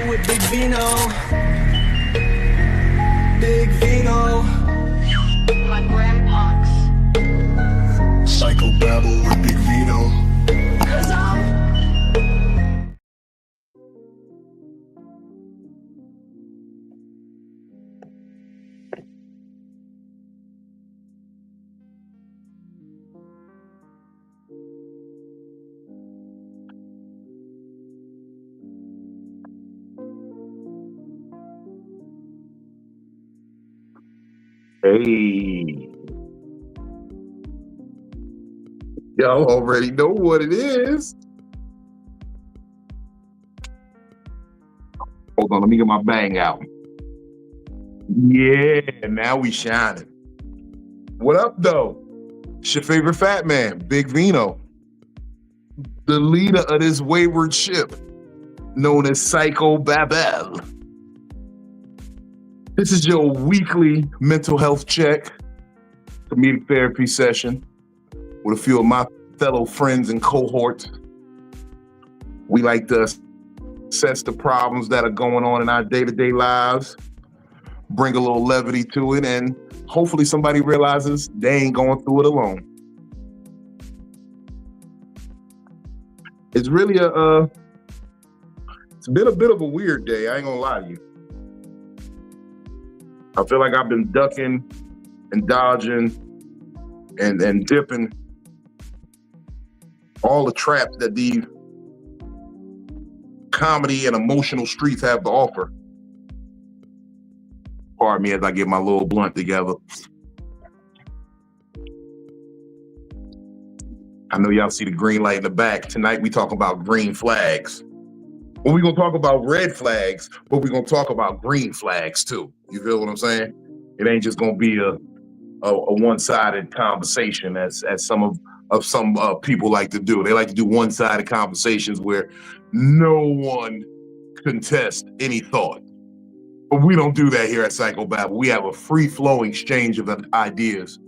With Big Vino. Big Vino. My grandpa's. Psycho-Babble with Big Vino. Hey, y'all already know what it is. Hold on, let me get my bang out. Yeah, now we shining. What up, though? It's your favorite fat man, Big Vino, the leader of this wayward ship known as Psycho-Babble. This is your weekly mental health check, comedic therapy session with a few of my fellow friends and cohorts. We like to assess the problems that are going on in our day-to-day lives, bring a little levity to it, and hopefully somebody realizes they ain't going through it alone. It's really it's been a bit of a weird day, I ain't gonna lie to you. I feel like I've been ducking and dodging and dipping all the traps that these comedy and emotional streets have to offer. Pardon me as I get my little blunt together. I know y'all see the green light in the back. Tonight we talk about green flags. Well, we're going to talk about red flags, but we're going to talk about green flags too. You feel what I'm saying? It ain't just going to be a one-sided conversation as some people like to do. They like to do one-sided conversations where no one contests any thought. But we don't do that here at Psycho-Babble. We have a free-flowing exchange of ideas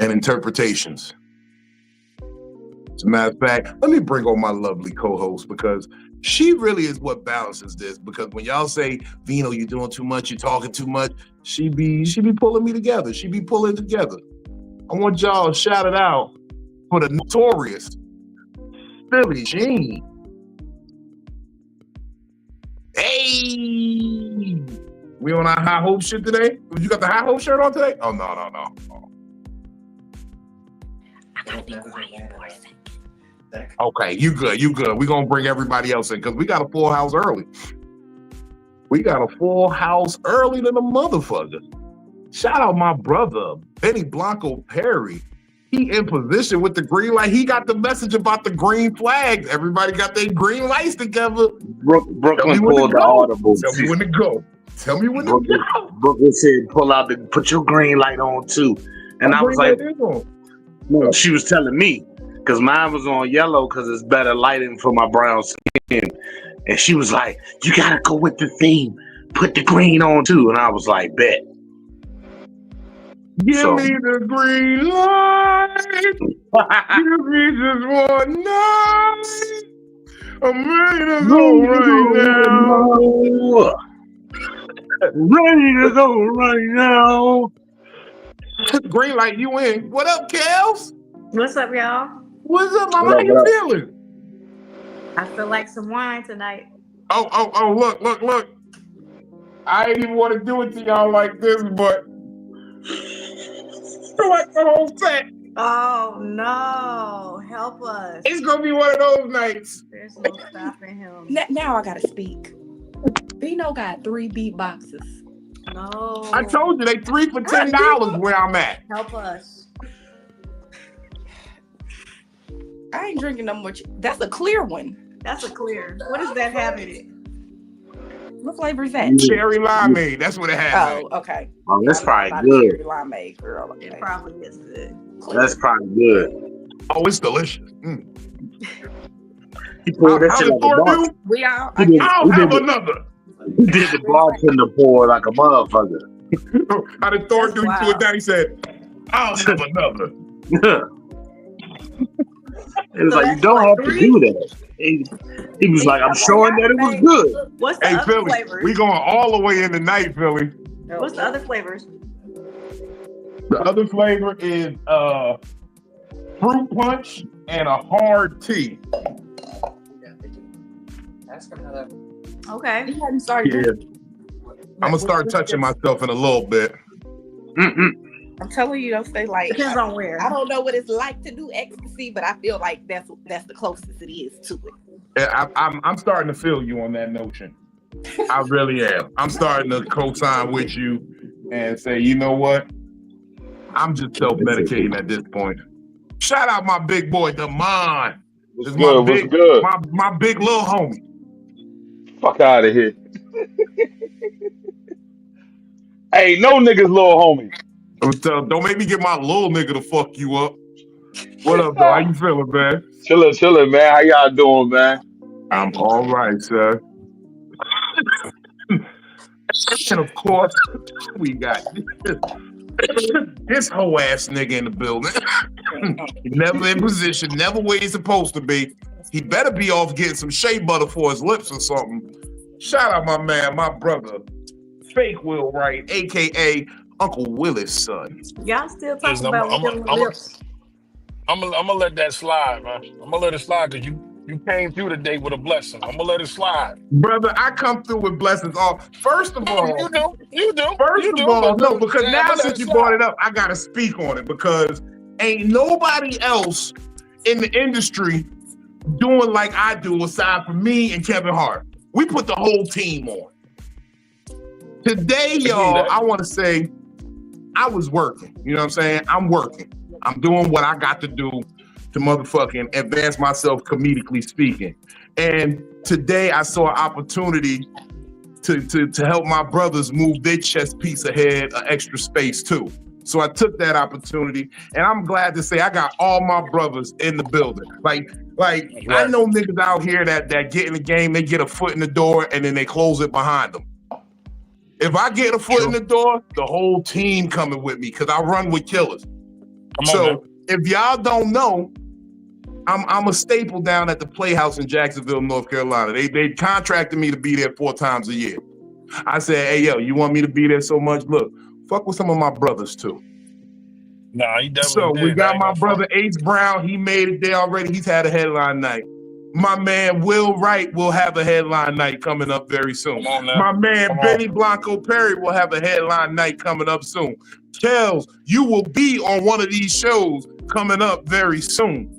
and interpretations. As a matter of fact, let me bring on my lovely co-host because she really is what balances this. Because when y'all say, Vino, you're doing too much, you're talking too much, she be pulling me together. She be pulling together. I want y'all to shout it out for the notorious Philly Jean. Hey, we on our high hope shit today? You got the high hope shirt on today? Oh, no. I gotta be quiet for a second. Okay, you good. We're going to bring everybody else in because we got a full house early. We got a full house early than a motherfucker. Shout out my brother, Benny Blanco Perry. He in position with the green light. He got the message about the green flags. Everybody got their green lights together. Brooklyn pulled the audible. Tell me when to go. Brooklyn said, put your green light on too. And I was like, no, she was telling me. Because mine was on yellow because it's better lighting for my brown skin. And she was like, you got to go with the theme. Put the green on too. And I was like, bet. Give me the green light. Give me just one night. I'm ready to go right now. Ready to go right now. Green light, you in. What up, Kels? What's up, y'all? What's up, mama? How you feeling? I feel like some wine tonight. Oh, look. I ain't even want to do it to y'all like this, but I like the whole set. Oh, no. Help us. It's going to be one of those nights. There's no stopping him. Now I got to speak. Vino got 3 beatboxes. No. I told you, they 3 for $10 where I'm at. Help us. I ain't drinking no much. That's a clear one. That's a clear. What does that have in it? What flavor is that? Cherry limeade. That's what it has. Oh, okay. Oh, that's I'm probably not a good. cherry limeade girl. It Okay. probably is good. That's probably good. Oh, it's delicious. He poured that How shit did like a Thor bar. do? We all. He I did, guess. I'll he have did, another. he did the bartender pour like a motherfucker. How did Thor That's do? He threw wild. it down. He said, "I'll have another." It was So like, you that's don't like have to 3? do that. He was like, I'm showing that it was good. What's the Hey, other Philly, flavors? we going all the way in the night, Philly. What's the other flavors? The other flavor is fruit punch and a hard tea. Okay. You hadn't started. Yeah, drinking. I'm gonna start touching myself in a little bit. I'm telling you, don't stay like. Depends on where. I don't know what it's like to do ecstasy, but I feel like that's the closest it is to it. Yeah, I'm starting to feel you on that notion. I really am. I'm starting to co-sign with you and say, you know what? I'm just self-medicating at this point. Shout out my big boy, Damon. What's This is good? What's good? my big little homie. Fuck out of here. Hey, no niggas, little homie. Don't make me get my little nigga to fuck you up. What up, though? How you feeling, man? Chillin', man. How y'all doing, man? I'm all right, sir. And of course, we got this whole ass nigga in the building. Never in position, never where he's supposed to be. He better be off getting some shea butter for his lips or something. Shout out my man, my brother, Fake Will Wright, aka Uncle Willie's son. Y'all still talking Listen, about killing lips. I'm gonna let that slide, man. I'm gonna let it slide because you came through today with a blessing. I'm gonna let it slide. Brother, I come through with blessings all. First of all, You do. First of all, no, because Yeah, now I'ma let since it you slide. brought it up, I gotta speak on it because ain't nobody else in the industry doing like I do aside from me and Kevin Hart. We put the whole team on. Today, y'all, I want to say I was working. You know what I'm saying? I'm working. I'm doing what I got to do to motherfucking advance myself comedically speaking. And today I saw an opportunity to help my brothers move their chess piece ahead an extra space too. So I took that opportunity, and I'm glad to say I got all my brothers in the building. Like I know niggas out here that get in the game, they get a foot in the door and then they close it behind them. If I get a foot in the door, the whole team coming with me because I run with killers. So if y'all don't know, I'm a staple down at the Playhouse in Jacksonville, North Carolina. They contracted me to be there 4 times a year. I said, hey, yo, you want me to be there so much? Look, fuck with some of my brothers too. Nah, he definitely So did. we got I ain't my gonna brother Ace Brown. He made it there already. He's had a headline night. My man Will Wright will have a headline night coming up very soon. Come on now. My man Come on. Benny Blanco Perry will have a headline night coming up soon. Kels, you will be on one of these shows coming up very soon.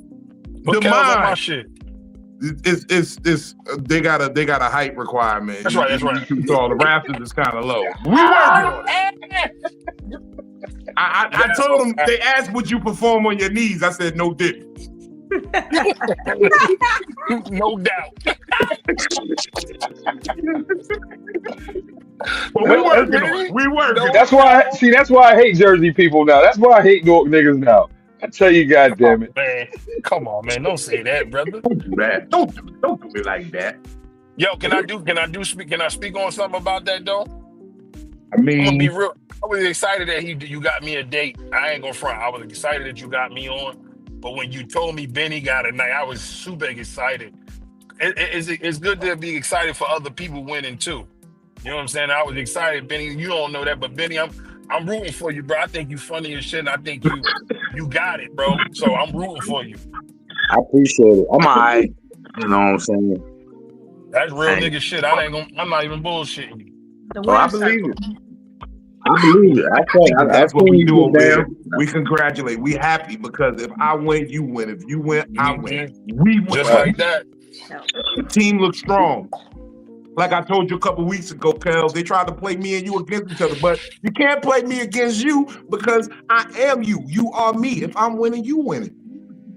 Put Kels on my shit. They got a height requirement. That's right. You're too tall. The rafters is kind of low. We working on it. I told them, they asked, would you perform on your knees? I said, no dick. No doubt. But we working on it. We working. That's why I hate Jersey people now. That's why I hate Newark niggas now. I tell you, goddamn it. Man, come on, man. Don't say that, brother. Don't do that. Don't do me like that. Yo, can I speak on something about that though? I mean, I'm gonna be real. I was excited that you got me a date. I ain't gonna front. I was excited that you got me on. But when you told me Benny got a night, I was super excited. It's good to be excited for other people winning too. You know what I'm saying? I was excited, Benny. You don't know that, but Benny, I'm rooting for you, bro. I think you funny as shit, and I think you got it, bro. So I'm rooting for you. I appreciate it. I'm all right. You know what I'm saying? That's real nigga shit. I'm not even bullshitting you. I believe it. I believe it. That's what we do over there. We congratulate. We happy because if I win, you win. If you win, I win. We win. Just like that. The team looks strong. Like I told you a couple weeks ago, Kels, they tried to play me and you against each other, but you can't play me against you because I am you. You are me. If I'm winning, you winning.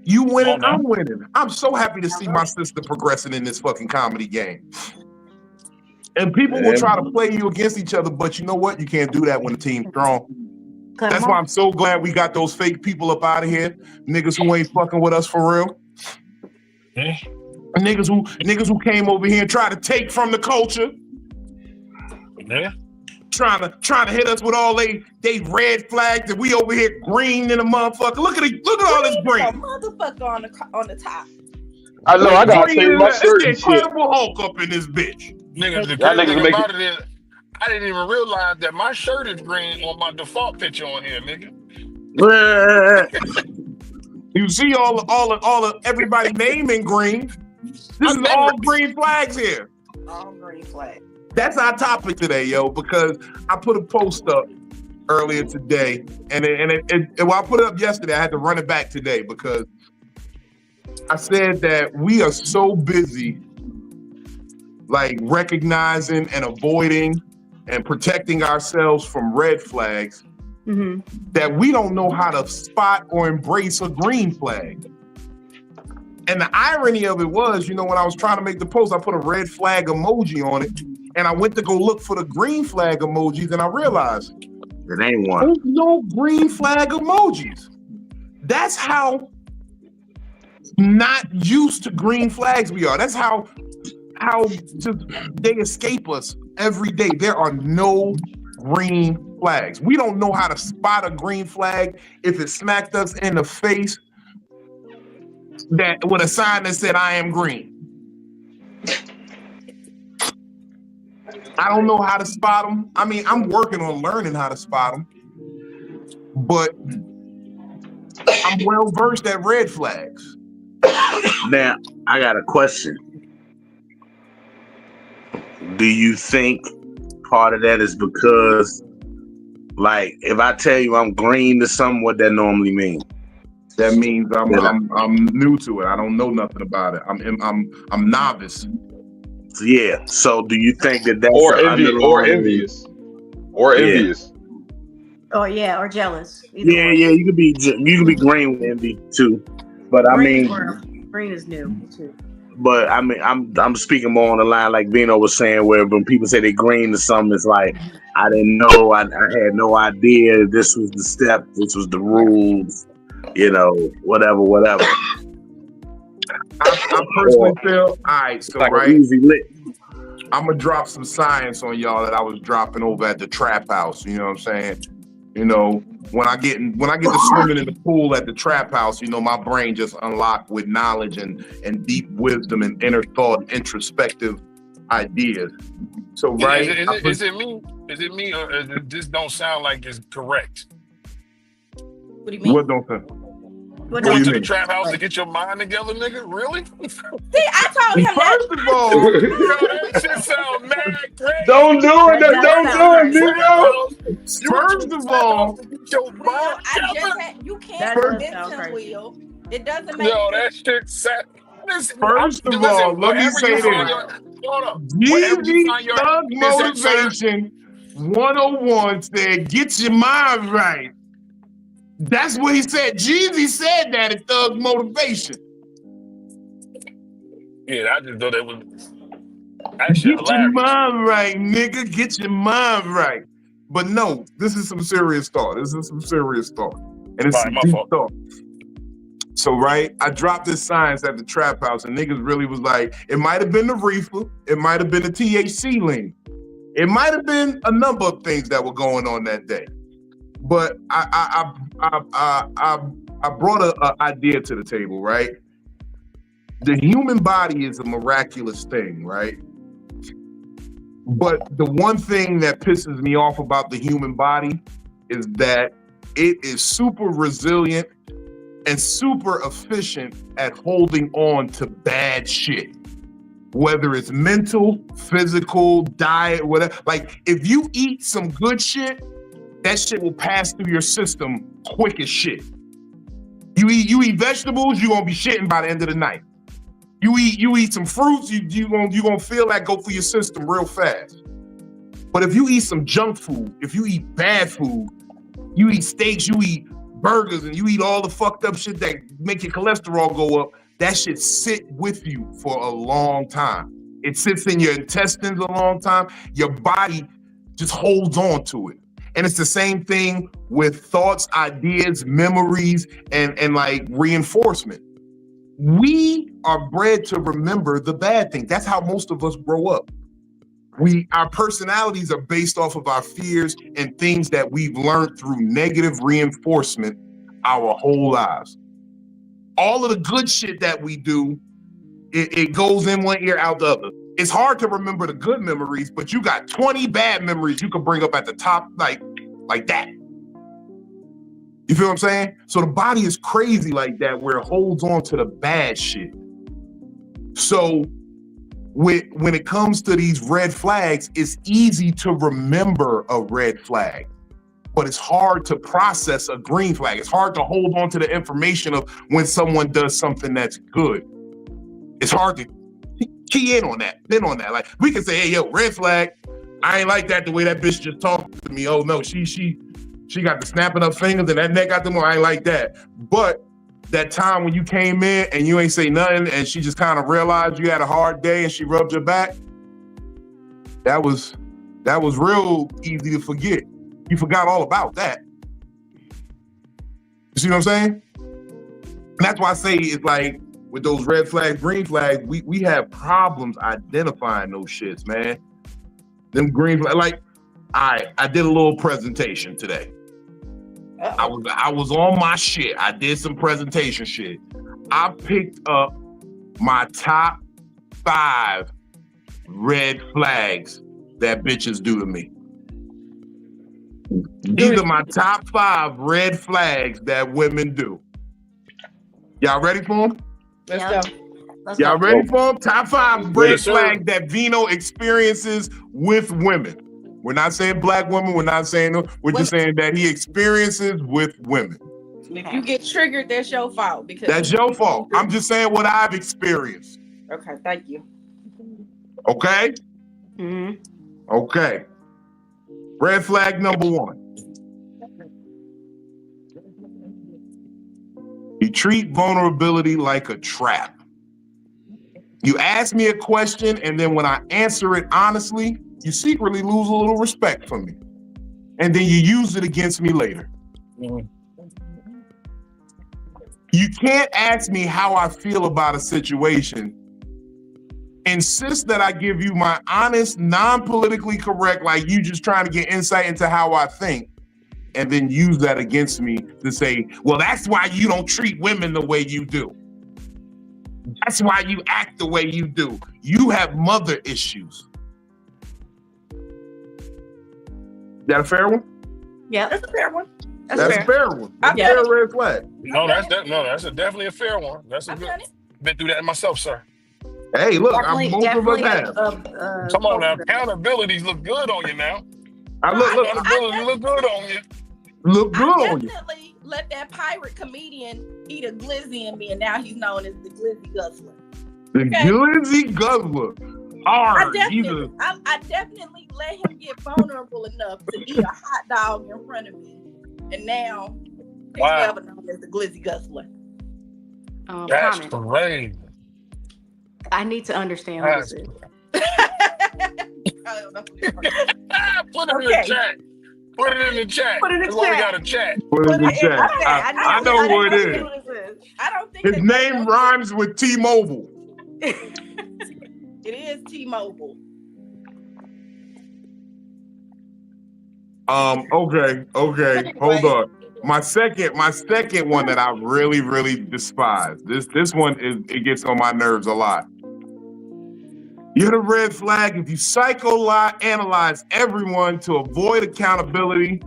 You Come winning, on now. I'm winning. I'm so happy to see my sister progressing in this fucking comedy game. And people will try to play you against each other, but you know what? You can't do that when the team's strong. That's why I'm so glad we got those fake people up out of here. Niggas who ain't fucking with us for real. Yeah. Niggas who came over here and tried to take from the culture. Yeah. Trying to hit us with all they red flags, and we over here green in a motherfucker. Look at all this green. A motherfucker on the top. I know I gotta Green change is my that- shirt it's the and shit. Incredible Hulk up in this bitch. Nigga, the Y'all crazy niggas thing make about it is, I didn't even realize that my shirt is green on my default picture on here, nigga. You see all of everybody name in green. This is all green flags here. All green flag. That's our topic today, yo, because I put a post up earlier today, and well, I put it up yesterday. I had to run it back today because I said that we are so busy, like recognizing and avoiding and protecting ourselves from red flags, that we don't know how to spot or embrace a green flag. And the irony of it was, you know, when I was trying to make the post, I put a red flag emoji on it, and I went to go look for the green flag emojis, and I realized It ain't one. there's no green flag emojis. That's how not used to green flags we are. That's how just they escape us every day. There are no green flags. We don't know how to spot a green flag if it smacked us in the face that with a sign that said "I am green." I don't know how to spot them. I mean, I'm working on learning how to spot them, but I'm well versed at red flags. Now, I got a question. Do you think part of that is because, like, if I tell you I'm green to something, what that normally mean? That means I'm new to it. I don't know nothing about it. I'm novice. Yeah. So, do you think that that's Or an envious. Oh yeah, or jealous. Yeah, you could be green with envy too, but I mean, green is new too. But I mean, I'm speaking more on the line like Vino was saying, where when people say they green to something, it's like I didn't know, I had no idea this was the step, this was the rules, you know, whatever. I personally feel all right. So like right, easy lit. I'm gonna drop some science on y'all that I was dropping over at the trap house. You know what I'm saying? You know, when I get to swimming in the pool at the trap house, you know, my brain just unlocked with knowledge and deep wisdom and inner thought, introspective ideas. So right, Is it me? Is it me, or is it, this don't sound like it's correct? What do you mean? what don't say? What Going do you to the mean? trap house to get your mind together, nigga? Really? See, I told him that. First of all, Yo, that shit sound mad crazy. Don't do it. Don't do it, Vino. First of all, Your Will, mind I just together? had, you can't That convince does sound him, crazy. Will. It doesn't make Yo, sense. that shit sad. Listen, First of all, let me say this. Hold up. Wherever you Jeezy find your Thug happiness at, sir, Motivation 101 said, "Get your mind right." That's what he said. Jeezy said that at Thug Motivation. yeah, I just thought that was that shit Get your hilarious. mind right, nigga. Get your mind right. But no, this is some serious thought. And it's All some right, my deep fault. thought. So, right, I dropped this science at the trap house, and niggas really was like, it might have been the reefer, it might have been the THC lean, it might have been a number of things that were going on that day. But I brought an idea to the table, right? The human body is a miraculous thing, right? But the one thing that pisses me off about the human body is that it is super resilient and super efficient at holding on to bad shit. Whether it's mental, physical, diet, whatever. Like, if you eat some good shit, that shit will pass through your system quick as shit. You eat vegetables, you're gonna be shitting by the end of the night. You eat some fruits, you gonna feel that go through your system real fast. But if you eat some junk food, if you eat bad food, you eat steaks, you eat burgers and you eat all the fucked up shit that make your cholesterol go up, that shit sit with you for a long time. It sits in your intestines a long time. Your body just holds on to it. And it's the same thing with thoughts, ideas, memories, and like reinforcement. We are bred to remember the bad thing. That's how most of us grow up. Our personalities are based off of our fears and things that we've learned through negative reinforcement our whole lives. All of the good shit that we do, it goes in one ear, out the other. It's hard to remember the good memories, but you got 20 bad memories you can bring up at the top, like that. You feel what I'm saying? So the body is crazy like that, where it holds on to the bad shit. So when it comes to these red flags, it's easy to remember a red flag, but it's hard to process a green flag. It's hard to hold on to the information of when someone does something that's good. It's hard to key in on that, pin on that. Like we can say, hey, yo, red flag. I ain't like that the way that bitch just talked to me. Oh no, she got the snapping up fingers and that neck got the more. I ain't like that. But that time when you came in and you ain't say nothing and she just kind of realized you had a hard day and she rubbed your back, that was real easy to forget. You forgot all about that. You see what I'm saying? And that's why I say it's like with those red flags, green flags, we have problems identifying those shits, man. Them green flags, like I did a little presentation today. I was on my shit. I did some presentation shit. I picked up my top 5 red flags that bitches do to me. These are my top 5 red flags that women do. Y'all ready for them? Let's go. Y'all ready for them? Top 5 red flags that Vino experiences with women. We're not saying black women. We're not saying no. We're just saying that he experiences with women. If you get triggered, that's your fault. Because that's your fault. I'm just saying what I've experienced. Okay, thank you. Okay? Mm-hmm. Okay. Red flag number 1. You treat vulnerability like a trap. You ask me a question, and then when I answer it honestly, you secretly lose a little respect for me. And then you use it against me later. Mm-hmm. You can't ask me how I feel about a situation. Insist that I give you my honest, non-politically correct, like you just trying to get insight into how I think, and then use that against me to say, well, that's why you don't treat women the way you do. That's why you act the way you do. You have mother issues. That a fair one? Yeah, that's a fair one. That's a fair one. That's a fair red flag. No, that's definitely a fair one. That's a good. Been through that myself, sir. Hey, look, most of us have. Come on now, accountabilities look good on you now. Accountability look good on you. Look good on you. Definitely let that pirate comedian eat a glizzy in me, and now he's known as the glizzy guzzler. The glizzy guzzler. Hard. I definitely let him get vulnerable enough to eat a hot dog in front of me, and now he's never known as the glizzy guzzler. That's crazy. I need to understand what this is. Put it in the chat. Put it in the chat. Put it in the That's why we chat. got a chat. Put it in the chat. I know what it is. I don't think his name rhymes with T-Mobile. It is T-Mobile. Okay. Hold on. My second one that I really, really despise. This one it gets on my nerves a lot. You're the red flag if you psychoanalyze everyone to avoid accountability.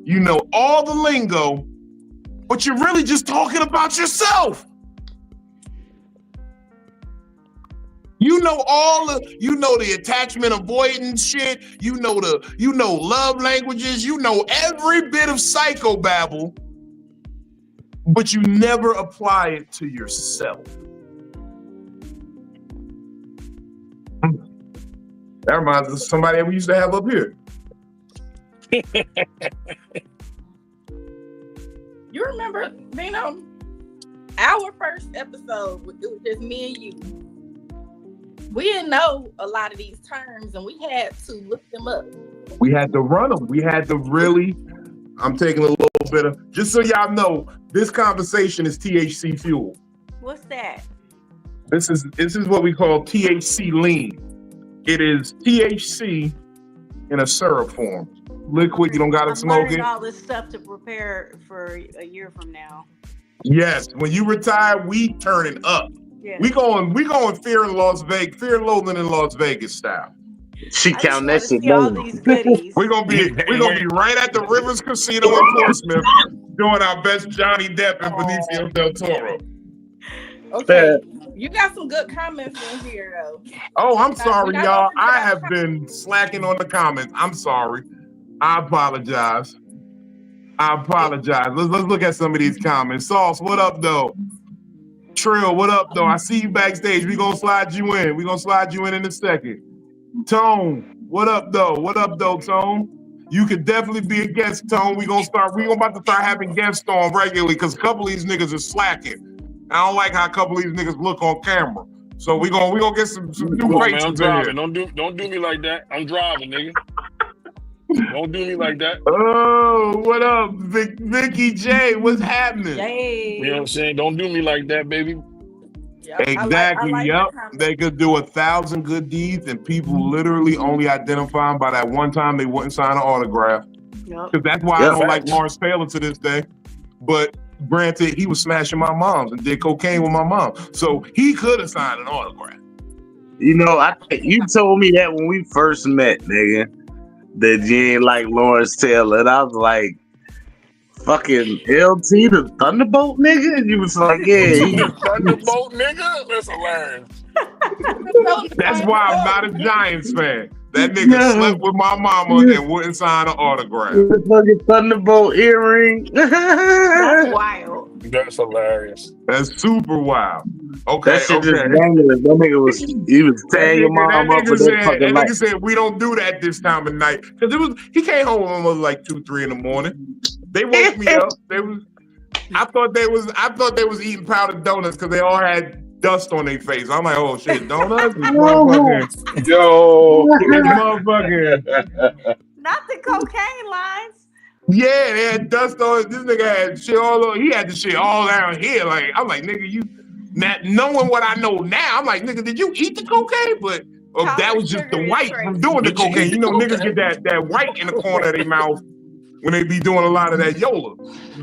You know all the lingo, but you're really just talking about yourself. You know the attachment avoidance shit. You know love languages. You know every bit of Psycho-Babble, but you never apply it to yourself. That reminds us of somebody we used to have up here. You remember, Vino, our first episode, it was just me and you. We didn't know a lot of these terms, and we had to look them up. We had to run them. We had to really. I'm taking a little bit of. Just so y'all know, this conversation is THC fuel. What's that? This is what we call THC lean. It is THC in a syrup form. Liquid, you don't gotta smoke it. All this stuff to prepare for a year from now. Yes, when you retire, we turning up. Yeah. We going Fear and Loathing in Las Vegas style. She count that shit all down. these goodies. We're gonna be right at the Rivers Casino in Portsmouth doing our best Johnny Depp and Benicio del Toro. Okay. You got some good comments in here, though. Oh, I'm sorry, y'all. I have been slacking on the comments. I'm sorry. I apologize. Let's look at some of these comments. Sauce, what up, though? Trill, what up, though? I see you backstage. We gonna slide you in. We gonna slide you in a second. Tone, what up, though? What up, though, Tone? You could definitely be a guest, Tone. We gonna about to start having guests on regularly because a couple of these niggas are slacking. I don't like how a couple of these niggas look on camera. So we gonna get some new faces I'm in driving. here. Don't do me like that. I'm driving, nigga. Don't do me like that. Oh, what up, Vicky J? What's happening? Yay. You know what I'm saying? Don't do me like that, baby. Yep, Exactly. I like Yep. the comments. They could do 1,000 good deeds, and people literally only identify them by that one time they wouldn't sign an autograph. Yep. Because that's why I don't like Lawrence Taylor to this day. But granted, he was smashing my moms and did cocaine with my mom, so he could have signed an autograph. You know, you told me that when we first met, nigga, that you ain't like Lawrence Taylor, and I was like, "Fucking LT the Thunderbolt, nigga," and you was like, "Yeah." Thunderbolt, nigga? That's hilarious. That's why I'm not a Giants fan. That nigga slept with my mama and wouldn't sign an autograph. The fucking Thunderbolt earring. That's wild. That's hilarious. That's super wild. Okay, That shit okay. just dangerous. That nigga was tagging your mom up with that fucking That light. nigga said we don't do that this time of night because he came home when it was like 2, 3 in the morning. They woke me up. I thought they was eating powdered donuts because they all had dust on their face. I'm like, oh shit, donuts? Motherfucking, Yo. motherfucking. Not the cocaine lines. Yeah, they had dust on it. This nigga had shit all over. He had the shit all down here. Like, I'm like, nigga, you not knowing what I know now. I'm like, nigga, did you eat the cocaine? But that was just the white from doing the cocaine. You know, niggas get that white in the corner of their mouth when they be doing a lot of that Yola.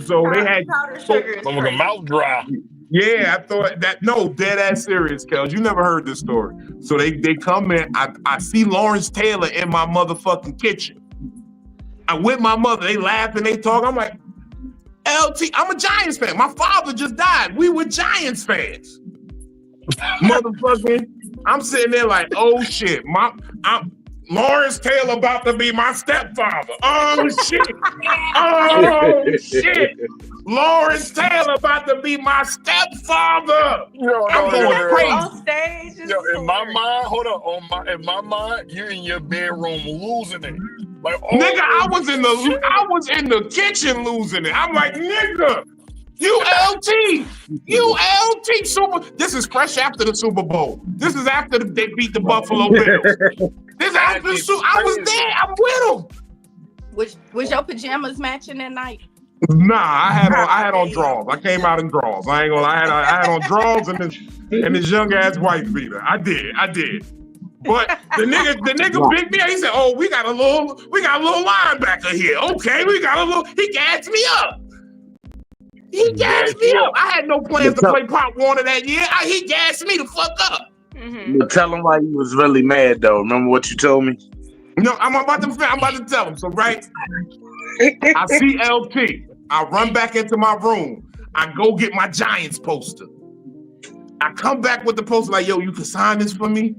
So they had powdered sugar. I'm like a mouth dry. Yeah, I thought that. No, dead ass serious, Kels. You never heard this story. So they come in. I see Lawrence Taylor in my motherfucking kitchen. I'm with my mother. They laugh and they talk. I'm like, LT, I'm a Giants fan. My father just died. We were Giants fans. Motherfucking, I'm sitting there like, oh shit, I'm Lawrence Taylor about to be my stepfather. Oh shit. Oh shit. Lawrence Taylor about to be my stepfather. I'm going crazy. On stage. Yo, in my mind, hold up. In my mind, you're in your bedroom losing it. Like, oh, Nigga, I was in the kitchen losing it. I'm like, nigga, you LT Super. This is fresh after the Super Bowl. This is after they beat the Buffalo Bills. This after the Super. I was there. I'm with them. Was your pajamas matching that night? Nah, I had on drawers. I came out in drawers. I ain't gonna lie. I had on drawers and this young ass wife beater. I did. But the nigga big me. He said, "Oh, we got a little linebacker here. Okay, He gassed me up. I had no plans to play Pop Warner that year. He gassed me the fuck up. Mm-hmm. But tell him why you was really mad though. Remember what you told me? No, I'm about to tell him. So right, I see LT. I run back into my room. I go get my Giants poster. I come back with the poster like, yo, you can sign this for me?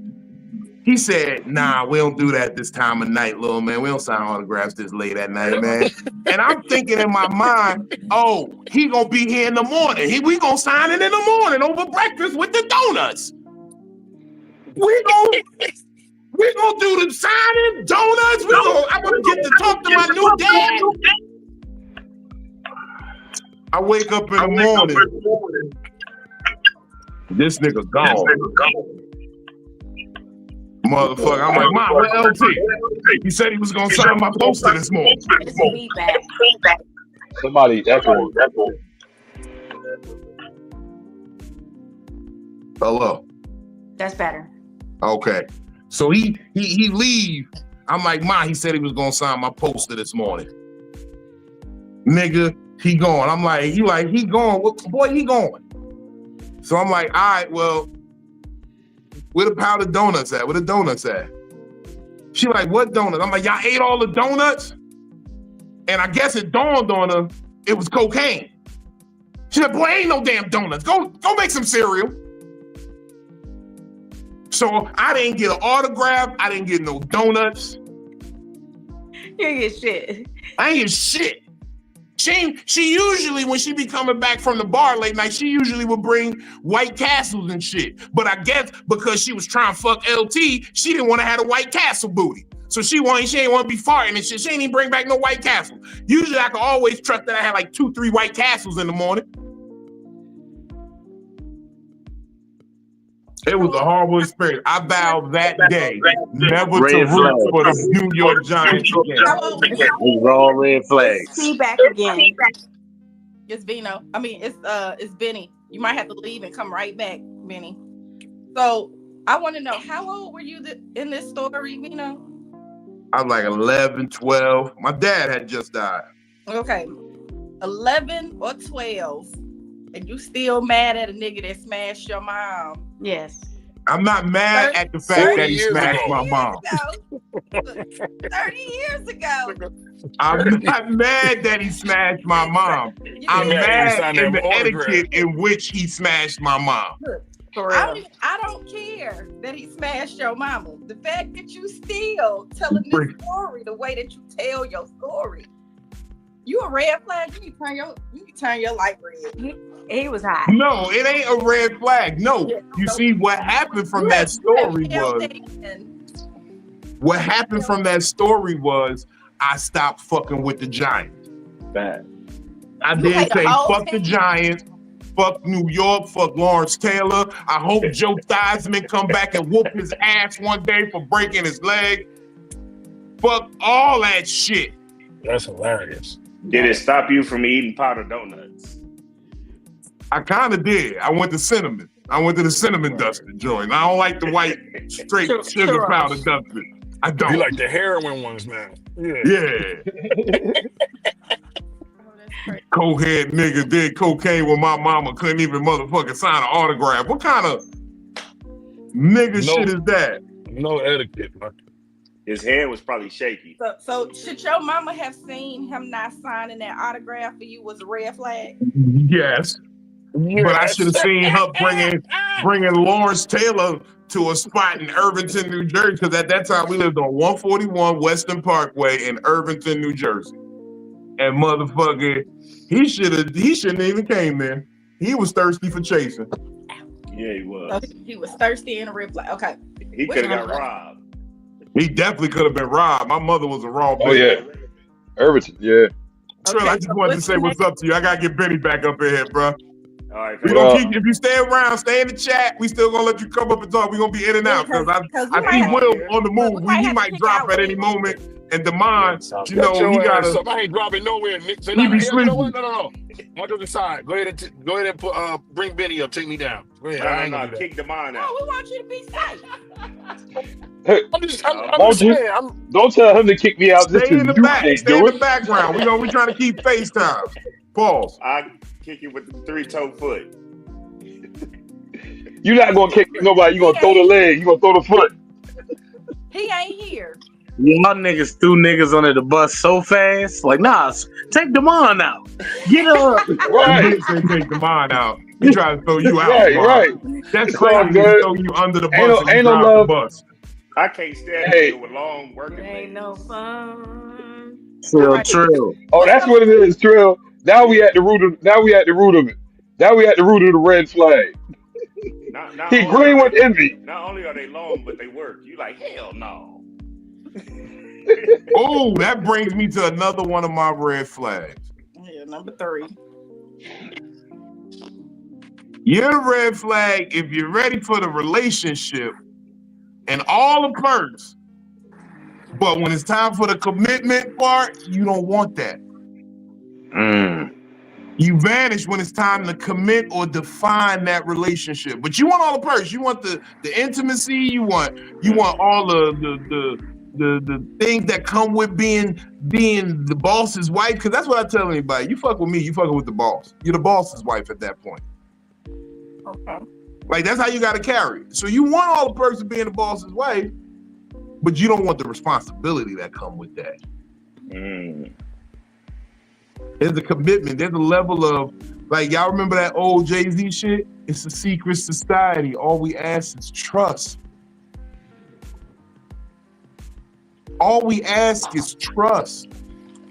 He said, nah, we don't do that this time of night, little man. We don't sign autographs this late at night, man. And I'm thinking in my mind, oh, he gonna be here in the morning. We gonna sign it in the morning over breakfast with the donuts. We gonna do the signing, donuts. I'm gonna get to talk to my new dad. I wake up in the morning. This nigga gone. Motherfucker. I'm like, Mom, where LT? He said he was gonna sign my poster this morning. It's feedback. Somebody echoing. Hello. That's better. Okay. So he leave. I'm like, Ma, he said he was gonna sign my poster this morning. Nigga, he gone. I'm like, he gone. Boy, he gone. So I'm like, all right, well, where the powdered donuts at? Where the donuts at? She like, what donuts? I'm like, y'all ate all the donuts? And I guess it dawned on her, it was cocaine. She like, boy, ain't no damn donuts. Go make some cereal. So I didn't get an autograph. I didn't get no donuts. You ain't get shit. I ain't get shit. She usually, when she be coming back from the bar late night, she usually would bring White Castles and shit. But I guess because she was trying to fuck LT, she didn't want to have a White Castle booty. So she ain't want to be farting and shit. She ain't even bring back no White Castle. Usually I could always trust that I had like 2-3 White Castles in the morning. It was a horrible experience. I vowed that day never to root for the New York Giants again. It was all red flags. Feedback again. It's Vino. I mean, it's Benny. You might have to leave and come right back, Benny. So I want to know, how old were you in this story, Vino? I was like 11, 12. My dad had just died. Okay, 11 or 12, and you still mad at a nigga that smashed your mom? Yes. I'm not mad at the fact that he smashed my mom. 30 years ago. I'm not mad that he smashed my mom. I'm mad in the etiquette in which he smashed my mom. I don't care that he smashed your mama. The fact that you still telling this story the way that you tell your story, you a red flag. You can turn your light red. He was hot. No, it ain't a red flag. No, you see what happened from that story was I stopped fucking with the Giants. Bad. I did say fuck the Giants, fuck New York, fuck Lawrence Taylor. I hope Joe Theismann come back and whoop his ass one day for breaking his leg. Fuck all that shit. That's hilarious. Did it stop you from eating powdered donuts? I kind of did. I went to cinnamon. I went to the cinnamon dusted joint. I don't like the white straight sugar powder dusted. I don't. You like the heroin ones, man. Yeah. Cokehead nigga did cocaine with my mama, couldn't even motherfucking sign an autograph. What kind of nigga shit is that? No etiquette, man. His head was probably shaky. So should your mama have seen him not signing that autograph for you was a red flag? Yes. But I should have seen her bringing Lawrence Taylor to a spot in Irvington, New Jersey, because at that time we lived on 141 Western Parkway in Irvington, New Jersey. And motherfucker, he shouldn't even came there. He was thirsty for chasing. Yeah, he was. So he was thirsty and a red flag. Okay. He could have got robbed. He definitely could have been robbed. My mother was a raw bitch. Oh yeah, Irvington. Yeah. Trill, I just wanted to say what's up to you. I gotta get Benny back up in here, bro. All right, we gonna keep, if you stay around, stay in the chat. We still gonna let you come up and talk. We gonna be in and out because I see Will on the move. He might drop at any moment. And Demond, you know, he gotta. I ain't dropping nowhere, Nick. He be sleeping. You know what? No. One to the side. Go ahead and put, bring Benny up. Take me down. Go ahead. I ain't gonna kick Demond out. No, we want you to be safe. Hey, I'm just saying. Don't tell him to kick me out. Stay in the back. Stay in the background. We trying to keep FaceTime. Pause. I kick you with the 3-toe foot. You're not gonna kick nobody. You gonna throw the leg. You gonna throw the foot. He ain't here. Y'all niggas threw niggas under the bus so fast. Like, nah, take Demond out. Get up. Right. He didn't say take Demond out. He tried to throw you out. Right. That's crazy to throw you under the bus. Ain't no love. The bus. I can't stand it with long working days. Ain't no fun. Trill. Oh, that's what it is, Trill. Now we at the root of it. Now we at the root of the red flag. He green with envy. Not only are they long, but they work. You like, hell no. Oh, that brings me to another one of my red flags. Yeah, number 3. You're a red flag if you're ready for the relationship and all the perks. But when it's time for the commitment part, you don't want that. You vanish when it's time to commit or define that relationship. But you want all the perks. You want the intimacy. You want all the things that come with being the boss's wife. Because that's what I tell anybody. You fuck with me, you fucking with the boss. You're the boss's wife at that point. Okay. Like, that's how you got to carry it. So you want all the perks of being the boss's wife, but you don't want the responsibility that come with that. There's a commitment. There's a level of, like, y'all remember that old Jay-Z shit? It's a secret society. All we ask is trust. All we ask is trust.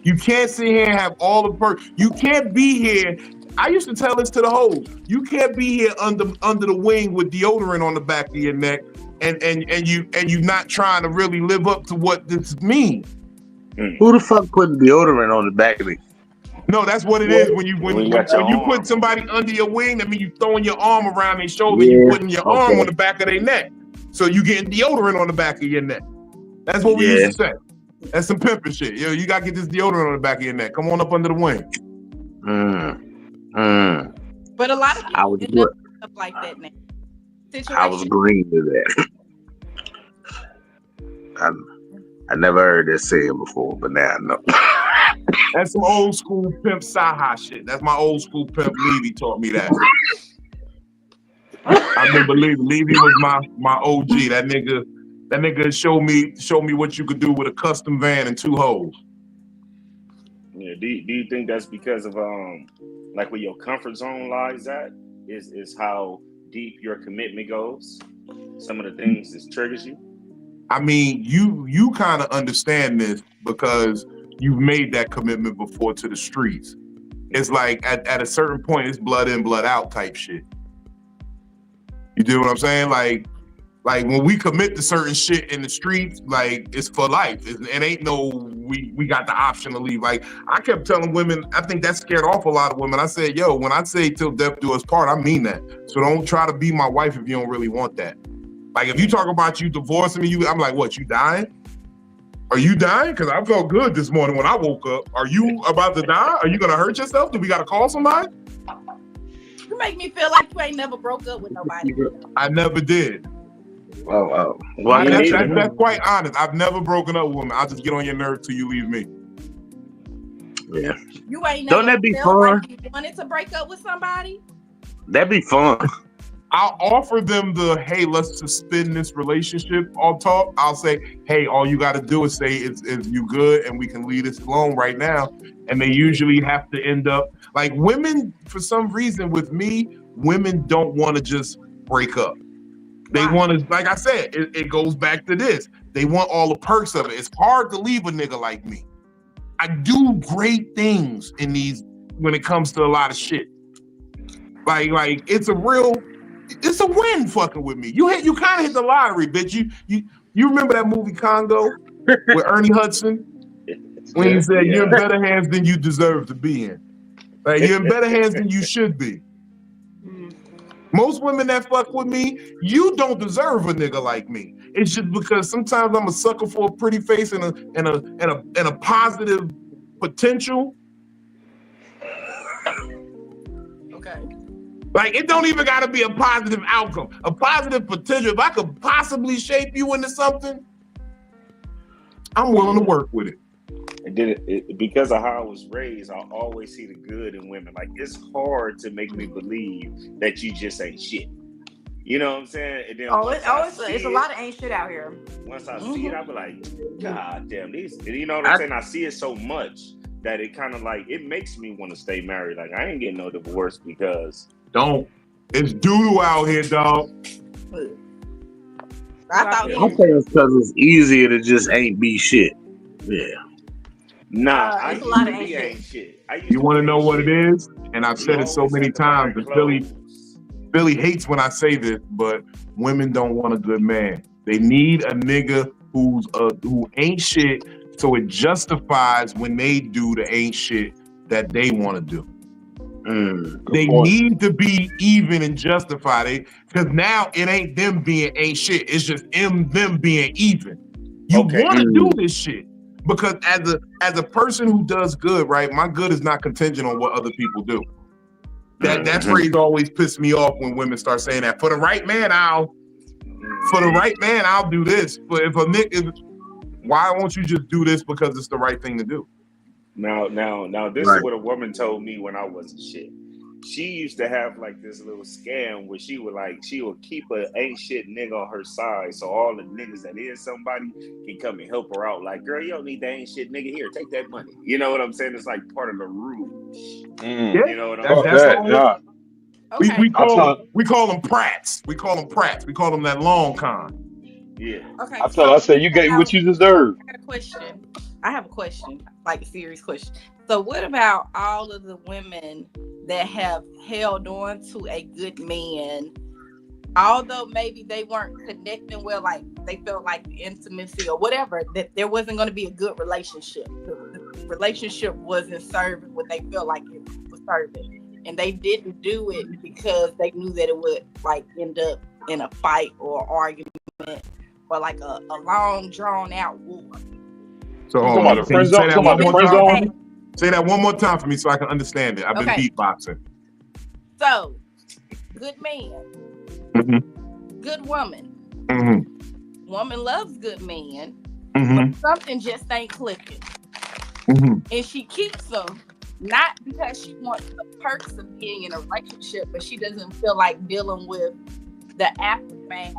You can't sit here and have all the perks. You can't be here. I used to tell this to the hoes. You can't be here under the wing with deodorant on the back of your neck and you not trying to really live up to what this means. Who the fuck put deodorant on the back of me? No, that's what it is. When you put somebody under your wing, that means you throwing your arm around their shoulder, you putting your arm on the back of their neck. So you getting deodorant on the back of your neck. That's what we used to say. That's some pimping shit. Yo, you gotta get this deodorant on the back of your neck. Come on up under the wing. But a lot of people end up stuff like that now. I was agreeing to that. I never heard that saying before, but now I know. That's some old school pimp Saha shit. That's my old school pimp Levy taught me that. I remember Levy was my OG. That nigga showed me what you could do with a custom van and 2 hoes. Yeah. Do you think that's because of like where your comfort zone lies at? Is how deep your commitment goes? Some of the things that triggers you? I mean, you kind of understand this because you've made that commitment before to the streets. It's like at a certain point, it's blood in, blood out type shit. You do what I'm saying? Like when we commit to certain shit in the streets, like, it's for life. It ain't no we got the option to leave. Like, I kept telling women, I think that scared off a lot of women. I said, yo, when I say till death do us part, I mean that. So don't try to be my wife if you don't really want that. Like, if you talk about you divorcing me, I'm like, what, you dying? Are you dying? Because I felt good this morning when I woke up. Are you about to die? Are you going to hurt yourself? Do we got to call somebody? You make me feel like you ain't never broke up with nobody. I never did. Well, that's quite honest. I've never broken up with women. I'll just get on your nerves till you leave me. Yeah. You ain't Don't never that be felt fun? like you wanted to break up with somebody? That'd be fun. I'll offer them the, hey, let's suspend this relationship all talk. I'll say, hey, all you got to do is say, is you good? And we can leave this alone right now. And they usually have to end up, like, women, for some reason with me, women don't want to just break up. They want to, like I said, it goes back to this. They want all the perks of it. It's hard to leave a nigga like me. I do great things in these when it comes to a lot of shit. Like it's a win fucking with me. You kind of hit the lottery, bitch. You remember that movie Congo with Ernie Hudson when he said you're in better hands than you deserve to be in. Like, you're in better hands than you should be. Most women that fuck with me, you don't deserve a nigga like me. It's just because sometimes I'm a sucker for a pretty face and a positive potential. Okay. Like, it don't even gotta be a positive outcome. A positive potential. If I could possibly shape you into something, I'm willing to work with it. And because of how I was raised, I always see the good in women. Like, it's hard to make me believe that you just ain't shit. You know what I'm saying? And then it's a lot of ain't shit out here. Once I see it, I be like, God damn, these. You know what I'm saying? I see it so much that it kind of like, it makes me want to stay married. Like, I ain't getting no divorce because. Don't. It's doo-doo out here, dog. I think it's because it's easier to just ain't be shit. Yeah. Nah, it's a lot of ain't shit. You want to know what it is? And I've said it so many times. And Billy hates when I say this, but women don't want a good man. They need a nigga who ain't shit, so it justifies when they do the ain't shit that they want to do. They point. need to be even and justified. Because now it ain't them being ain't shit. It's just them being even. You want to do this shit because as a person who does good, right? My good is not contingent on what other people do. That phrase always pisses me off when women start saying that. For the right man, I'll do this. But if a nigga, why won't you just do this because it's the right thing to do? Now, this is what a woman told me when I wasn't shit. She used to have like this little scam where she would keep a ain't shit nigga on her side, so all the niggas that is somebody can come and help her out. Like, girl, you don't need that ain't shit nigga. Here, take that money. You know what I'm saying? It's like part of the rule. You know what I'm saying? Okay. We call them prats. We call them prats. We call them that long con. Yeah. Okay. I said you get what you deserve. I got a question. I have a question, like a serious question. So what about all of the women that have held on to a good man, although maybe they weren't connecting well, like they felt like intimacy or whatever, that there wasn't going to be a good relationship. The relationship wasn't serving what they felt like it was serving. And they didn't do it because they knew that it would like end up in a fight or argument or like a long drawn out war. So Talking about the friend zone. Talking about the friend zone. Say that one more time for me so I can understand it. I've been beatboxing. So, good man, good woman. Woman loves good man, but something just ain't clicking. And she keeps them, not because she wants the perks of being in a relationship, but she doesn't feel like dealing with the aftermath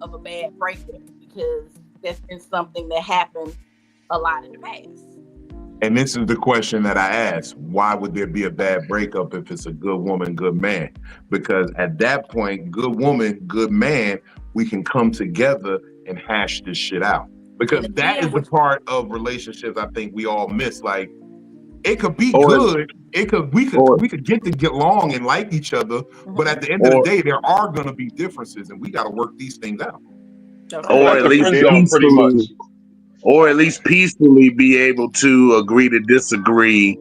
of a bad breakup because that's been something that happened a lot in the past. And this is the question that I asked. Why would there be a bad breakup if it's a good woman, good man? Because at that point, good woman, good man, we can come together and hash this shit out. Because that is the part of relationships I think we all miss. Like, it could be good. We could get along and like each other, but at the end of the day, there are gonna be differences, and we gotta work these things out. Or at least pretty much. Or at least peacefully be able to agree to disagree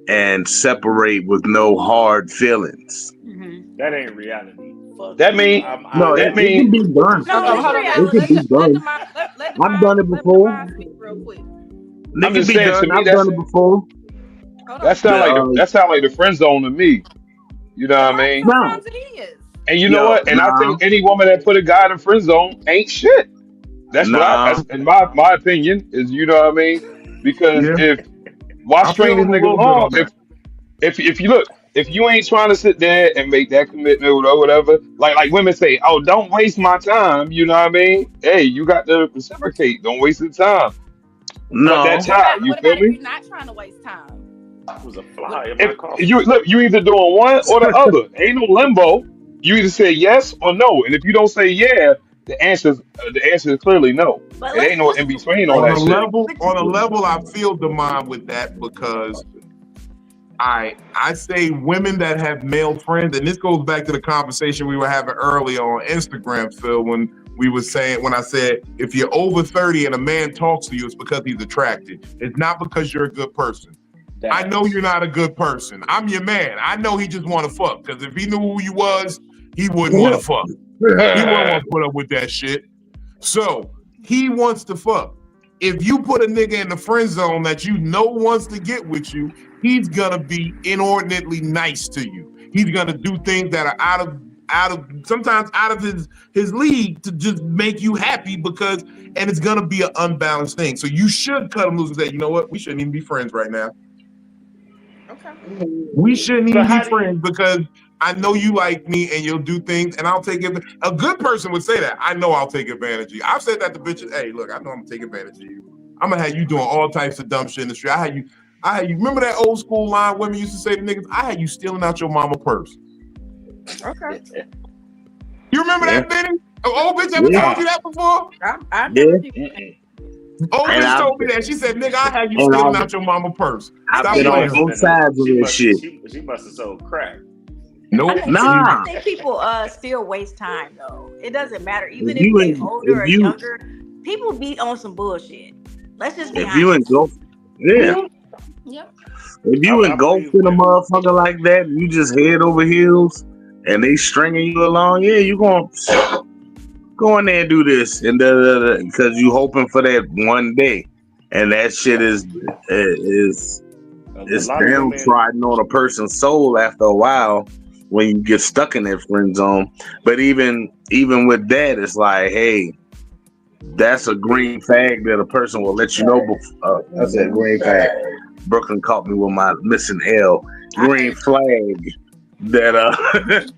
and separate with no hard feelings. That ain't reality. That mean it can be done. It can be done. I've done it before. I'm just saying, to me, I've done it before. That sound like the friend zone to me. You know what I mean? No. And you know what? And I think any woman that put a guy in the friend zone ain't shit. That's that's in my opinion, is, you know what I mean? Because why string this nigga along? If you look, if you ain't trying to sit there and make that commitment or whatever, like women say, oh, don't waste my time, you know what I mean? Hey, you got to reciprocate. Don't waste the time. No. That time, you feel me? If you're not trying to waste time? That was a fly in my car. You either doing one or the other. Ain't no limbo. You either say yes or no. And if you don't say yeah, the answer is clearly no. It ain't no in between on that shit. On a level, I feel the mind with that because I say women that have male friends, and this goes back to the conversation we were having earlier on Instagram, Phil, when I said if you're over 30 and a man talks to you, it's because he's attracted. It's not because you're a good person. I know you're not a good person. I'm your man. I know he just want to fuck, because if he knew who you was, he wouldn't want to fuck. He wouldn't want to put up with that shit. So he wants to fuck. If you put a nigga in the friend zone that you know wants to get with you, he's gonna be inordinately nice to you. He's gonna do things that are sometimes out of his league to just make you happy, and it's gonna be an unbalanced thing. So you should cut him loose and say, you know what, we shouldn't even be friends right now. Okay. We shouldn't even be friends because I know you like me and you'll do things and I'll take it. A good person would say that. I know I'll take advantage of you. I've said that to bitches. Hey, look, I know I'm gonna take advantage of you. I'm gonna have you doing all types of dumb shit in the street. I had you remember that old school line women used to say to niggas, I had you stealing out your mama purse. Okay. You remember that, Benny? Old bitch ever told you that before? I never Old bitch told me that. She said, nigga, I had you stealing out your mama purse. I've been on both sides of this shit. She must have sold crack. Nope. I think people still waste time though. It doesn't matter. Even if they're older or younger, people be on some bullshit. Let's just be honest. Yep. If you I engulf believe in a women. motherfucker like that, you just head over heels, and they stringing you along. Yeah, you gonna go in there and do this, and because you hoping for that one day, and that shit is A it's lot of women. downtrodden on a person's soul after a while when you get stuck in that friend zone. But even with that, it's like, hey, that's a green flag that a person will let you know. I said green flag. Brooklyn caught me with my missing L. Green flag that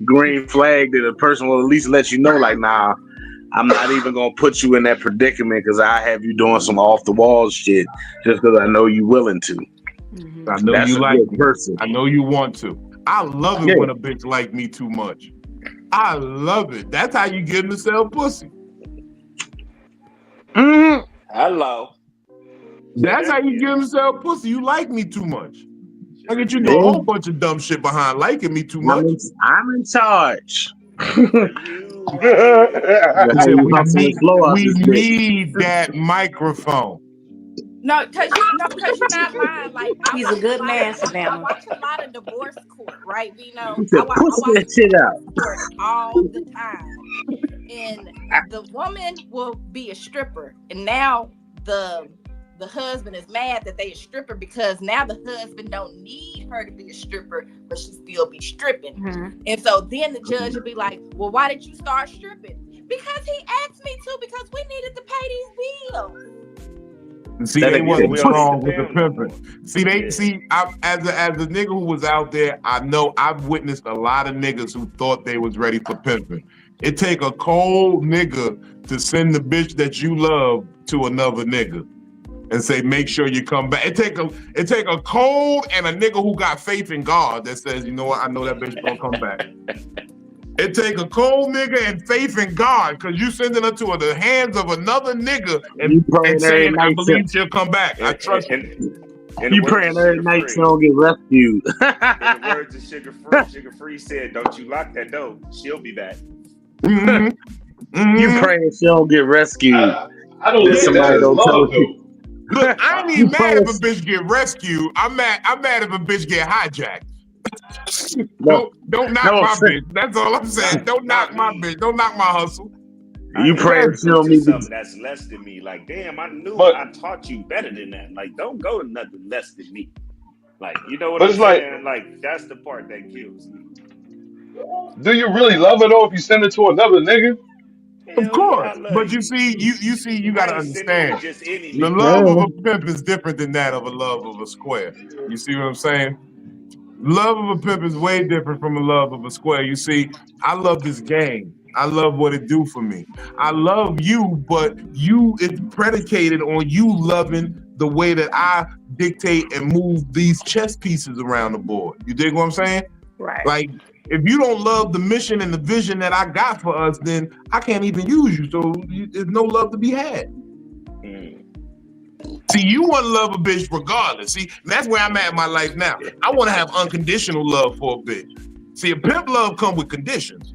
green flag that a person will at least let you know, like, nah, I'm not even gonna put you in that predicament because I have you doing some off the wall shit just because I know you willing to. Mm-hmm. I know That's you a like good me. person. I know you want to. I love it Yeah. when a bitch like me too much. I love it. That's how you get them to sell pussy. Hello. That's how you get them to sell pussy. You like me too much. I get you do a whole bunch of dumb shit behind liking me too much. I'm in charge. For you. How Said, you hustle and flow out we this bitch. need that microphone. No, because you're not lying. Like He's a good man, I Savannah. watch a lot of divorce court, right? Vino? He said, I watch push that shit out. court all the time, and the woman will be a stripper, and now the husband is mad that they a stripper because now the husband don't need her to be a stripper, but she still be stripping. Mm-hmm. And so then the judge will be like, well, why did you start stripping? Because he asked me to, because we needed to pay these bills. See, That they nigga wasn't said, strong push with the it down. pimping. As a nigga who was out there, I know I've witnessed a lot of niggas who thought they was ready for pimping. It take a cold nigga to send the bitch that you love to another nigga and say, make sure you come back. It take a cold and a nigga who got faith in God that says, you know what, I know that bitch gonna come back. It take a cold nigga and faith in God, because you sending her to the hands of another nigga You praying and every saying, I night. believe she'll come back. I trust you. You praying every night she don't get rescued. In the words of Sugar Free said, don't you lock that door. She'll be back. Mm-hmm. Mm-hmm. You praying she don't get rescued. I don't Then look at that somebody as don't tell love, her. though. Look, I ain't even mad if a bitch get rescued. I'm mad if a bitch get hijacked. Don't knock my bitch. That's all I'm saying. Don't knock my bitch. Don't knock my hustle. You praying she don't to need something that's less than me. Like, damn, I knew I taught you better than that. Like, don't go to nothing less than me. Like, you know what I'm saying? Like, that's the part that kills me. Do you really love her though if you send it to another nigga? Of course, but you gotta understand. The love of a pimp is different than that of a love of a square. You see what I'm saying? Love of a pimp is way different from a love of a square. You see, I love this game. I love what it do for me. I love you, but it's predicated on you loving the way that I dictate and move these chess pieces around the board. You dig what I'm saying? Right. Like, if you don't love the mission and the vision that I got for us, then I can't even use you. So there's no love to be had. See, you want to love a bitch regardless. See, that's where I'm at in my life now. I want to have unconditional love for a bitch. See, a pimp love come with conditions.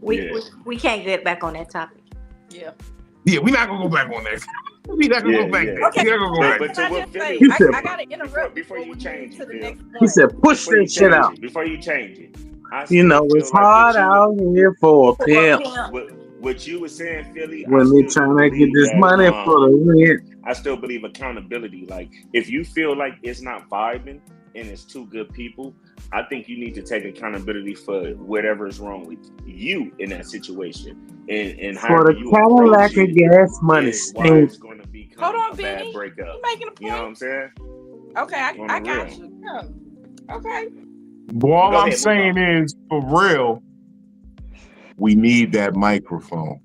We can't get back on that topic. Yeah. Yeah, we're not gonna go back on that. We're not gonna go back there. Okay. We're not gonna go back. But to what Philly, I gotta interrupt before you change it, Phil. He said, push that shit out. Before you change it. You know, it's hard out here for a pimp. What you were saying, Philly, when they trying to get this money for the rent. I still believe accountability. Like, if you feel like it's not vibing and it's two good people, I think you need to take accountability for whatever is wrong with you in that situation. And for the Cadillac and gas money it's going to become Hold on, a Benny. bad breakup. You making a point? You know what I'm saying? Okay, I got you. Okay. But all I'm saying is, for real, we need that microphone.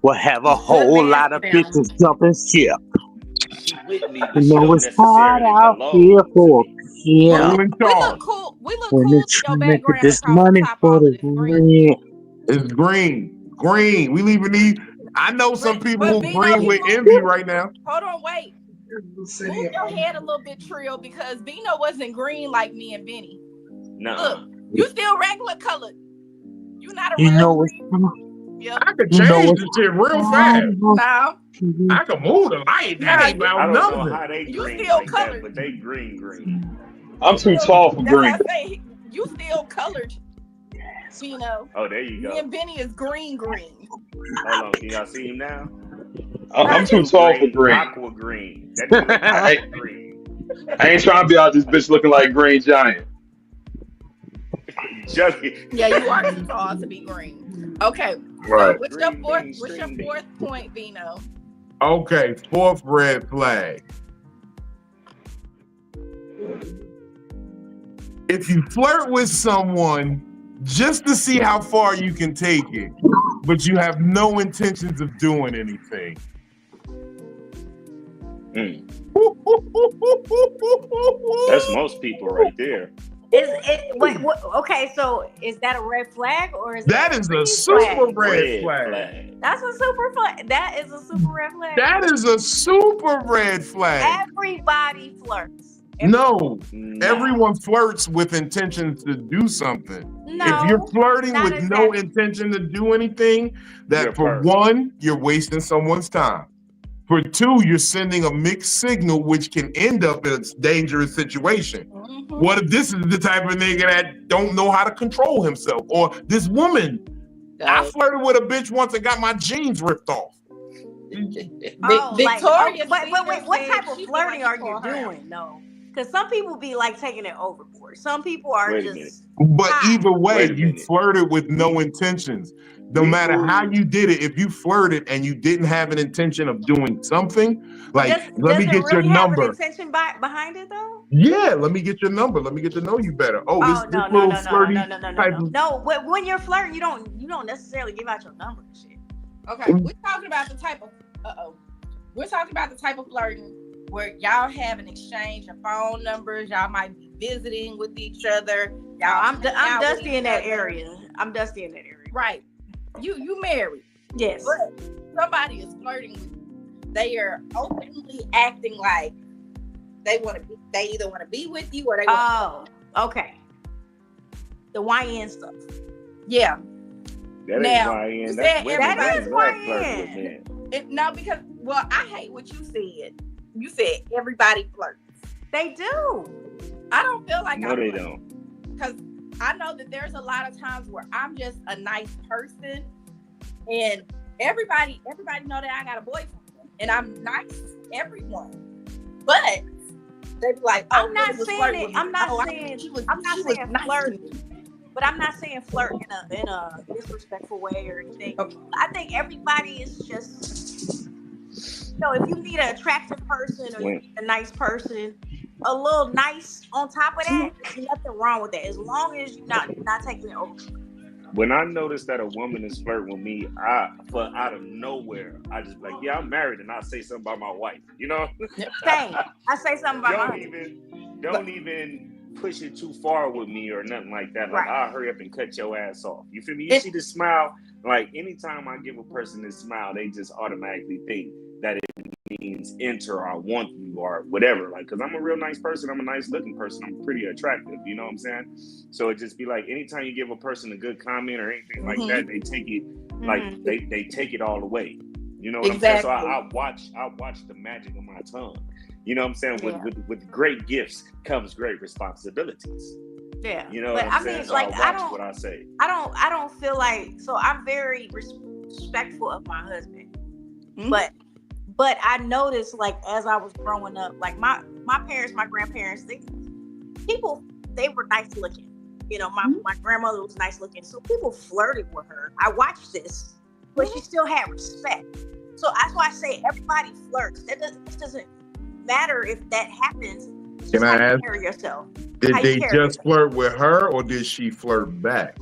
We'll have a whole lot of bitches jumping ship. You know, it's hard out here for a pimp. We look cool. We look when cool. they're trying to get this money for the rent. It's green. We leaving these. I know some people who green with envy right now. Hold on, wait. Move your head a little bit, Trio, because Bino wasn't green like me and Benny. No. Look, you still regular colored. You not a you know green. Yep. I could You know change what? the shit real fast. No, I can move the light. That ain't I about don't know nothing. how they You green still like colored. that, but they green. I'm too tall for That's green. what I say. You still colored, Vino. Oh, there you Me go. and Benny is green. Hold on, can y'all see him now? I'm too tall for green. Aqua green. That nigga look I aqua green. ain't trying to be out this bitch looking like Green Giant. Juggy. Yeah, you are too tall to be green. Okay. Right. So what's your fourth point, Vino? Okay, fourth red flag. If you flirt with someone just to see how far you can take it, but you have no intentions of doing anything. That's most people right there. Is it wait? What, okay, so is that a red flag or is That is a super red flag. That's a super flag. That is a super red flag. That is a super red flag. Everybody flirts. No, everyone flirts with intentions to do something. No, if you're flirting not with no exactly. intention to do anything, that You're for perfect. one, you're wasting someone's time. For two, you're sending a mixed signal, which can end up in a dangerous situation. Mm-hmm. What if this is the type of nigga that don't know how to control himself? Or this woman, I flirted with a bitch once and got my jeans ripped off. Victoria, but wait, what type of flirting are you doing? No, because some people be like taking it overboard. Some people are just. But either way, you flirted with no intentions. No matter how you did it, if you flirted and you didn't have an intention of doing something, like let me get your number. Have an intention behind it though? Yeah, let me get your number. Let me get to know you better. This little flirty type of. No, when you're flirting, you don't necessarily give out your number and shit. Okay, we're talking about the type of we're talking about the type of flirting where y'all have an exchange of phone numbers. Y'all might be visiting with each other. I'm dusty in that area. I'm dusty in that area. Right. You married. Yes. But somebody is flirting with you. They are openly acting like they either want to be with you or they want okay. The YN stuff. Yeah. That now, ain't YN. That is YN. No, because I hate what you said. You said everybody flirts. They do. I don't feel like no, they don't. Because I know that there's a lot of times where I'm just a nice person, and everybody know that I got a boyfriend, and I'm nice to everyone. But they be like, I'm not saying it. I'm not saying flirt, but I'm not saying flirt in a disrespectful way or anything. Okay. I think everybody is just, if you meet an attractive person or you meet a nice person, a little nice on top of that, there's nothing wrong with that, as long as you're not taking it over. When I notice that a woman is flirting with me, out of nowhere, I just be like, yeah, I'm married, and I say something about my wife. You know? Same. I say something about my wife. Don't even push it too far with me or nothing like that. Like, I'll hurry up and cut your ass off. You feel me? You see this smile? Like, anytime I give a person this smile, they just automatically think that it means enter or I want you or whatever. Like, because I'm a real nice person. I'm a nice looking person. I'm pretty attractive. You know what I'm saying? So it just be like, anytime you give a person a good comment or anything like that, they take it like they take it all away. You know what I'm saying? So I watch the magic of my tongue. You know what I'm saying? With great gifts comes great responsibilities. Yeah. You know but what I'm saying? Mean, so like, I watch what I say. I don't feel like, so I'm very respectful of my husband. But I noticed, like, as I was growing up, like my parents, my grandparents, they were nice looking. You know, my grandmother was nice looking. So people flirted with her. I watched this, but she still had respect. So that's why I say everybody flirts. It doesn't matter if that happens. It's Can just I how you ask? carry yourself. Did they just flirt with her, or did she flirt back?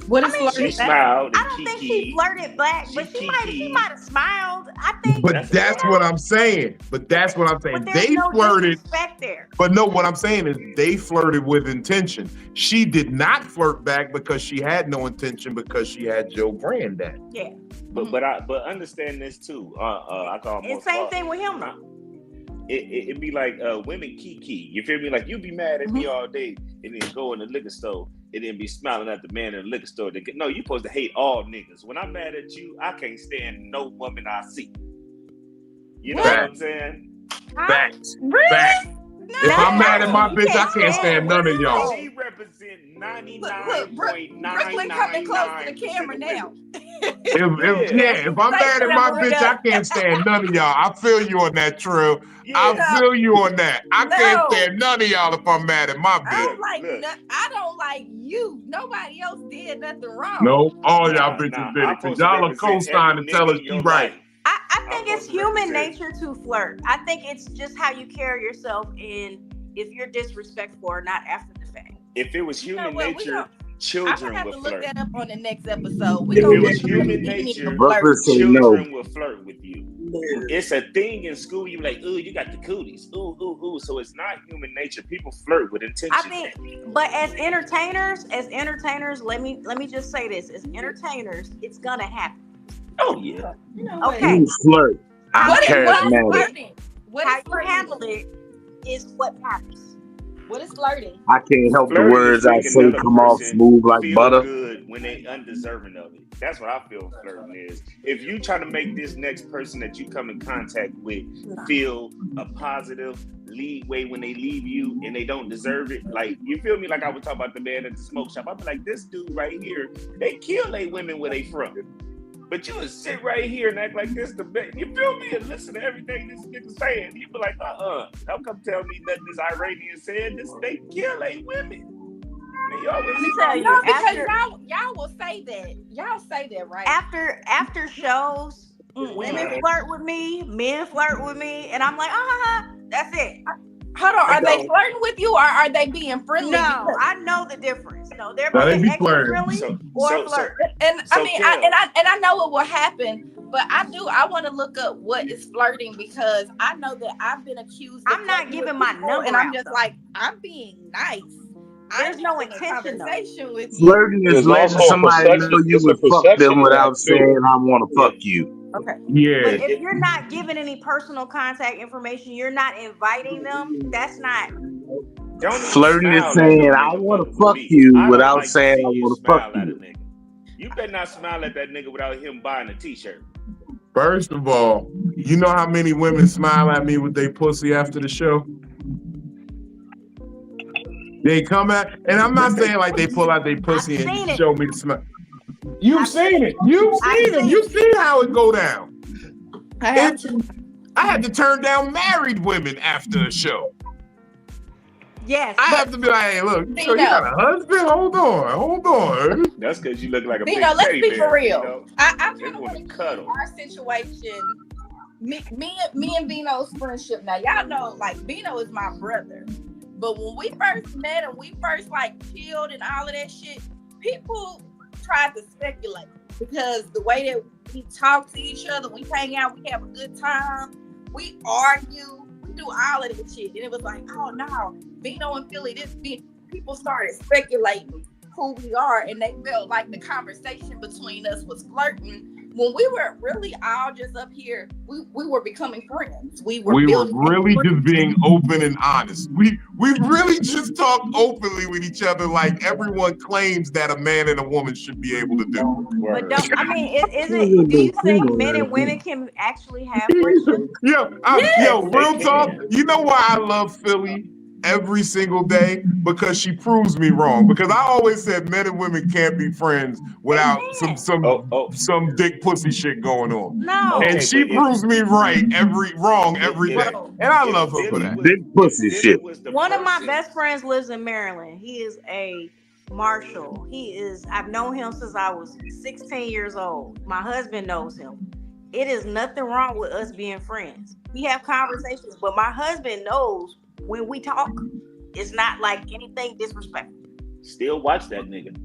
What is flirting? She smiled. I don't think she flirted back, but she might have smiled. I think. But that's what I'm saying. But they flirted. There. But no, what I'm saying is they flirted with intention. She did not flirt back because she had no intention, because she had Joe Granddad. Yeah. But understand this too. I call it. Same thing with him though. It'd be like women kiki. You feel me? Like, you be mad at me all day and then go in the liquor store and then be smiling at the man in the liquor store. No, you supposed to hate all niggas. When I'm mad at you, I can't stand no woman I see. You know what I'm saying? Facts. Really? Facts. No. If I'm mad at my You bitch, I can't can't stand none of y'all. She represent Look, Brooklyn coming close to the camera now. If I'm mad at my bitch, I can't stand none of y'all. I feel you on that, Trill. Yeah. I feel you on that. I can't stand none of y'all if I'm mad at my bitch. I don't like you. Nobody else did nothing wrong. No, all y'all bitches did it. Because y'all are co-signing to tell us she right. I think it's human nature to flirt. I think it's just how you carry yourself and if you're disrespectful or not after the fact. If it was human nature, children I'm gonna have would to flirt. look that up on the next episode. If it was human nature, children will flirt with you. It's a thing in school. You be like, ooh, you got the cooties. Ooh, ooh, ooh. So it's not human nature. People flirt with intention. I mean, but as entertainers, let me just say this: as entertainers, it's gonna happen. Oh yeah. Okay. You flirt. I'm charismatic. How you handle it is what matters. What is flirting? I can't help the Flirting words is I making say another come off person smooth like feel butter. good when they undeserving of it. That's what I feel flirting is. If you try to make this next person that you come in contact with feel a positive leeway when they leave you and they don't deserve it, like, you feel me? Like I was talking about the man at the smoke shop. I'd be like, this dude right here, they kill they women where they from. But you would sit right here and act like this the best. You feel me? And listen to everything this nigga saying. You be like, don't come tell me nothing this Iranian said. They kill they women. And y'all was tell you, no, because y'all will say that. Y'all say that, right? After shows, women flirt with me, men flirt with me, and I'm like, that's it. Hold on, are they flirting with you or are they being friendly? No, I know the difference. No, they're No, they being be extra flirting. friendly or flirt. And I mean, I know what will happen, but I want to look up what is flirting because I know that I've been accused. I'm not giving my number, and I'm just like, I'm being nice. There's no intention with you. Flirting is letting somebody know you would fuck them without saying I want to fuck you. Okay. Yeah. But if you're not giving any personal contact information, you're not inviting them. That's not. Flirting is saying I want to fuck you without saying I want to fuck you. You better not smile at that nigga without him buying a t-shirt. First of all, you know how many women smile at me with their pussy after the show? They come at, and I'm not saying like they pull out their pussy and show me the smile. You've seen it. You've seen it. You've seen how it go down. I had to turn down married women after a show. Yes. I have to be like, hey, look, so you got a husband? Hold on. That's because you look like a big let's teddy be bear, for real. You know? I kind of want to cuddle. Our situation, me and Vino's friendship. Now y'all know, like Vino is my brother, but when we first met and we first like chilled and all of that shit, people tried to speculate because the way that we talk to each other, we hang out, we have a good time, we argue, we do all of that shit, and it was like, oh no, Vino and Philly, people started speculating who we are, and they felt like the conversation between us was flirting when we were really all just up here. We were becoming friends. We were really just being open and honest. We really just talk openly with each other like everyone claims that a man and a woman should be able to do. But do you think men and women can actually have friendships? Real talk. You know why I love Philly every single day? Because she proves me wrong. Because I always said men and women can't be friends without some dick pussy shit going on. No. And she proves me wrong every day. And I love her for that. Dick pussy shit. One of my best friends lives in Maryland. He is a marshal. I've known him since I was 16 years old. My husband knows him. It is nothing wrong with us being friends. We have conversations, but my husband knows when we talk, it's not like anything disrespectful. Still watch that nigga.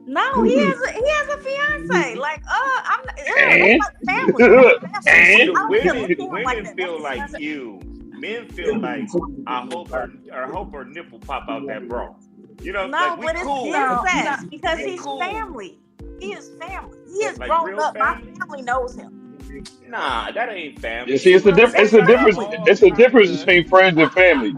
No, he has a fiance. Like, I'm family. Women feel like you. Men feel like I hope her nipple pop out that bra. You know, no, like but it's cool. incest because he's family. He is family. He is like grown up. Family? My family knows him. Nah, that ain't family. You see, it's a difference. It's a difference. It's a difference between friends and family.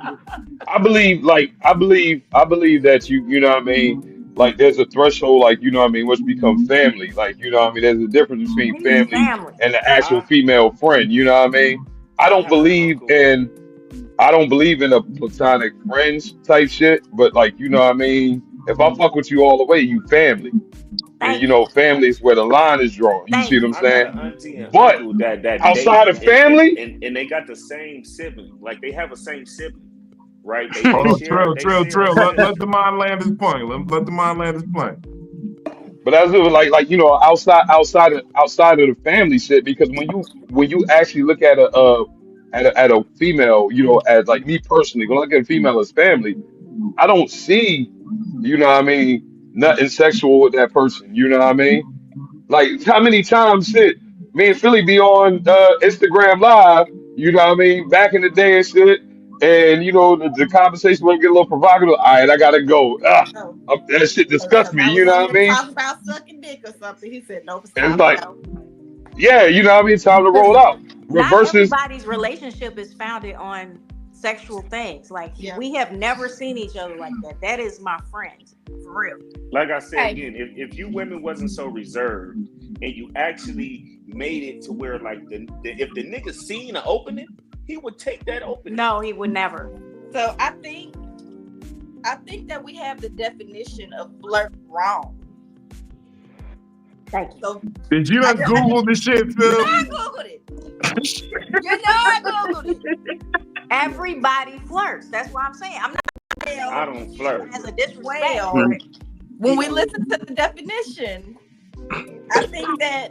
I believe that you know what I mean. Like there's a threshold, like you know what I mean, which become family. Like you know what I mean. There's a difference between He's family family. and the actual I female friend. You know what I mean. I I don't have an believe uncle. in I don't believe in a platonic friends type shit. But like you know what I mean. If I fuck with you all the way, you family. And you Thank you. know, family is where the line is drawn. You see Thank what I'm you. I got saying? an auntie and But uncle that outside date of family, and they got the same sibling. Like they have a same sibling, right? Hold on, They share a Trill. Let the sibling. mind land his plane. Let the mind land his plane. but that's like you know, outside of the family shit. Because when you actually look at at a female, you know, as like me personally, when I look at a female as family, I don't see, you know what I mean, nothing sexual with that person. You know what I mean? Like how many times shit, me and Philly be on Instagram live, you know what I mean, back in the day and shit. And you know the conversation will get a little provocative. All right, I gotta go. Oh, That shit disgusts because me. I You was know over what I there mean? talking about sucking dick or something. He said, "Nope, it's And it's time to like, go." yeah, you know what I mean. Time to roll Because out. not Versus, everybody's relationship is founded on sexual things. Like Yeah. we have never seen each other like that. That is my friend, for real. Like I said Hey. again, if you women wasn't so reserved and you actually made it to where like if the nigga seen an opening, he would take that opening. No, he would never. So I think that we have the definition of flirt wrong. Thank you. So Did you not Google this shit, Phil? I googled it. You know I googled it. Everybody flirts. That's what I'm saying. I'm not I don't flirt. as a disrespect. Well, but when we listen to the definition, I think that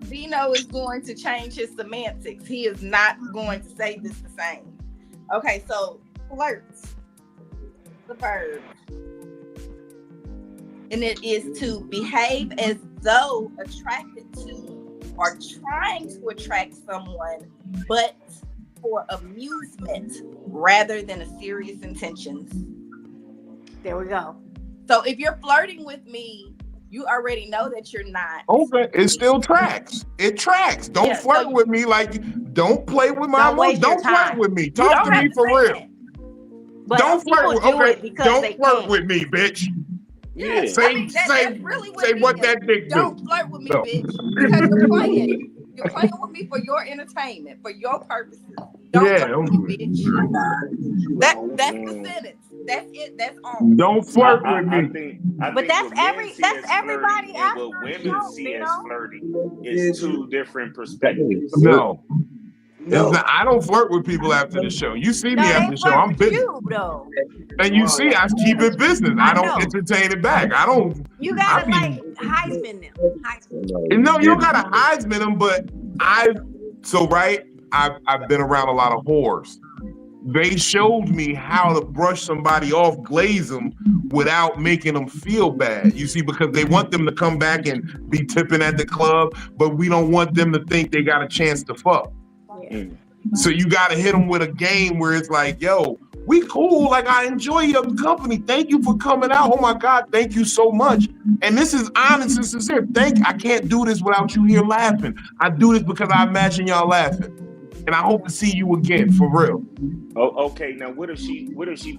Vino is going to change his semantics. He is not going to say this the same. Okay, so flirts, the verb, and it is to behave as though attracted to or trying to attract someone, but for amusement rather than a serious intentions. there we go. So if you're flirting with me, you already know that you're not. Okay, it still tracks. It tracks. Don't Yeah, flirt so with me like. Don't play with my Don't emotions. waste your Don't flirt time. with me. You Talk don't to have me to for say real. that. But Don't flirt people with. do Okay, it because don't they flirt can. with me, bitch. Yeah. Say That's really what say it what is. that dick do. Don't flirt with me, No. bitch, because you're playing. You're playing with me for your entertainment, for your purposes. Don't Yeah, flirt don't with do me, it. bitch. That's the sentence. That's it. That's all. Don't flirt with I me. think But that's what men every see that's as everybody flirting and after what the women show, see you as know? flirting is two different perspectives. No. It's not, I don't flirt with people after the show. You see me No, after they the show. flirt I'm with busy. you though. And you see, I keep it business. I I don't know. entertain it back. I don't. You I gotta be like Heisman them. Heisman. no, you don't gotta Heisman them, but I've been around a lot of whores. They showed me how to brush somebody off, glaze them without making them feel bad. You see, because they want them to come back and be tipping at the club, but we don't want them to think they got a chance to fuck. Yeah. So you got to hit them with a game where it's like, yo, we cool. Like, I enjoy your company. Thank you for coming out. Oh my God, thank you so much. And this is honest and sincere. I can't do this without you here laughing. I do this because I imagine y'all laughing. And I hope to see you again, for real. Oh, okay. Now, what if she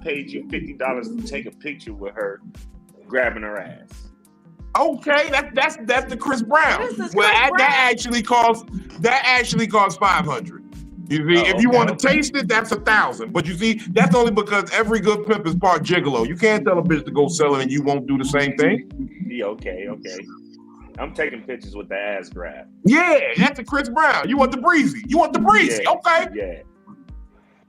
paid you $50 to take a picture with her grabbing her ass? Okay, that's the Chris Brown. What is this Well, Chris Brown? that actually costs $500. You see, if you want to taste it, that's $1,000. But you see, that's only because every good pimp is part gigolo. You can't tell a bitch to go sell it and you won't do the same thing. Yeah, okay. I'm taking pictures with the ass grab. Yeah, that's a Chris Brown. You want the breezy. Yeah, Okay. Yeah.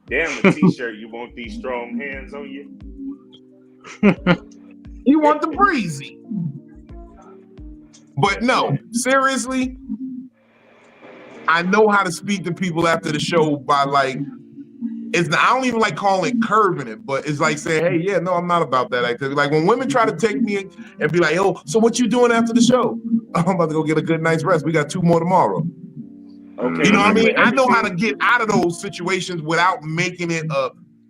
Damn, the t-shirt, you want these strong hands on you? You want the breezy. But no, seriously, I know how to speak to people after the show by like, I don't even like calling it curving it, but it's like saying, hey, yeah, no, I'm not about that activity. Like when women try to take me and be like, oh, so what you doing after the show? I'm about to go get a good night's rest. We got 2 more tomorrow. Okay. You know what I mean? but I know how to everything- get out of those situations without making it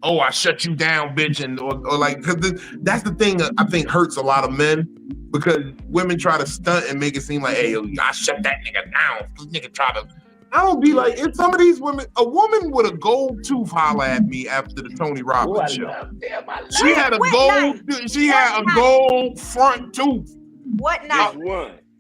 I shut you down, bitch, and or like, because that's the thing that I think hurts a lot of men, because women try to stunt and make it seem like, hey, I shut that nigga down. This nigga try to I don't be like, if some of these women, a woman with a gold tooth holler at me after the Tony Robbins show. She had a gold front tooth. What night?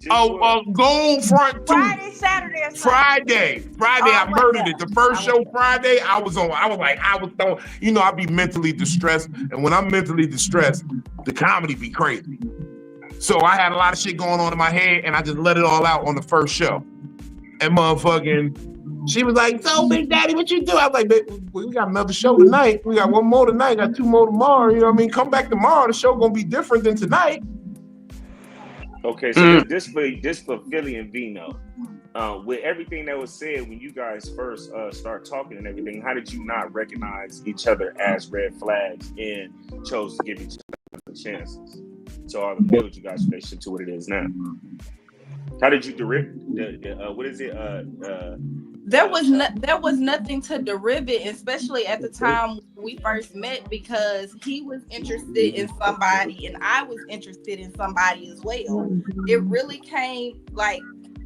A gold front tooth. Friday, Saturday, or Sunday? Friday, I murdered it. The first show Friday, I was throwing, I'd be mentally distressed. And when I'm mentally distressed, the comedy be crazy. So I had a lot of shit going on in my head, and I just let it all out on the first show. And motherfucking, she was like, "So, Big Daddy, what you do?" I was like, "We got another show tonight. We got one more tonight. Got two more tomorrow. You know what I mean? Come back tomorrow. The show gonna be different than tonight." Okay, so this for Philly and Vino. With everything that was said when you guys first start talking and everything, how did you not recognize each other as red flags and chose to give each other chances? So all the build you guys' relationship to what it is now. How did you what is it? There was nothing to derive it, especially at the time we first met, because he was interested in somebody and I was interested in somebody as well. It really came like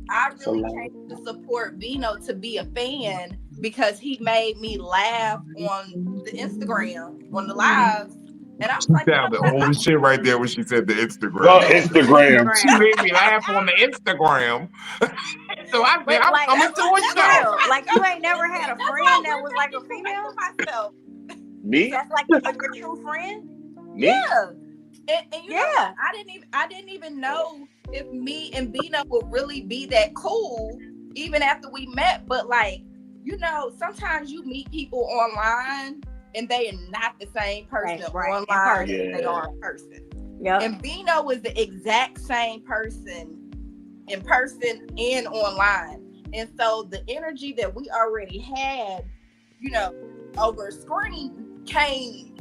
I really came to support Vino to be a fan because he made me laugh on the Instagram, on the lives. And I was like, the oldest shit right there when she said the Instagram. Instagram. She made me laugh on the Instagram. So I'm coming to a show. Like you ain't never had a friend that was like a female? Myself. Me? That's like your true friend? Me? Yeah. And you know, I didn't even know if me and Vino would really be that cool even after we met. But like, sometimes you meet people online and they are not the same person online as they are in person. Yep. And Vino is the exact same person in person and online. And so the energy that we already had, over screen came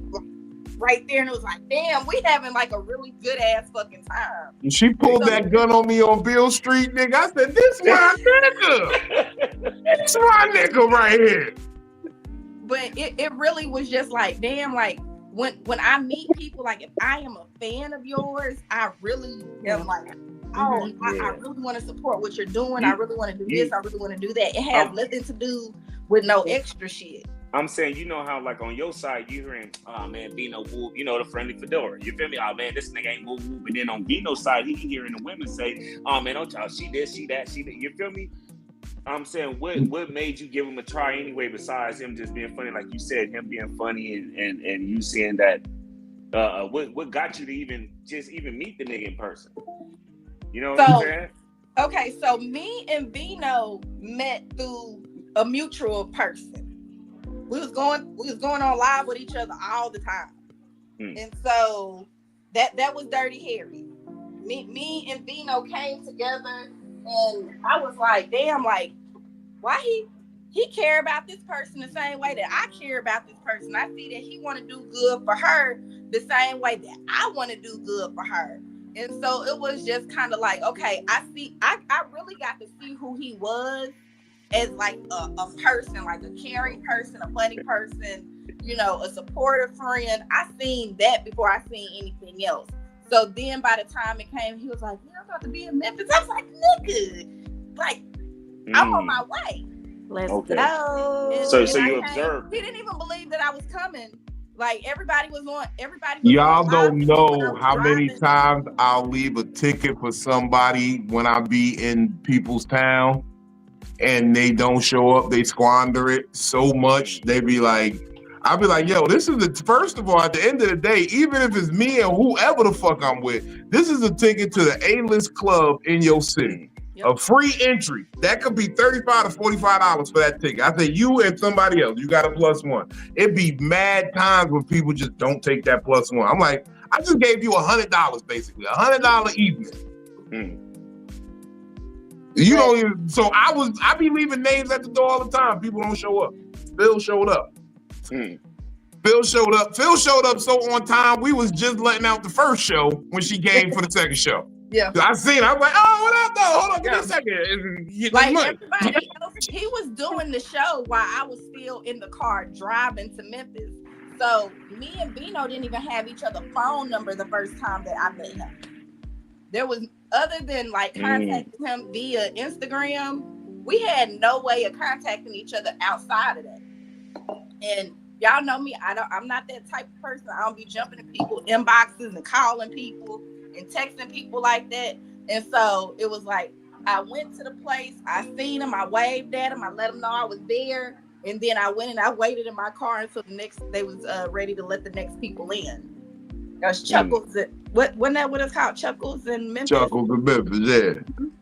right there, and it was like, damn, we having like a really good ass fucking time. And she pulled that gun on me on Beale Street, nigga. I said, this my nigga. It's my nigga right here. But it really was just like, damn, like when I meet people, like if I am a fan of yours, I really am like, I really want to support what you're doing. I really want to do this. I really want to do that. It has nothing to do with no extra shit. I'm saying, you know how like on your side you hearing, oh man, Vino whoop, the friendly fedora. You feel me? Oh man, this nigga ain't whoop whoop. And then on Vino's side, he hearing the women say, oh man, don't y'all, she this, she that, she that. You feel me? I'm saying, what made you give him a try anyway? Besides him just being funny, like you said, him being funny and you seeing that. What got you to even meet the nigga in person? You know what I'm saying? Okay, so me and Vino met through a mutual person. We was going on live with each other all the time. And so that was Dirty Harry. Me and Vino came together, and I was like, damn, like, why he care about this person the same way that I care about this person. I see that he want to do good for her the same way that I want to do good for her. And so it was just kind of like, okay, I really got to see who he was as like a person, like a caring person, a funny person, a supportive friend. I seen that before I seen anything else. So then by the time it came, he was like, I'm about to be in Memphis. I was like, nigga, like, I'm on my way. Let's go. So you observed. He didn't even believe that I was coming. Like everybody was Y'all don't know how many times I'll leave a ticket for somebody when I be in people's town and they don't show up, they squander it so much. They be like, I'll be like, yo, this is first of all, at the end of the day, even if it's me and whoever the fuck I'm with, this is a ticket to the A-list club in your city. Yep. A free entry. That could be $35 to $45 for that ticket. I say you and somebody else, you got a +1. It'd be mad times when people just don't take that +1. I'm like, I just gave you $100 basically, $100 evening. You don't even, so I be leaving names at the door all the time. People don't show up. Phil showed up. Phil showed up. Phil showed up so on time, we was just letting out the first show when she came for the second show. Yeah. I seen it. I was like, oh, what up, though? Hold on, give me a second. Like everybody else, he was doing the show while I was still in the car driving to Memphis. So me and Vino didn't even have each other's phone number the first time that I met him. There was, other than like contacting him via Instagram, we had no way of contacting each other outside of that. And y'all know me, I'm not that type of person. I don't be jumping in people's inboxes and calling people and texting people like that. And so it was like, I went to the place, I seen him, I waved at him, I let him know I was there, and then I went and I waited in my car until they was ready to let the next people in. There's Chuckles, wasn't that what it's called? Chuckles in Memphis? Chuckles in Memphis, yeah.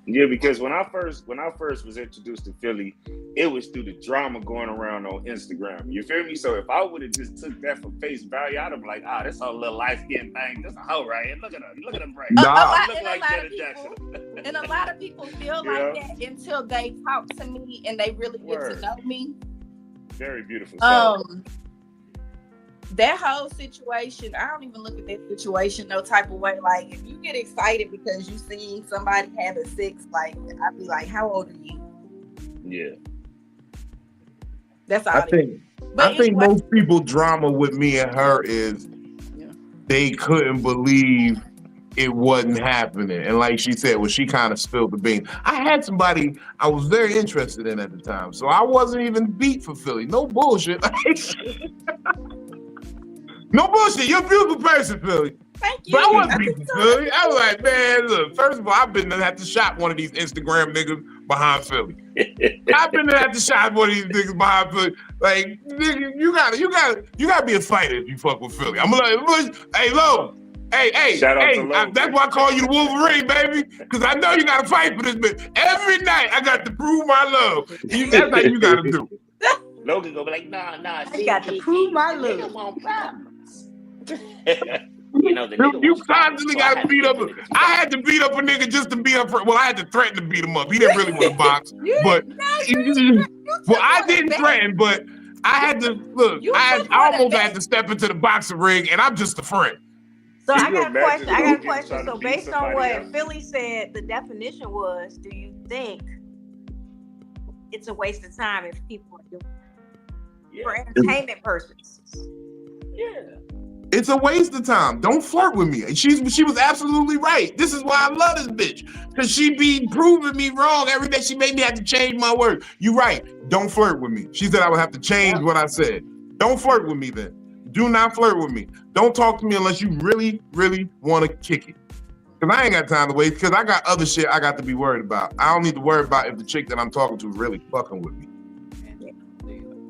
Yeah, because when I first was introduced to Philly, it was through the drama going around on Instagram. You feel me? So if I would have just took that for face value, I'd have been like, this whole little light skinned thing, this a hoe right here. Look at her right. And a lot of people feel like that until they talk to me and they really get to know me. Very beautiful. That whole situation, I don't even look at that situation no type of way. Like, if you get excited because you seen somebody having sex, like, I'd be like, how old are you? Yeah. That's all. I think most people drama with me and her is they couldn't believe it wasn't happening. And like she said, well, she kind of spilled the beans. I had somebody I was very interested in at the time. So I wasn't even beat for Philly. No bullshit. No bullshit. You're a beautiful person, Philly. Thank you. But I wasn't beat for Philly. I was like, man, look, first of all, I've been to have to shop one of these Instagram niggas behind Philly. I've been to have to shop one of these niggas behind Philly. Like, nigga, you gotta be a fighter if you fuck with Philly. I'm like, hey, Lo. Hey, that's why I call you the Wolverine, baby. Because I know you gotta fight for this bitch. Every night I got to prove my love. That's how you gotta do. Logan go be like, nah. I got to prove my love. You know, you constantly got to beat up. I had to beat up a nigga just to be up for. Well, I had to threaten to beat him up. He didn't really want to box, but I didn't threaten. But I had to look. I almost had to step into the boxing ring, and I'm just a friend. So I got a question. So based on what Philly said, the definition was: do you think it's a waste of time if people are doing it for entertainment purposes? Yeah. It's a waste of time. Don't flirt with me. She was absolutely right. This is why I love this bitch. Because she be proving me wrong every day. She made me have to change my word. You right. Don't flirt with me. She said I would have to change what I said. Don't flirt with me then. Do not flirt with me. Don't talk to me unless you really, really want to kick it. Because I ain't got time to waste. Because I got other shit I got to be worried about. I don't need to worry about if the chick that I'm talking to is really fucking with me.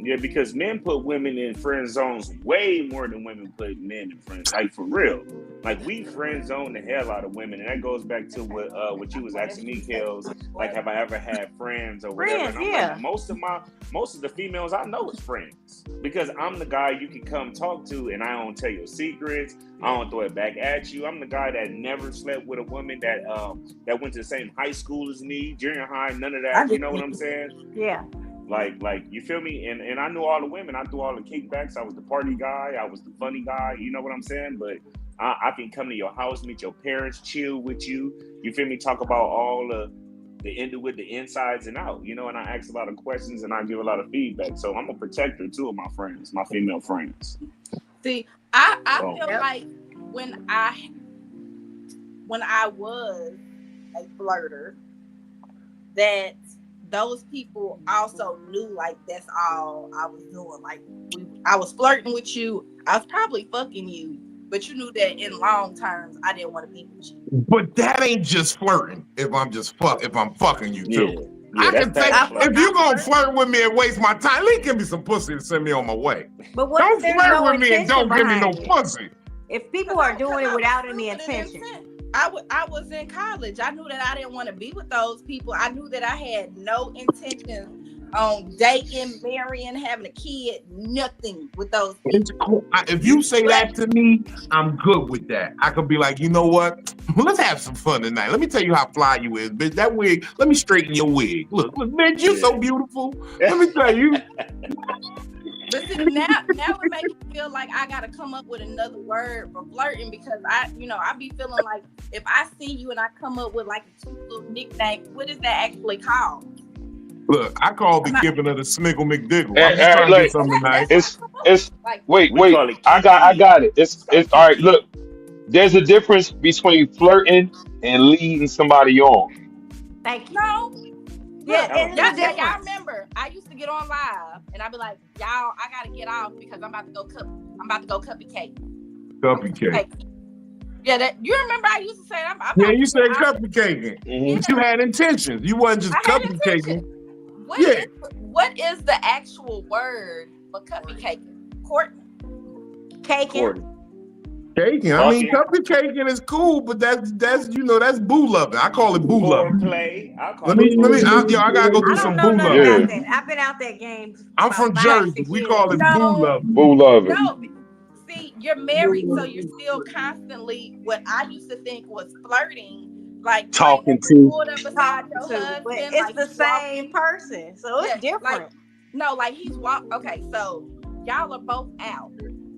Yeah, because men put women in friend zones way more than women put men in friends. Like, for real. Like, we friend zone the hell out of women. And that goes back to what you was asking me, Kels. Like, have I ever had friends or whatever? Friends, yeah. Like, most of the females I know is friends. Because I'm the guy you can come talk to and I don't tell your secrets. I don't throw it back at you. I'm the guy that never slept with a woman that went to the same high school as me, junior high, none of that. You know what I'm saying? Yeah. Like you feel me? And I knew all the women. I threw all the kickbacks. I was the party guy. I was the funny guy. You know what I'm saying? But I can come to your house, meet your parents, chill with you. You feel me? Talk about all the insides and out. You know, and I ask a lot of questions and I give a lot of feedback. So I'm a protector too of my friends, my female friends. See, I feel like when I was a flirter, that those people also knew like that's all I was doing. Like I was flirting with you. I was probably fucking you, but you knew that in long terms I didn't want to be with you. But that ain't just flirting. If I'm fucking you too. Yeah, I can say if you gonna flirt with me and waste my time, at least give me some pussy to send me on my way. But what don't flirt with me and don't give me no pussy. If people are doing it without any intention. I was in college. I knew that I didn't want to be with those people. I knew that I had no intention on dating, marrying, having a kid, nothing with those people. It's cool. If you say that to me, I'm good with that. I could be like, you know what? Let's have some fun tonight. Let me tell you how fly you is, bitch. That wig, let me straighten your wig. Look, bitch, you so beautiful. Let me tell you. But see, now it makes me feel like I gotta come up with another word for flirting because I be feeling like if I see you and I come up with like a cute little nickname, what is that actually called? Look, I call the giving of the Smiggle McDiggle. I'm just trying to do something nice. Wait. I got it. It's all right. Look, there's a difference between flirting and leading somebody on. Thank you. No, Yeah, That and was it's Y'all different. remember, I used to get on live and I'd be like, y'all, I gotta get off because I'm about to go cupcake cake. Cupcake. Yeah, you remember I used to say I'm Yeah, about you to said get off. Mhm. But you had intentions. You wasn't just I had cupcaking. intention. Yeah. What is the actual word for cupcake? Courtney. Caking. Caking. I mean, Fucking. cupcaking is cool, but that's that's boo loving. I call it boo loving. Foreplay. I call Let me. I gotta go I do don't some know boo nothing loving. Yeah. about that. I've been out that game. I'm about from 5, Jersey. 6 We years. call it boo No, loving. Boo loving. no. See, you're married, so you're still constantly what I used to think was flirting. Like you Talking ain't to. never pulled up beside your But husband. it's Like the he's same walking. person, so it's Yeah, different. like he's Okay, so y'all are both out.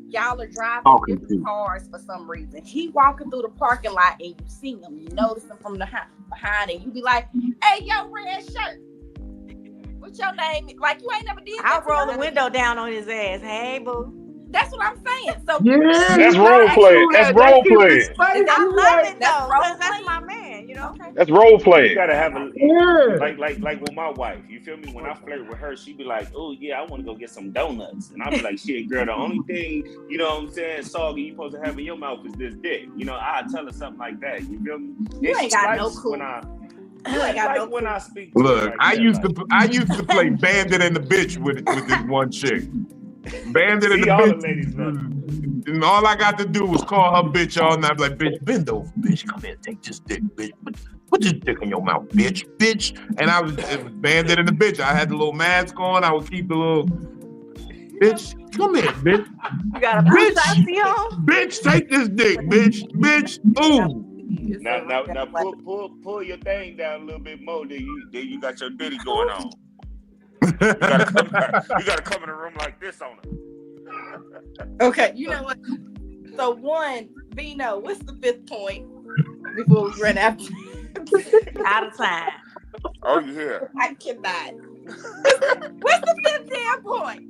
Y'all are driving Talking different to. cars for some reason. He walking through the parking lot and you see him. You notice him from behind, and you be like, "Hey, yo, red shirt. What's your name?" Like you ain't never did that. I'll to roll your the window down on his ass. Hey, boo. That's what I'm saying. So Yeah, That's you role gotta play. do That's that. role keep it play. spicy. I You love right. it That's though, role because that's playing. my man. You know. Okay. That's role You playing. gotta have a Yeah. like with my wife. You feel me? When I flirt with her, she be like, "Oh yeah, I want to go get some donuts," and I be like, "Shit, girl, the only thing you know what I'm saying, soggy, you supposed to have in your mouth is this dick." You know, I tell her something like that. You feel me? You And ain't she got no likes cool. when I You ain't got no when cool. I speak to her Look, like I that, used to play Bandit and the Bitch with this one chick. Bandit and the See, all the Bitch. ladies love And all I got to do was call her bitch all night. Like, bitch, bend over, bitch. Come here, take this dick, bitch. Put this dick in your mouth, bitch, bitch. And it was Bandit and the Bitch. I had the little mask on. I would keep the little bitch. Come here, bitch. You got a Bitch, on? bitch, take this dick, bitch, bitch. Ooh. Now pull your thing down a little bit more. Then you got your ditty going on. You gotta come in the room like this on it. Okay, you know what? So one, Vino, what's the 5th point before we run out? Out of time. Oh, you here? I cannot. What's the 5th damn point?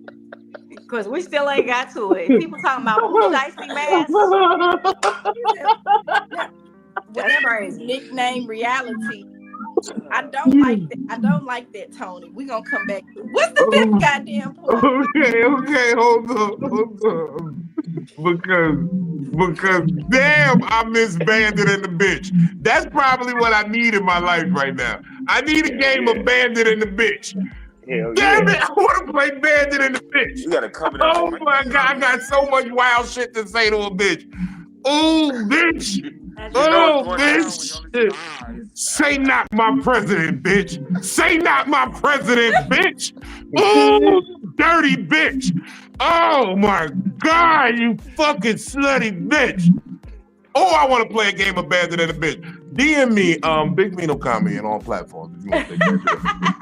Because we still ain't got to it. People talking about blue dicey masks. Whatever his nickname, reality. I don't like that. I don't like that, Tony. We're gonna come back. What's the 5th goddamn point? Okay, hold on. Because damn, I miss Bandit and the Bitch. That's probably what I need in my life right now. I need a game of Bandit and the Bitch. Hell Damn yeah. it, I want to play Bandit and the Bitch. You gotta come in the Oh room like my this God, I on it. got so much wild shit to say to a bitch. Oh, bitch. You know it's going down when you Bitch. only see the eyes. Say not my president, bitch. Say not my president, bitch. Oh, dirty bitch. Oh my God, you fucking slutty bitch. Oh, I want to play a game of Bandit and a Bitch. DM me, Big Vino Comedy on all platforms if you want to play Bandit and a Bitch.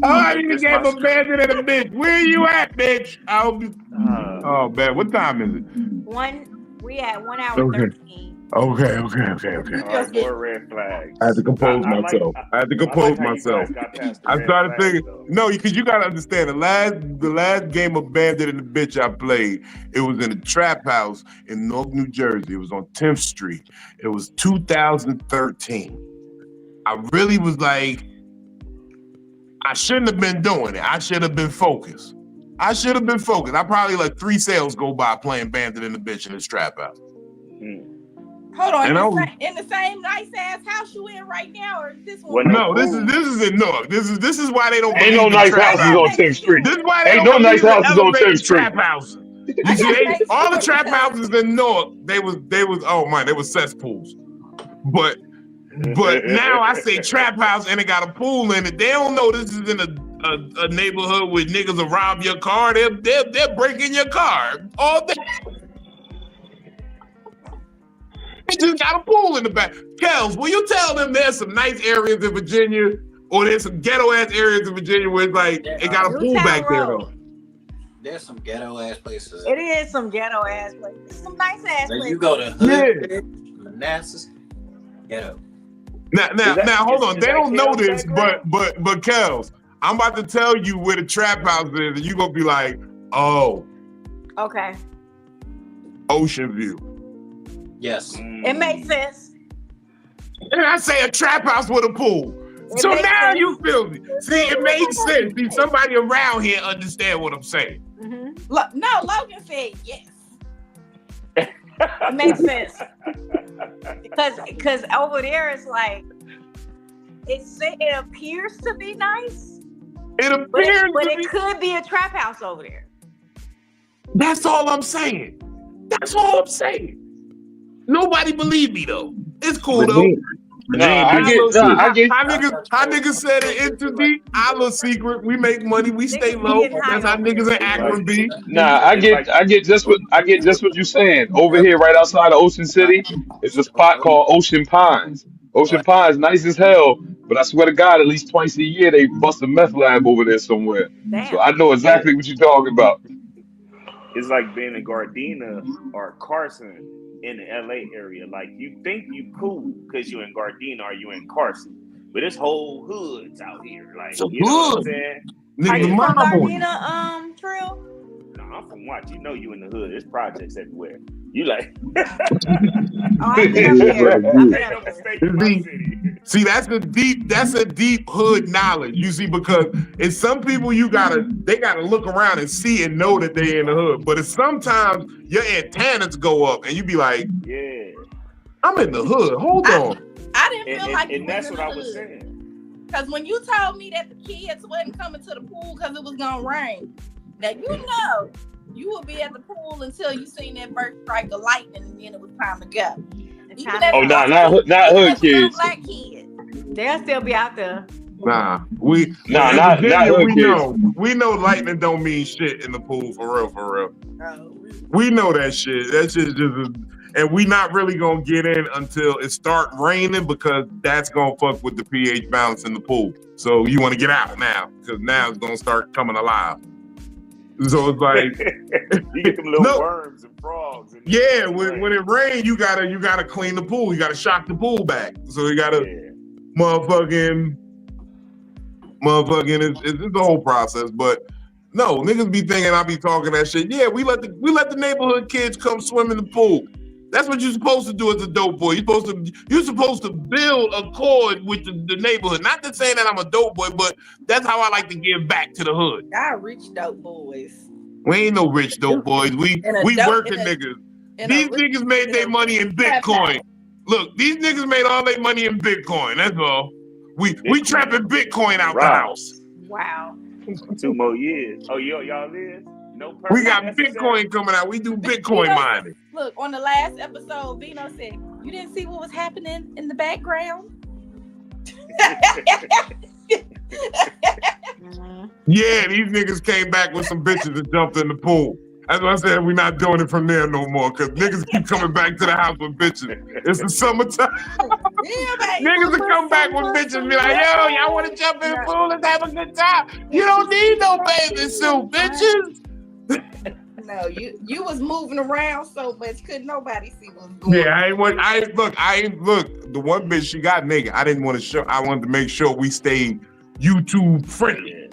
I need a game of Bandit and a Bitch. Where you at, bitch? I'll be. Oh man, what time is it? We at 1 hour 13. Okay. All right, more red flags. I had to compose myself. I had to compose like how myself. you guys got past the I red started flags, thinking, though. no, because you gotta understand the last game of Bandit and the Bitch I played, it was in a trap house in Newark, New Jersey. It was on 10th Street. It was 2013. I really was like, I shouldn't have been doing it. I should have been focused. I probably let 3 sales go by playing Bandit and the Bitch in this trap house. Hold on, And in the same nice ass house you in right now, or is this one? No, this is in Newark. This is why they don't Ain't believe no in nice trap houses on 10th Street. This is why they Ain't don't no nice believe in houses on 10th elevated Street. trap houses. You see, all the trap houses in Newark, they was oh man, they was cesspools. But now I say trap house and it got a pool in it. They don't know this is in a neighborhood where niggas will rob your car. They're breaking your car all day. They just got a pool in the back. Kels, will you tell them there's some nice areas in Virginia, or there's some ghetto ass areas in Virginia where it's like it got a pool back there though? There's some ghetto ass places. It is some ghetto ass places. Some nice ass places. You go to Hood, Manassas, ghetto. Now, hold on. They don't know this, but Kels, I'm about to tell you where the trap house is, and you're gonna be like, oh, Okay. Ocean View. Yes. It makes sense. And I say a trap house with a pool. It So makes now sense. you feel me. See, it makes sense. See, somebody around here understand what I'm saying. Mm-hmm. No, Logan said yes. It makes sense. Because over there it's like it appears to be nice, It but appears to it be. could be a trap house over there. That's all I'm saying. That's all I'm saying. Nobody believe me though. It's cool though. I get. How niggas said it in too deep. I look secret. We make money. We stay Niggas be low. getting high That's how over niggas there. in Akron be. Nah, I get just what you're saying. Over here, right outside of Ocean City, is a spot called Ocean Pines. Ocean Pines, nice as hell, but I swear to God, at least twice a year they bust a meth lab over there somewhere. So Damn. I know exactly what you're talking about. It's like being in Gardena or Carson in the LA area. Like you think you cool because you in Gardena or you in Carson, but it's whole hoods out here. Like So you know what I'm good. saying? Are Niggas you from mob on you. Gardena, Trill? No, I'm from Watch. You know you in the hood. There's projects everywhere. You like Oh, I've been up there. I've been ain't no up there. mistake in my city. See, that's a deep hood knowledge. You see, because it's some people they gotta look around and see and know that they in the hood. But it's sometimes your antennas go up and you be like, Yeah. I'm in the hood. Hold on. I didn't feel like you And that's was what in I the was hood. saying. Because when you told me that the kids wasn't coming to the pool because it was gonna rain, now you know you would be at the pool until you seen that first strike of lightning, and then it was time to go. Oh, not hood kids. Black kids. They'll still be out there. Nah, Nah, in not Virginia, hood we know lightning don't mean shit in the pool for real. Oh. We know that shit. That shit and we not really gonna get in until it start raining because that's gonna fuck with the pH balance in the pool. So you want to get out now because now it's gonna start coming alive. So it's like you get them little worms and frogs. And when it rains, you gotta clean the pool. You gotta shock the pool back. So you gotta motherfucking. It's the whole process. But no, niggas be thinking I be talking that shit. Yeah, we let the neighborhood kids come swim in the pool. That's what you're supposed to do as a dope boy. You're supposed to build a chord with the neighborhood. Not to say that I'm a dope boy, but that's how I like to give back to the hood. Y'all rich dope boys. We ain't no rich dope boys. We working niggas. These niggas made their money in Bitcoin. Look, these niggas made all their money in Bitcoin. That's all. We trapping Bitcoin out the house. Wow. 2 more years. Oh, y'all is? No purpose. We got Bitcoin coming out. We do Bitcoin mining. Look, on the last episode, Vino said, you didn't see what was happening in the background? Yeah, these niggas came back with some bitches and jumped in the pool. That's why I said we're not doing it from there no more, because niggas keep coming back to the house with bitches. It's the summertime. Niggas will come back with bitches and be like, yo, y'all want to jump in the pool? Let's have a good time. You don't need no bathing suit, bitches. No, you was moving around so much, couldn't nobody see what was going on. Yeah, I ain't look. The one bitch, she got naked. I didn't want to show. I wanted to make sure we stayed YouTube friendly.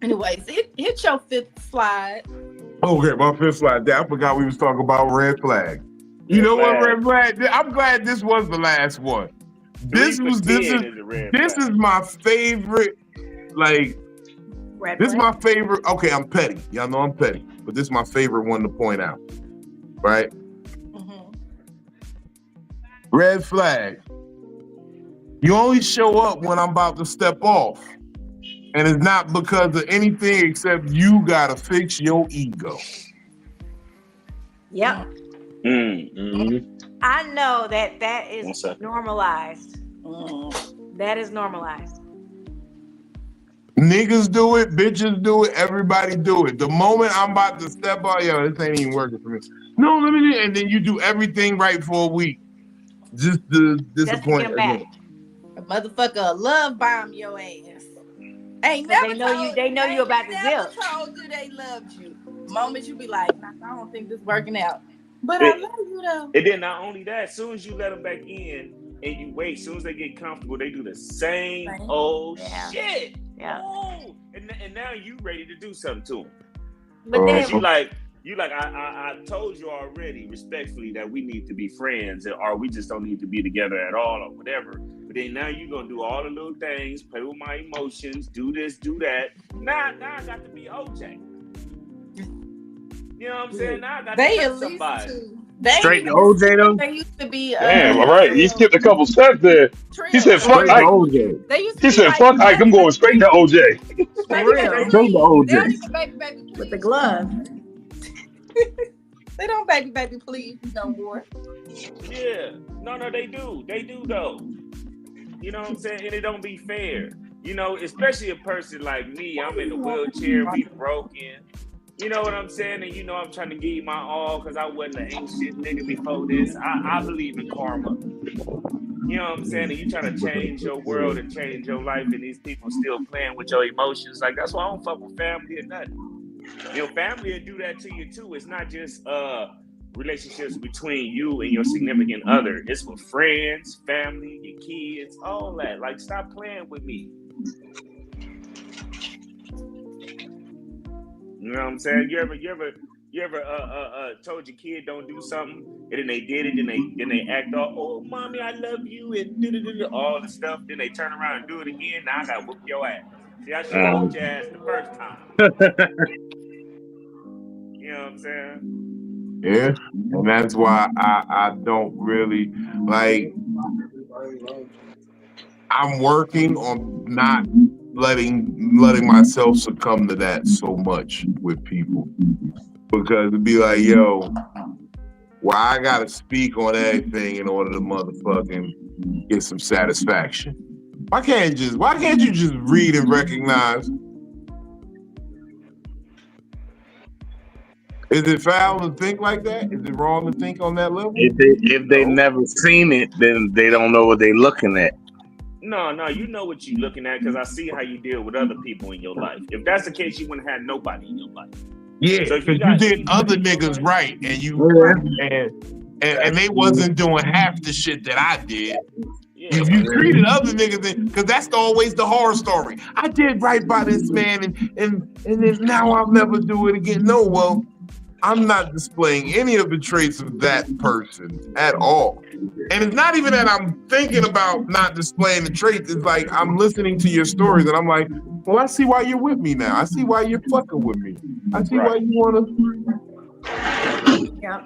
Anyways, hit your fifth slide. Okay, my fifth slide. I forgot we was talking about red flag. You know what, red flag? I'm glad this was the last one. This is my favorite. Like, this is my favorite. Okay, I'm petty. Y'all know I'm petty, but this is my favorite one to point out. Right? Mm-hmm. Red flag. You only show up when I'm about to step off. And it's not because of anything except you gotta fix your ego. Yep. I know that is normalized. That is normalized. Niggas do it, bitches do it, everybody do it. The moment I'm about to step out, yo, this ain't even working for me. No, let me do, and then you do everything right for a week. Just to disappoint again. A motherfucker love bomb your ass. Ain't They never know you about to never zip. told you they loved you. Moment you be like, nah, I don't think this working out. But I love you though. And then not only that, as soon as you let them back in, and you wait. As soon as they get comfortable, they do the same old shit. Yeah. Oh, and now you ready to do something to them. But then you like I told you already respectfully that we need to be friends, or we just don't need to be together at all, or whatever. But then now you're gonna do all the little things, play with my emotions, do this, do that. Now I got to be OJ. You know what I'm saying? Now I got to They be at least somebody. Straight to OJ though. There used to be. Damn, all right. He skipped a couple steps there. He said, "Fuck Straight to Ike." OJ. They used to He be said, like, "Fuck Ike. I'm going straight to OJ." baby, For baby, real. please. Straight to They don't OJ. even baby, please. with the glove. They don't baby, please no more. Yeah. No, they do. They do though. You know what I'm saying? And it don't be fair. You know, especially a person like me. I'm in the wheelchair, be broken. You know what I'm saying? And you know I'm trying to give you my all because I wasn't an ain't shit nigga before this. I believe in karma. You know what I'm saying? And you trying to change your world and change your life, and these people still playing with your emotions. Like, that's why I don't fuck with family or nothing. Your family will do that to you too. It's not just relationships between you and your significant other. It's with friends, family, your kids, all that. Like, stop playing with me. You know what I'm saying? You ever told your kid don't do something, and then they did it, then they act all, oh mommy, I love you, and all the stuff. Then they turn around and do it again. Now I gotta whoop your ass. See, I should have whooped your ass the first time. You know what I'm saying? Yeah, and that's why I don't really like. I'm working on not letting myself succumb to that so much with people, because it'd be like, yo, well, I gotta speak on everything in order to motherfucking get some satisfaction. Why can't you just read and recognize? Is it foul to think like that? Is it wrong to think on that level? If they never seen it, then they don't know what they're looking at. No, you know what you're looking at, because I see how you deal with other people in your life. If that's the case, you wouldn't have nobody in your life. Yeah, So because you did other niggas right, and they wasn't doing half the shit that I did. Yeah. You treated other niggas, because that's always the horror story. I did right by this man, and then now I'll never do it again. No, well, I'm not displaying any of the traits of that person at all. And it's not even that I'm thinking about not displaying the traits. It's like I'm listening to your stories and I'm like, well, I see why you're with me now. I see why you're fucking with me. I see why you want to. Yeah.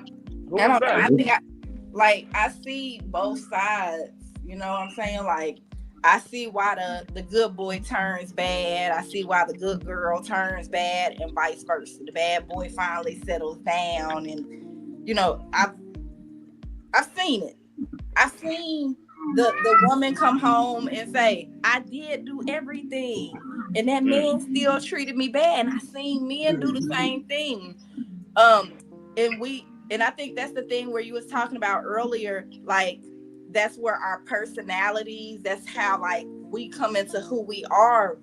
I don't know. I see both sides. You know what I'm saying? Like, I see why the good boy turns bad. I see why the good girl turns bad, and vice versa. The bad boy finally settles down, and you know, I've seen it. I've seen the woman come home and say, I did do everything, and that man still treated me bad. And I seen men do the same thing. And I think that's the thing where you was talking about earlier, like, that's where our personalities, that's how like we come into who we are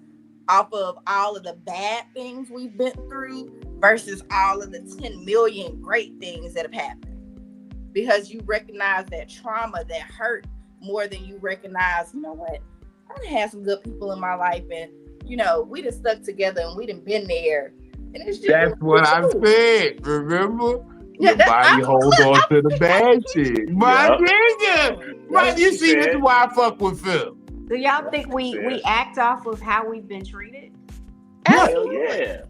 off of all of the bad things we've been through versus all of the 10 million great things that have happened. Because you recognize that trauma, that hurt, more than you recognize, you know what, I done had some good people in my life, and you know, we done stuck together and we done been there. And it's just, that's what I said, remember? Your body hold on to the bad shit. My nigga! Right, you see, this is why I fuck with Phil. Do y'all think we act off of how we've been treated? Hell yeah.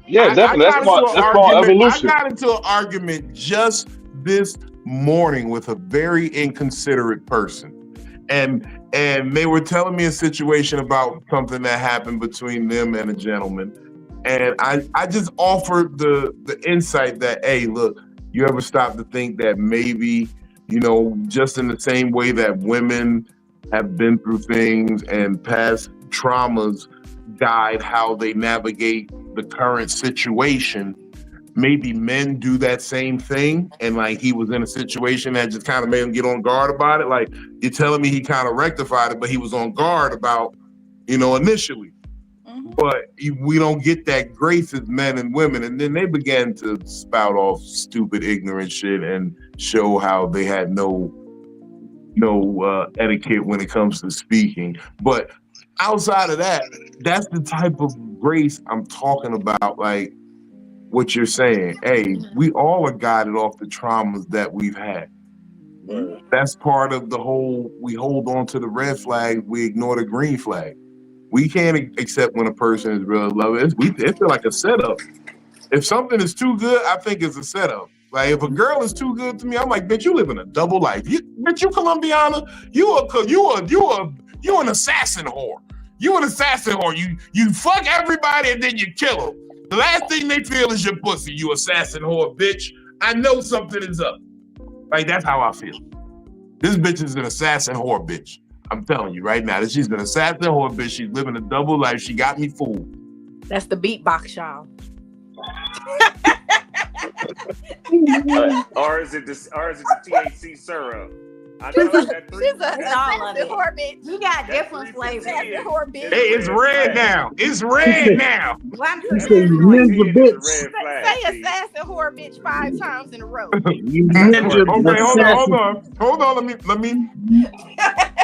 Yeah, definitely. That's called evolution. I got into an argument just this morning with a very inconsiderate person. And they were telling me a situation about something that happened between them and a gentleman. And I just offered the insight that, hey, look, you ever stop to think that maybe, you know, just in the same way that women have been through things and past traumas guide how they navigate the current situation, maybe men do that same thing? And like, he was in a situation that just kind of made him get on guard about it. Like, you're telling me he kind of rectified it, but he was on guard about, you know, initially. But we don't get that grace as men and women. And then they began to spout off stupid, ignorant shit and show how they had no etiquette when it comes to speaking. But outside of that, that's the type of grace I'm talking about. Like what you're saying. Hey, we all are guided off the traumas that we've had. That's part of the whole. We hold on to the red flag. We ignore the green flag. We can't accept when a person is real love. It's like a setup. If something is too good, I think it's a setup. Like if a girl is too good to me, I'm like, bitch, you living a double life. Bitch, you Colombiana, you an assassin whore. You an assassin whore. You fuck everybody and then you kill them. The last thing they feel is your pussy. You assassin whore, bitch. I know something is up. Like that's how I feel. This bitch is an assassin whore, bitch. I'm telling you right now, she's an assassin whore, bitch. She's living a double life. She got me fooled. That's the beatbox, y'all. Or is it the THC syrup? I know She's that all of it. Whore bitch. You got different flavors. Whore bitch. Hey, it's red now. It's red now. Well, You say ninja bitch. Say assassin whore bitch 5 times in a row. Ninja Okay, hold on. Let me.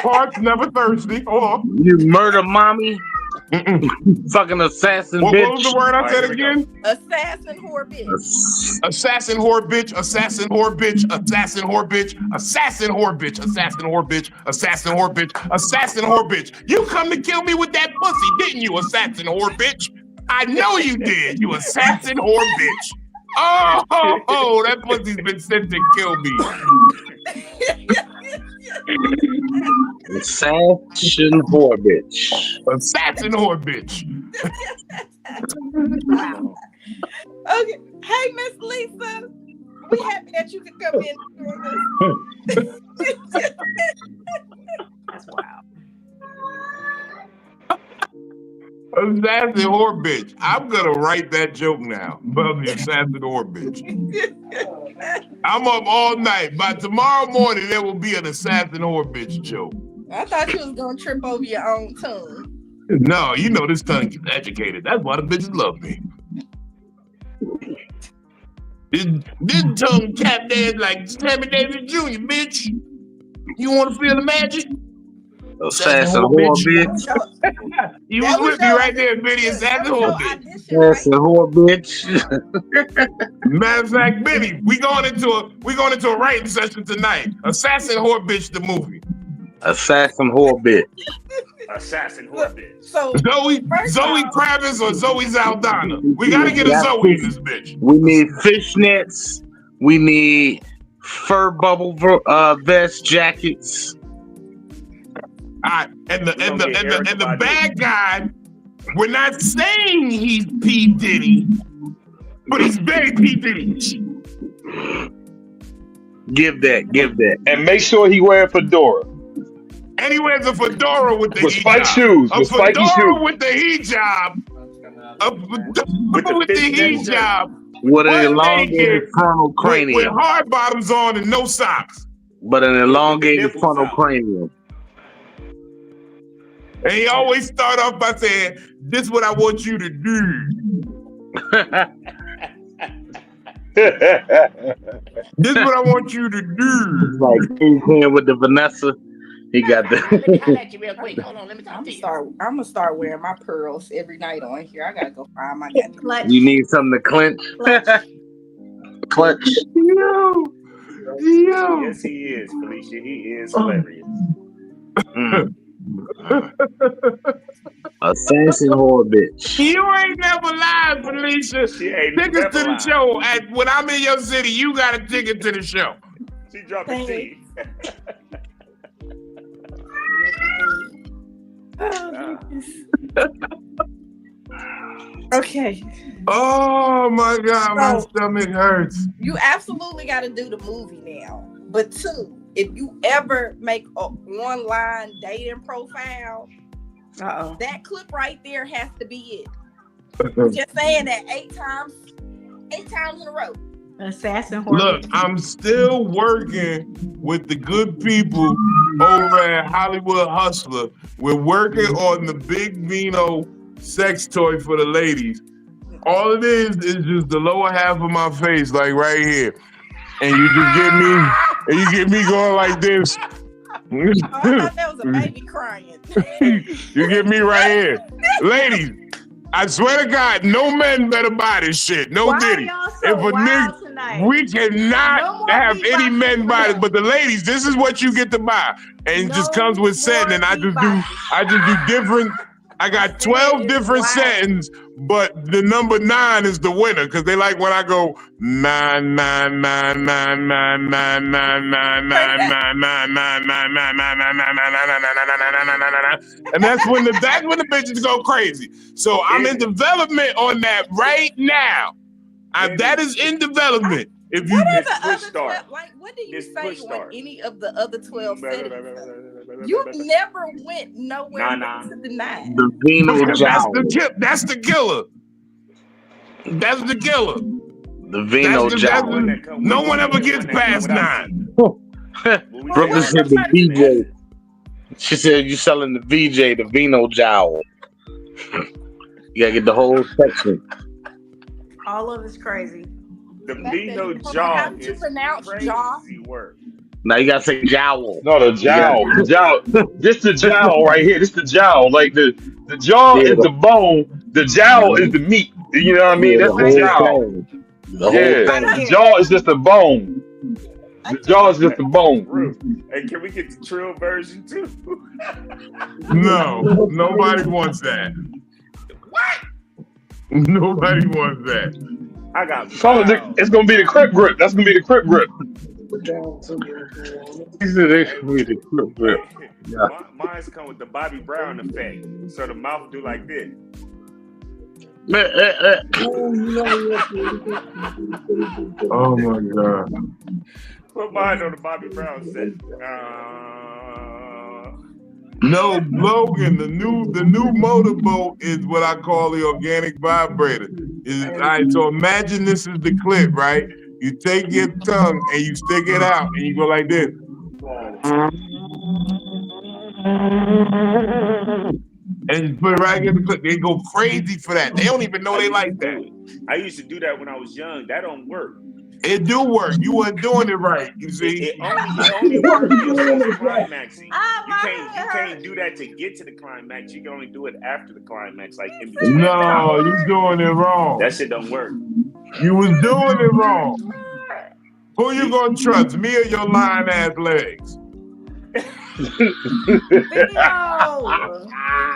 Parts never thirsty. Hold on. You murder mommy. Fucking assassin bitch. What was the word I said again? Assassin whore bitch. Assassin whore bitch. Assassin whore bitch. Assassin whore bitch. Assassin whore bitch. Assassin whore bitch. Assassin whore bitch. Assassin whore bitch. You come to kill me with that pussy, didn't you, assassin whore bitch? I know you did, you assassin whore bitch. Oh, that pussy's been sent to kill me. Assassin whore bitch. Assassin whore bitch. wow. Okay. Hey, Miss Lisa. We happy that you could come in during this. That's wild. Assassin whore bitch. I'm gonna write that joke now. About the assassin whore bitch. I'm up all night. By tomorrow morning, there will be an assassin whore bitch joke. I thought you was gonna trip over your own tongue. No, you know this tongue is educated. That's why the bitches love me. This tongue tap dance like Sammy Davis Jr., bitch. You want to feel the magic? Assassin whore bitch. You was with me right there, Benny. Assassin whore bitch. Assassin whore bitch. Matter of fact, Benny, we going into a writing session tonight. Assassin whore bitch, the movie. Assassin whore bitch. Assassin whore bitch. So Zoe Kravitz or Zoe Saldana. We gotta get a Zoe in this bitch. We need fishnets. We need fur bubble vest jackets. All right, and the bad guy, we're not saying he's P. Diddy, but he's very P. Diddy. Give that. And make sure he wear a fedora. And he wears a fedora with the with hijab. spike shoes. With spiky shoes. With the hijab. With the hijab. With an elongated frontal cranium. With hard bottoms on and no socks. But an elongated frontal cranium. And he always start off by saying, "This is what I want you to do." This is what I want you to do. Like he's playing with the Vanessa. He got the. Let me holler at you real quick. Hold on, let me talk to you. I'm gonna start wearing my pearls every night on here. I gotta go find my goddamn. You need something to clench. Clutch. Yo. Yes, he is, Felicia. He is hilarious. Assassin whore bitch. You ain't never lied, Felicia. Tickets to the show. When I'm in your city, you got a ticket to the show. She dropped a T. Okay. Oh my God, my stomach hurts. You absolutely got to do the movie now. But 2, if you ever make a online dating profile, that clip right there has to be it. Just saying that 8 times in a row. Assassin horror. Look, I'm still working with the good people over at Hollywood Hustler. We're working on the Big Vino sex toy for the ladies. All it is just the lower half of my face, like right here. And you just get me going like this. Oh, I thought that was a baby crying. You get me right here. Ladies, I swear to God, no men better buy this shit. No Why Diddy. y'all If so a wild nigga, tonight? we cannot No more have any beatboxing men buy for it, but the ladies, this is what you get to buy. And it just comes with setting, and I just do different. I got 12 different settings, but the number 9 is the winner because they like when I go 9 9 9 9 9 9 9 9 9 9 9 9 9 9, and that's when the bitches go crazy. So I'm in development on that right now. That is in development. If you What are the other 12? Like, what do you say on any of the other 12 settings? You never went nowhere to the 9. The Vino Jowl. That's the killer. That's the killer. The Vino Jowl. No one ever gets past 9. Brooklyn said the VJ. She said you selling the VJ, the Vino Jowl. You gotta get the whole section. All of it's crazy. The Vino Jowl How did you pronounce jaw? word. Now you gotta say jowl. No, the jowl. The jowl. This the jowl right here. This the jowl. Like the jaw is the bone. The jowl is the meat. You know what I mean? That's the jowl. The jaw is just a bone. The jaw is just a bone. Hey, can we get the trill version too? No, nobody wants that. What? Nobody wants that. I got. It's gonna be the crip grip. That's gonna be the crip grip. Mine's come with the Bobby Brown effect, so the mouth do like this. Oh my God. Put mine on the Bobby Brown set. No, Logan, the new motorboat is what I call the organic vibrator. All right, so imagine this is the clip, right? You take your tongue and you stick it out and you go like this. And you put it right in the clip. They go crazy for that. They don't even know they like that. I used to do that when I was young. That don't work. It do work. You weren't doing it right. You see? It only works if it's climaxing. You can't do that to get to the climax. You can only do it after the climax, like in between. No, you're doing it wrong. That shit don't work. You was doing it wrong. Who you gonna trust, me or your lying ass legs?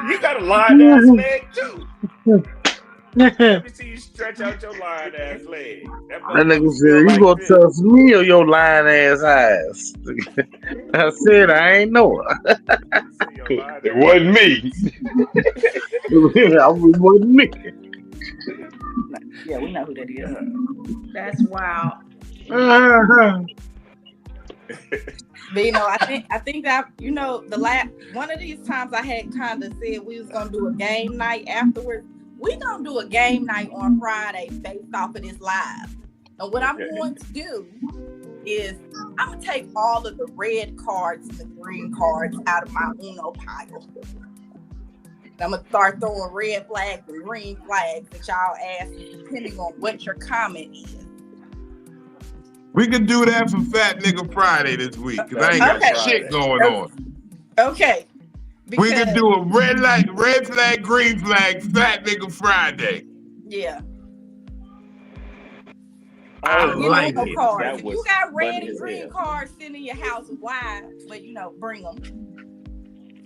You got a lying ass leg too. Let me see you stretch out your lying ass leg. That nigga said, you gonna trust me or your lying ass eyes? I said, I ain't know her. It wasn't me. It wasn't me. Yeah, we know who that is. That's wild. But I think that the last one of these times I had kind of said we was gonna do a game night afterwards. We gonna do a game night on Friday based off of this live. And what I'm going to do is I'm gonna take all of the red cards and the green cards out of my Uno pile. I'm gonna start throwing red flags and green flags that y'all ask depending on what your comment is. We could do that for Fat Nigga Friday this week because I ain't got shit going on. Okay. We could do a red flag, green flag, Fat Nigga Friday. Yeah. I like it. Cards. If you got red and green cards sitting in your house, why? But bring them.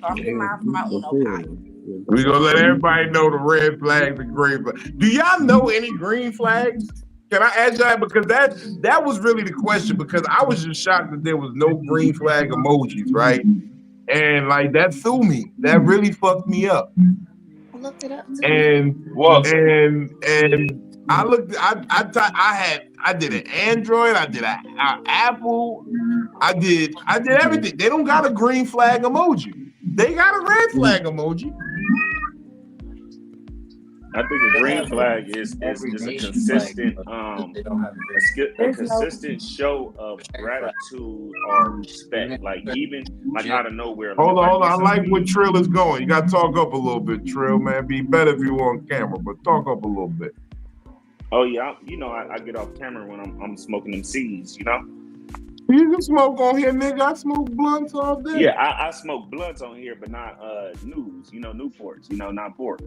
So I'm getting mine from my Uno pile. We gonna let everybody know the red flags and green flags. Do y'all know any green flags? Can I ask y'all? Because that was really the question, because I was just shocked that there was no green flag emojis, right? And like that threw me. That really fucked me up. I looked it up too. And I looked. I did an Android. I did an Apple. I did everything. They don't got a green flag emoji. They got a red flag emoji. I think a green flag is a consistent consistent show of gratitude or respect. Like even out of nowhere. Hold on. I like where Trill is going. You got to talk up a little bit, Trill, man. Be better if you were on camera, but talk up a little bit. Oh yeah, I get off camera when I'm smoking them seeds. You You can smoke on here, nigga. I smoke blunts all day. Yeah, I smoke blunts on here, but not news. Newports. Not pork.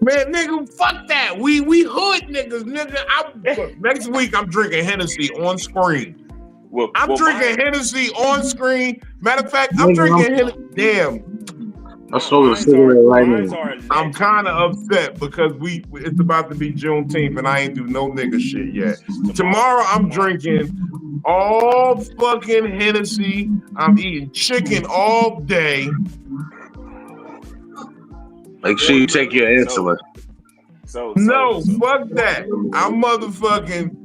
Man, nigga, fuck that. We hood niggas, nigga. Next week I'm drinking Hennessy on screen. I'm drinking Hennessy on screen. Matter of fact, I'm drinking Hennessy. Damn. I'm smoking a cigarette right now. I'm kind of upset because it's about to be Juneteenth and I ain't do no nigga shit yet. Tomorrow I'm drinking all fucking Hennessy. I'm eating chicken all day. Make sure you take your insulin. No, fuck that. I'm motherfucking.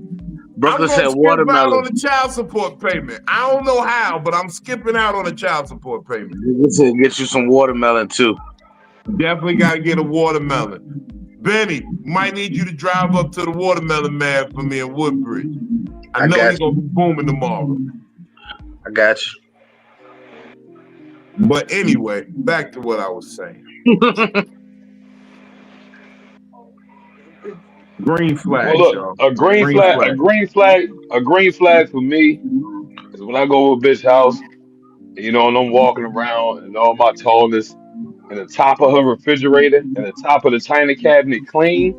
Brooklyn said skip watermelon. out on the child support payment. I don't know how, but I'm skipping out on the child support payment. Get you some watermelon too. Definitely got to get a watermelon. Benny, might need you to drive up to the watermelon man for me in Woodbridge. I know he's gonna be booming tomorrow. I got you. But anyway, back to what I was saying. Green flag. Well, look, a green flag for me is when I go to a bitch house, and I'm walking around and all my tallness, and the top of her refrigerator and the top of the china cabinet clean.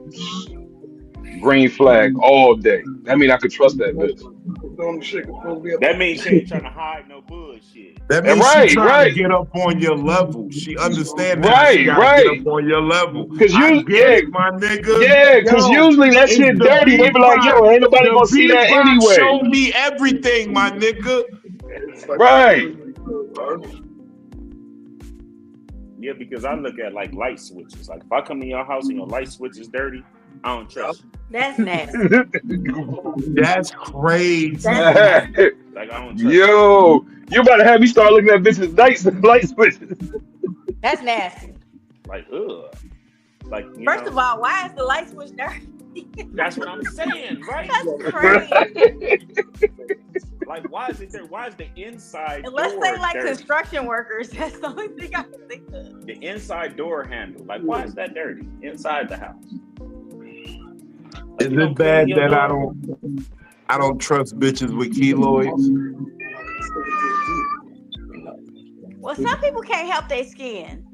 Green flag all day. That mean I could trust that bitch. That means she ain't trying to hide no bullshit. That means she trying to get up on your level. She understands that she gotta get up on your level. Cause you get it, my nigga. Yeah, because usually that shit dirty. They be like, yo, ain't nobody gonna see that anyway. Show me everything, my nigga. Right. Yeah, because I look at like light switches. Like if I come in your house and your light switch is dirty, I don't trust you. That's nasty. That's crazy. Like I don't trust Yo, you about to have me start looking at bitches' light switches. That's nasty. Like, ugh. Like, First of all, why is the light switch dirty? That's what I'm saying, right? That's crazy. Like, why is it there? Why is the inside Unless door they like dirty? construction workers, that's the only thing I can think of. The inside door handle. Like, why is that dirty? Inside the house. Is it bad that I don't trust bitches with keloids? Well, some people can't help their skin.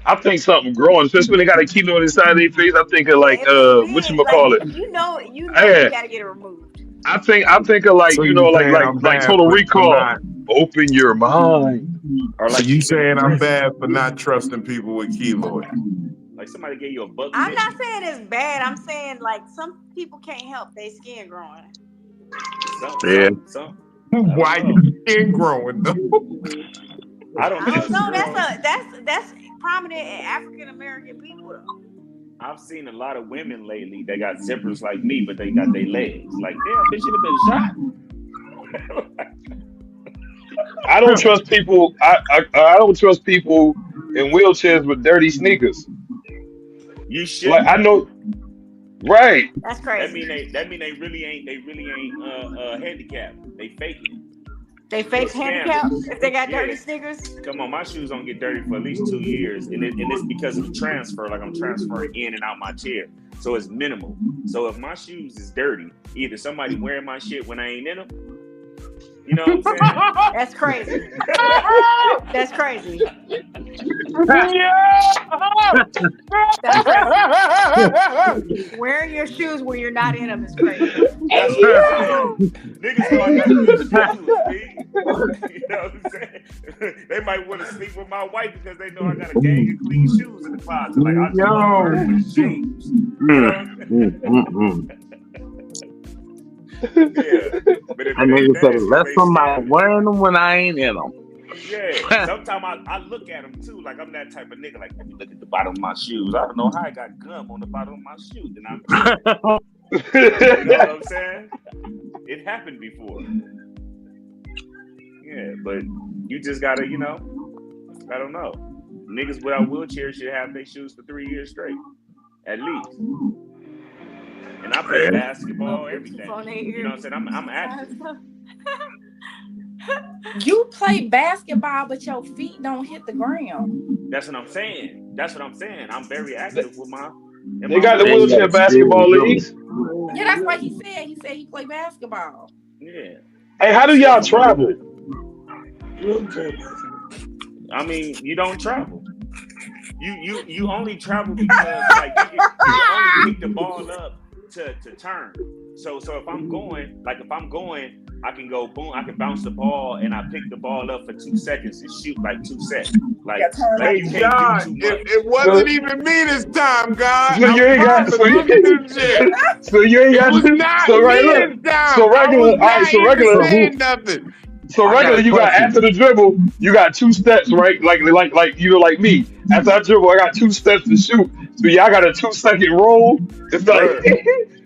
I think something growing, especially when they got a kilo inside their face. I think of like whatchamacallit. You know you gotta get it removed. I think of like, So like Total Recall. Open your mind. Or like you saying I'm bad for not trusting people with keloids. Like somebody gave you a buck. I'm not saying it's bad. I'm saying like some people can't help their skin growing. Why your skin growing though? I don't know. That's prominent in African American people though. I've seen a lot of women lately that got zippers like me, but they got their legs. Like, damn, bitch, you'd have been shot. I don't trust people. I don't trust people in wheelchairs with dirty sneakers. You should. Like I know, right? That's crazy. That mean they really ain't handicapped. They fake it. They fake handicaps if they got dirty sneakers. Come on, my shoes don't get dirty for at least 2 years, and it's because of the transfer. Like I'm transferring in and out my chair, so it's minimal. So if my shoes is dirty, either somebody wearing my shit when I ain't in them. You know what I'm saying? That's crazy. That's crazy. That's crazy. Wearing your shoes when you're not in them is crazy. That's niggas know I got good shoes, you know what I'm saying? They might want to sleep with my wife because they know I got a gang of clean shoes in the closet. Like I just want to wear with shoes. Yeah, but if nigga said, let somebody wearing them when I ain't in them. Yeah, sometimes I look at them too. Like I'm that type of nigga. Like let me look at the bottom of my shoes. I don't know how I got gum on the bottom of my shoe. Then I'm, you know what I'm saying? It happened before. Yeah, but you just gotta, I don't know. Niggas without wheelchairs should have their shoes for 3 years straight, at least. And I play basketball, everything. You know what I'm saying? I'm active. You play basketball, but your feet don't hit the ground. That's what I'm saying. I'm very active with my. They got the wheelchair basketball leagues. Yeah, that's what he said. He said he played basketball. Yeah. Hey, how do y'all travel? I mean, you don't travel. You only travel because like you only pick the ball up to turn. So if I'm going, I can go boom, I can bounce the ball and I pick the ball up for 2 seconds and shoot like 2 sets. Like Hey, you can't God, do too much. it wasn't even me this time, God. So you ain't got I'm looking at this shit. so you ain't It got was not so right me look. this time. So I regular, was all right, not so even regular, saying nothing. so I got regular, a you got after question. the dribble, you got 2 steps, right? Like you know, like me. After I dribble, I got 2 steps to shoot. So y'all got a 2-second roll. It's like Word.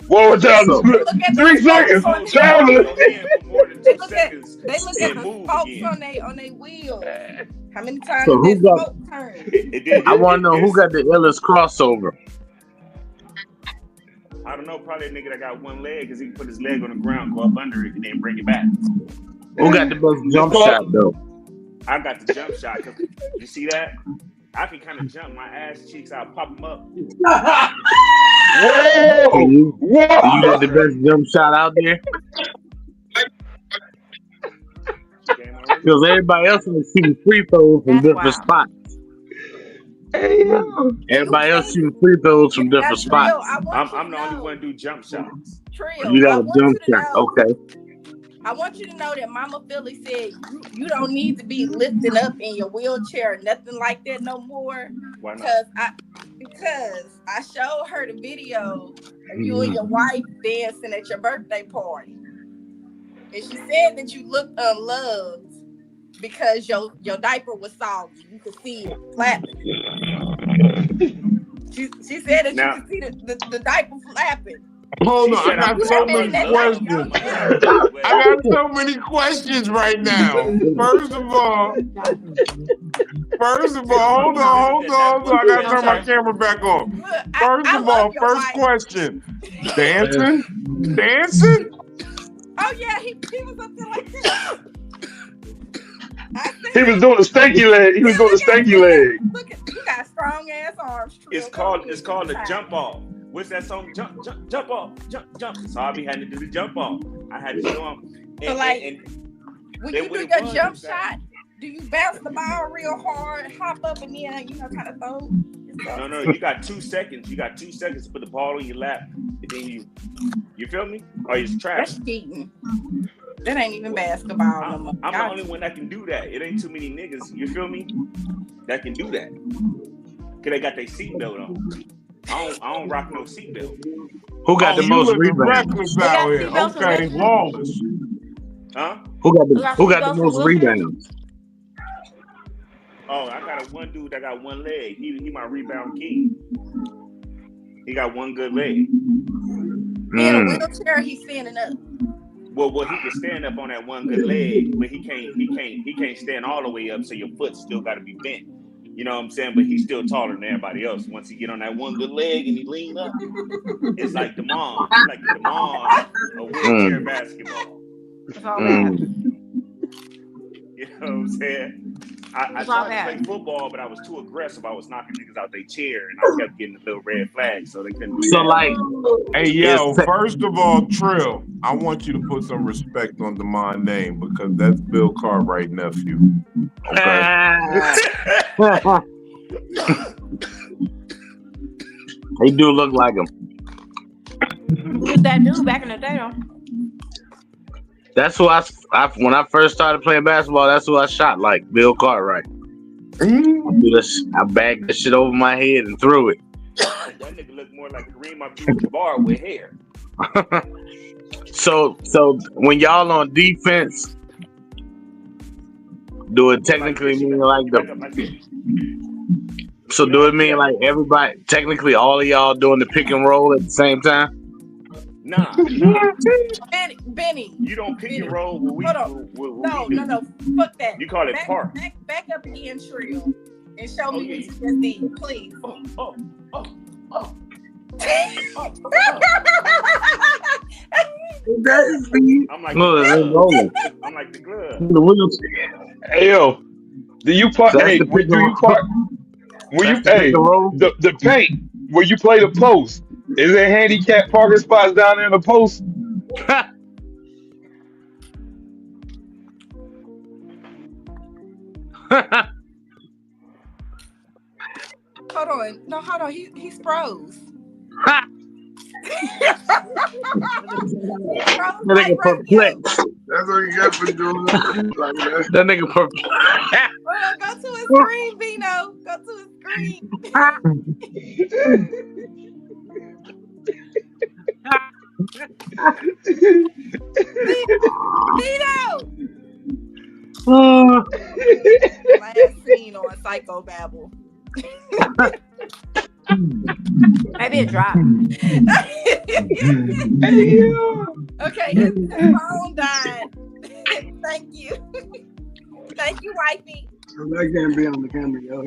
one more time, So They look at the 3 spokes seconds, on Hold traveling. your hand for more than they 2 look at seconds they look at and the move spokes again. on they wheels. How many times so did who that got? spoke turn? I want to know who got the illest crossover. I don't know, probably a nigga that got one leg because he can put his leg on the ground, go up under it, and then bring it back. Who got the best It's jump called shot though? I got the jump shot because you see that? I can kind of jump my ass cheeks, I'll pop them up. So whoa, you got the whoa. best jump shot out there? Game already? Because everybody else is shooting free throws from That's different wild. spots. Hey, yo. Everybody else shooting free throws from Now, different Trill, spots. I want you I'm to the only know, one do jump shots. Trill, You got I a want jump you to shot. know, Okay. I want you to know that Mama Philly said you don't need to be lifting up in your wheelchair or nothing like that no more. Why not? Because I showed her the video of you and your wife dancing at your birthday party. And she said that you looked unloved because your diaper was soggy. You could see it flapping. She said that Now, you could see the diaper flapping. Hold she on, I said got You so had that many in that unloved. diaper. questions. Yeah. But I got so many questions right now. First of all, hold on. I gotta turn my camera back on. Look, First I of love all, your first wife. question. Dancing? Dancing? Oh yeah, he was up there like this. I He see was it. doing the stanky leg. He was Yeah, doing the stanky leg. look at you got strong ass arms. Trill. it's Go called ahead, it's called you a try. jump off. What's that song? Jump off, jump. So I be having to do the jump off. I had to show him. So like when you what do it your was jump is that- shot, do you bounce the ball real hard, hop up and then kind of throw? No, you got 2 seconds. You got 2 seconds to put the ball on your lap, and then you feel me? Or it's trash. That's cheating. That ain't even basketball no more. I'm the only one that can do that. It ain't too many niggas, you feel me, that can do that. Cause they got their seatbelt on. I don't rock no seatbelt. Who got the You most living rebounds? reckless They out got here. seatbelts and Okay, Wilson. lawless. Huh? Who got Who got the seatbelts and most Wilson? rebounds? Oh, I got one dude that got one leg. He my rebound king. He got one good leg. He in a wheelchair, he's standing up. Well, he can stand up on that one good leg, but he can't stand all the way up, so your foot still got to be bent. You know what I'm saying? But he's still taller than everybody else. Once he get on that one good leg and he lean up, it's like the mom. It's like the mom of wheelchair basketball. It's all bad. You know what I'm saying? I It's all tried to play bad. football, but I was too aggressive. I was knocking niggas out their chair, and I kept getting the little red flag, so they couldn't do So that. like, Hey, yo, it's- first of all, Trill, I want you to put some respect on Demond's name because that's Bill Cartwright nephew. Okay. He do look like him. He was that dude back in the day, though. That's who I when I first started playing basketball. That's who I shot like, Bill Cartwright. I bagged that shit over my head and threw it. That nigga look more like Kareem Abdul-Jabbar with hair. So when y'all on defense, do it technically mean like the? So do it mean like everybody, technically all of y'all doing the pick and roll at the same time? Nah. Benny. You don't pick and roll what we No. Fuck that. You call it park. Back up again, Trill, and show me what you just did, please. I'm like I'm like the glove. Hey yo, do you park? Hey, do you park? When you the paint where you play the post, is there handicap parking spots down there in the post? Hold on. No, hold on. He's froze. That nigga perplexed. That's what you got for doing. That nigga perplexed. Hold on, go to his screen, Vino. Go to his screen. Vino! Last scene on Psycho-Babble. Maybe it dropped. Okay, his phone died. Thank you. Thank you, wifey. That can't be on the camera, yo.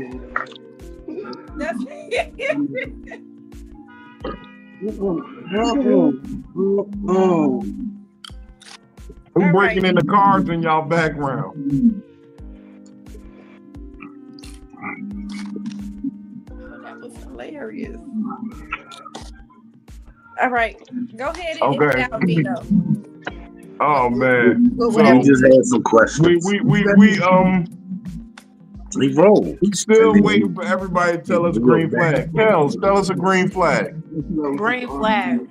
Who's breaking in the cars in y'all background? That was hilarious. All right, go ahead and Okay. out, Vino. Oh man. We just had some questions. We roll. Still waiting for everybody to tell us a green flag. Tell us a green flag. Green flag.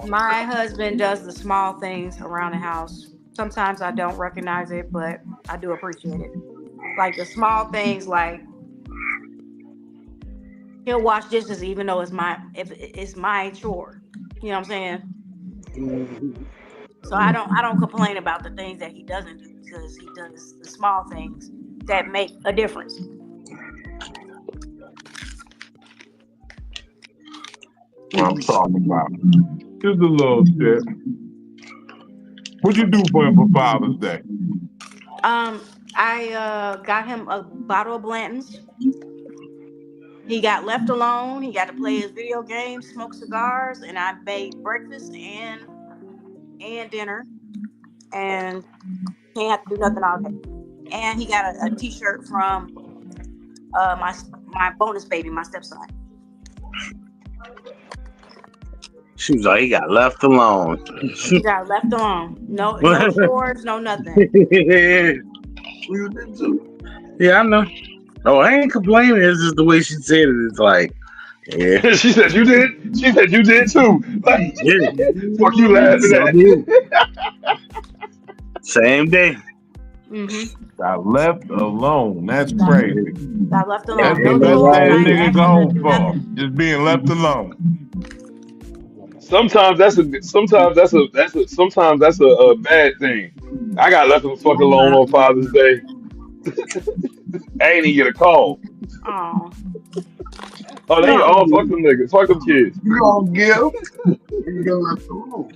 My husband does the small things around the house. Sometimes I don't recognize it, but I do appreciate it. Like the small things, like he'll wash dishes even though it's my chore. You know what I'm saying? So I don't complain about the things that he doesn't do because he does the small things that make a difference. What I'm talking about. Just a little shit. What'd you do for him for Father's Day? I got him a bottle of Blanton's. He got left alone. He got to play his video games, smoke cigars, and I made breakfast and dinner. And he ain't have to do nothing all day. And he got a t-shirt from my bonus baby, my stepson. She was like, he got left alone. He got left alone. No chores, no nothing. Yeah, I know. Oh, I ain't complaining. It's just the way she said it. It's like, yeah. She said you did. She said you did too. Like, Yeah. fuck you laughing at? Same day. Mm-hmm. Got left alone. That's crazy. Got left alone. That's No the best chores, thing I ain't niggas asked him to home do for. nothing. Just being left alone. Sometimes that's a bad thing. I got left the fuck alone on Father's Day. I ain't even get a call. Oh. Oh, they all fuck them niggas, fuck them kids. You gonna give?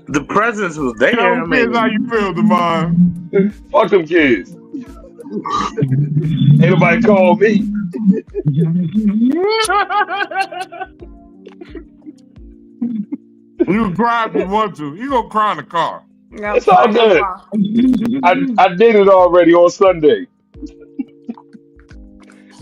The presence was there. Tell them kids how you feel, Devon. Fuck them kids. Ain't nobody call me. You can cry if you want to. You gonna cry in the car. No, It's all good. I did it already on Sunday.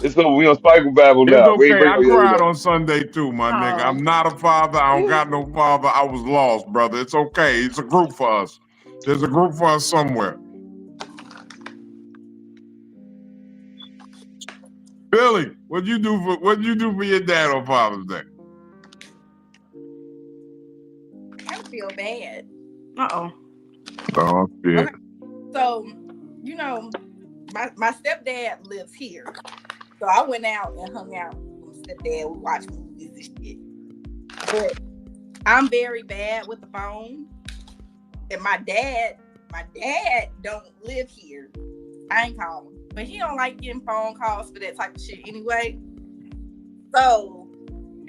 It's over. We on Psycho-Babble now. It's okay. I cried on Sunday too, my nigga. I'm not a father. I don't got no father. I was lost, brother. It's okay. It's a group for us. There's a group for us somewhere. Billy, what'd you do for your dad on Father's Day? I feel bad. Uh-oh. Oh, shit. Okay. So, you know, my stepdad lives here. So I went out and hung out with my stepdad. We watched movies and shit. But I'm very bad with the phone. And my dad don't live here. I ain't calling him. But he don't like getting phone calls for that type of shit anyway. So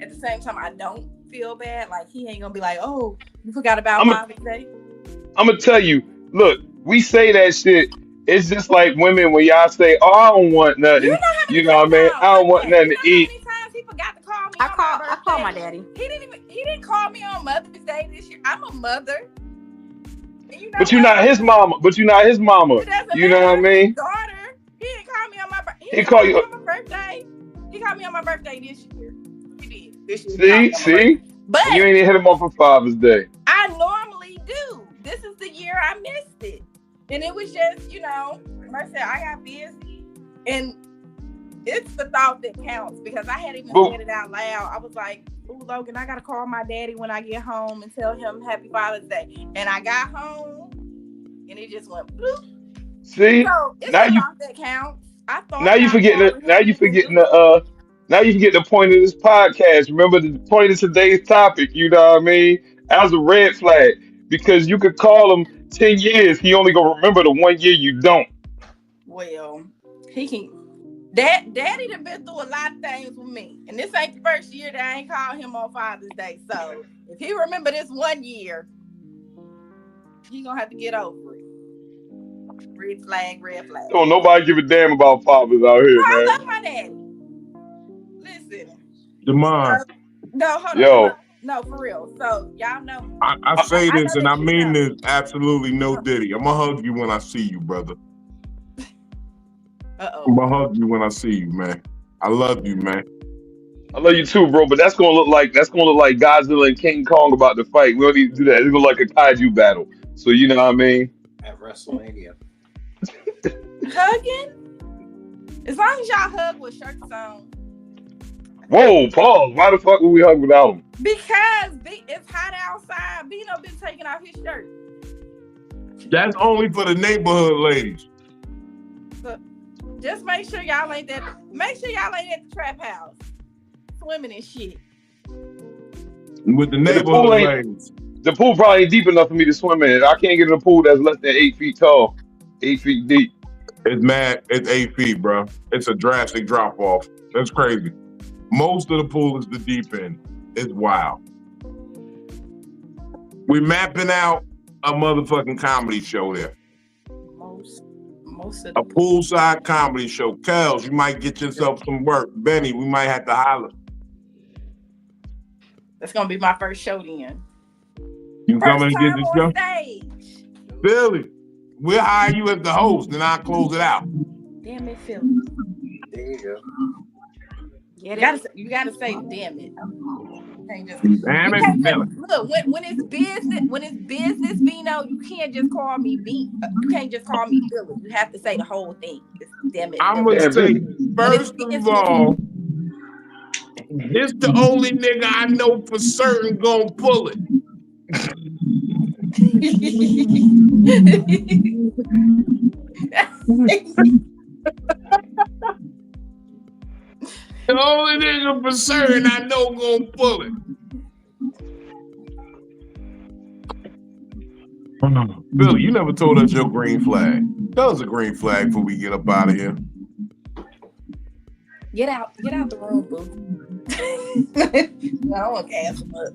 at the same time, I don't feel bad. Like he ain't gonna be like, oh, you forgot about Father's Day. I'm gonna tell you, look, we say that shit. It's just like women when y'all say, "Oh, I don't want nothing." You know what I mean? I don't want nothing to eat. How many times he forgot to call me? I call my daddy. He didn't call me on Mother's Day this year. I'm a mother. And you know But you're not his mama. You know what I mean? Daughter. He didn't call me on my birthday. He called you on my birthday. He called me on my birthday this year. He did. This year. See? But you ain't even hit him up for Father's Day. I normally do. This is the year I missed it. And it was just, you know, Mercy, I got busy, and it's the thought that counts because I hadn't even said it out loud. I was like, "Ooh, Logan, I gotta call my daddy when I get home and tell him Happy Father's Day." And I got home, and it just went bloop. See, So it's now the you thought that counts. I thought now you about forgetting calling him. now you forgetting now you forget the point of this podcast. Remember the point of today's topic. You know what I mean? As a red flag, because you could call him 10 years. He only gonna remember the 1 year you don't. Well, he can. Daddy done been through a lot of things with me, and this ain't the first year that I ain't called him on Father's Day. So if he remember this 1 year, he gonna have to get over it. Red flag, red flag. Don't nobody give a damn about fathers out here, I man. love my daddy. Listen. Demond, No, hold on. Yo, No, for real. So y'all know. I say I this know and I that you mean know. this absolutely no diddy. I'm gonna hug you when I see you, brother. I'm gonna hug you when I see you, man. I love you, man. I love you too, bro. But that's gonna look like Godzilla and King Kong about to fight. We don't need to do that. It's gonna look like a kaiju battle. So you know what I mean? At WrestleMania. Hugging? As long as y'all hug with shirts on. Whoa, pause. Why the fuck would we hug without him? Because it's hot outside. Bino been taking off his shirt. That's only for the neighborhood ladies. So just make sure y'all ain't at the trap house. Swimming and shit. With the And neighborhood ladies. the pool probably ain't deep enough for me to swim in. I can't get in a pool that's less than 8 feet tall, 8 feet deep. It's 8 feet, bro. It's a drastic drop off. That's crazy. Most of the pool is the deep end. It's wild. We mapping out a motherfucking comedy show there. Most of a poolside comedy show. Kels, you might get yourself some work. Benny, we might have to holler. That's gonna be my first show then. You coming to get the show? Stage. Billy, we'll hire you as the host, and I'll close it out. Damn it, Philly. There you go. You gotta say, damn it. You can't just, Damn it, Philly. look, when it's business, Bino, you can't just call me B. You can't just call me Philly. You have to say the whole thing. It's, damn it. I'm gonna say, first of all, this the only nigga I know for certain gonna pull it. The only nigga for certain I know gonna pull it. Billy, you never told us your green flag. Tell us a green flag before we get up out of here. Get out the room, boo. I don't want to ask him up.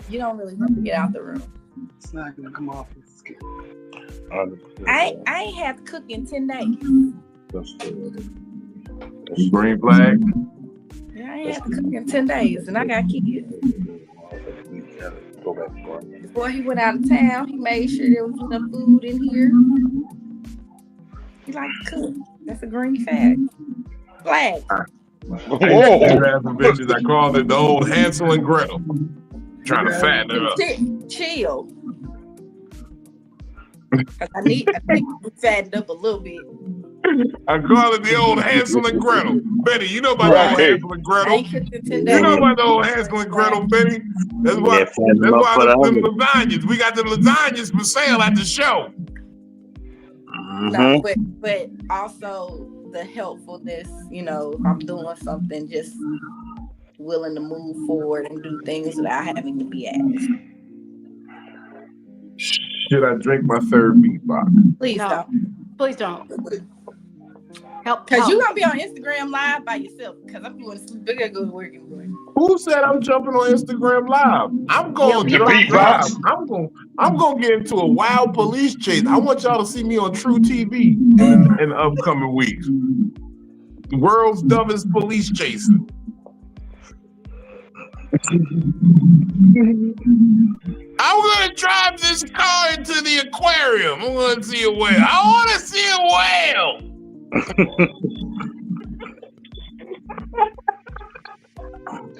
You don't really have to get out the room. It's not gonna come off. I ain't had to cook in 10 days. Green flag? Yeah, I ain't had to cook in 10 days, and I got kids. Before he went out of town, he made sure there was enough food in here. He likes to cook. That's a green flag. Flag. Bitches, I called it the old Hansel and Gretel. Trying to fatten it up. Chill. I need to fatten up a little bit. I call it the old Hansel and Gretel. Benny, you know about the old Hansel and Gretel? You know about the old Hansel and Gretel, Benny? That's why them lasagnas. We got the lasagnas for sale at the show. No, but also the helpfulness, if I'm doing something, just willing to move forward and do things without having to be asked. Should I drink my third beatbox? Please don't. Please don't. Help. Because you're going to be on Instagram Live by yourself. Because I'm going to sleep. I got to go to work anyway. Who said I'm jumping on Instagram Live? I'm going to drive. I'm going to get into a wild police chase. I want y'all to see me on True TV in the upcoming weeks. The world's dumbest police chasing. I'm going to drive this car into the aquarium. I'm going to see a whale. I want to see a whale.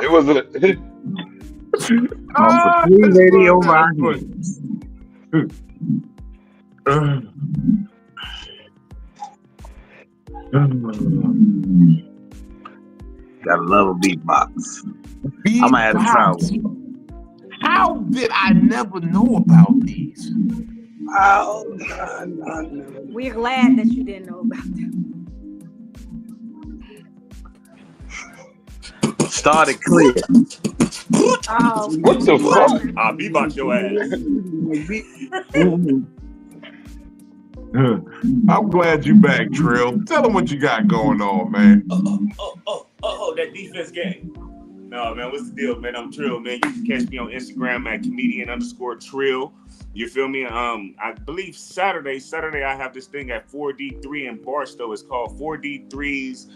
It was a Gotta love a beatbox. I'm gonna have to try one. How did I never know about these? Oh, We're glad that you didn't know about them. Started clear. Oh, What the fuck? I'll beatbox your ass. I'm glad you back, Trill. Tell them what you got going on, man. Oh, that defense game. No, man, what's the deal, man? I'm Trill, man. You can catch me on Instagram at comedian_Trill. You feel me? I believe Saturday I have this thing at 4D3 in Barstow. It's called 4D3's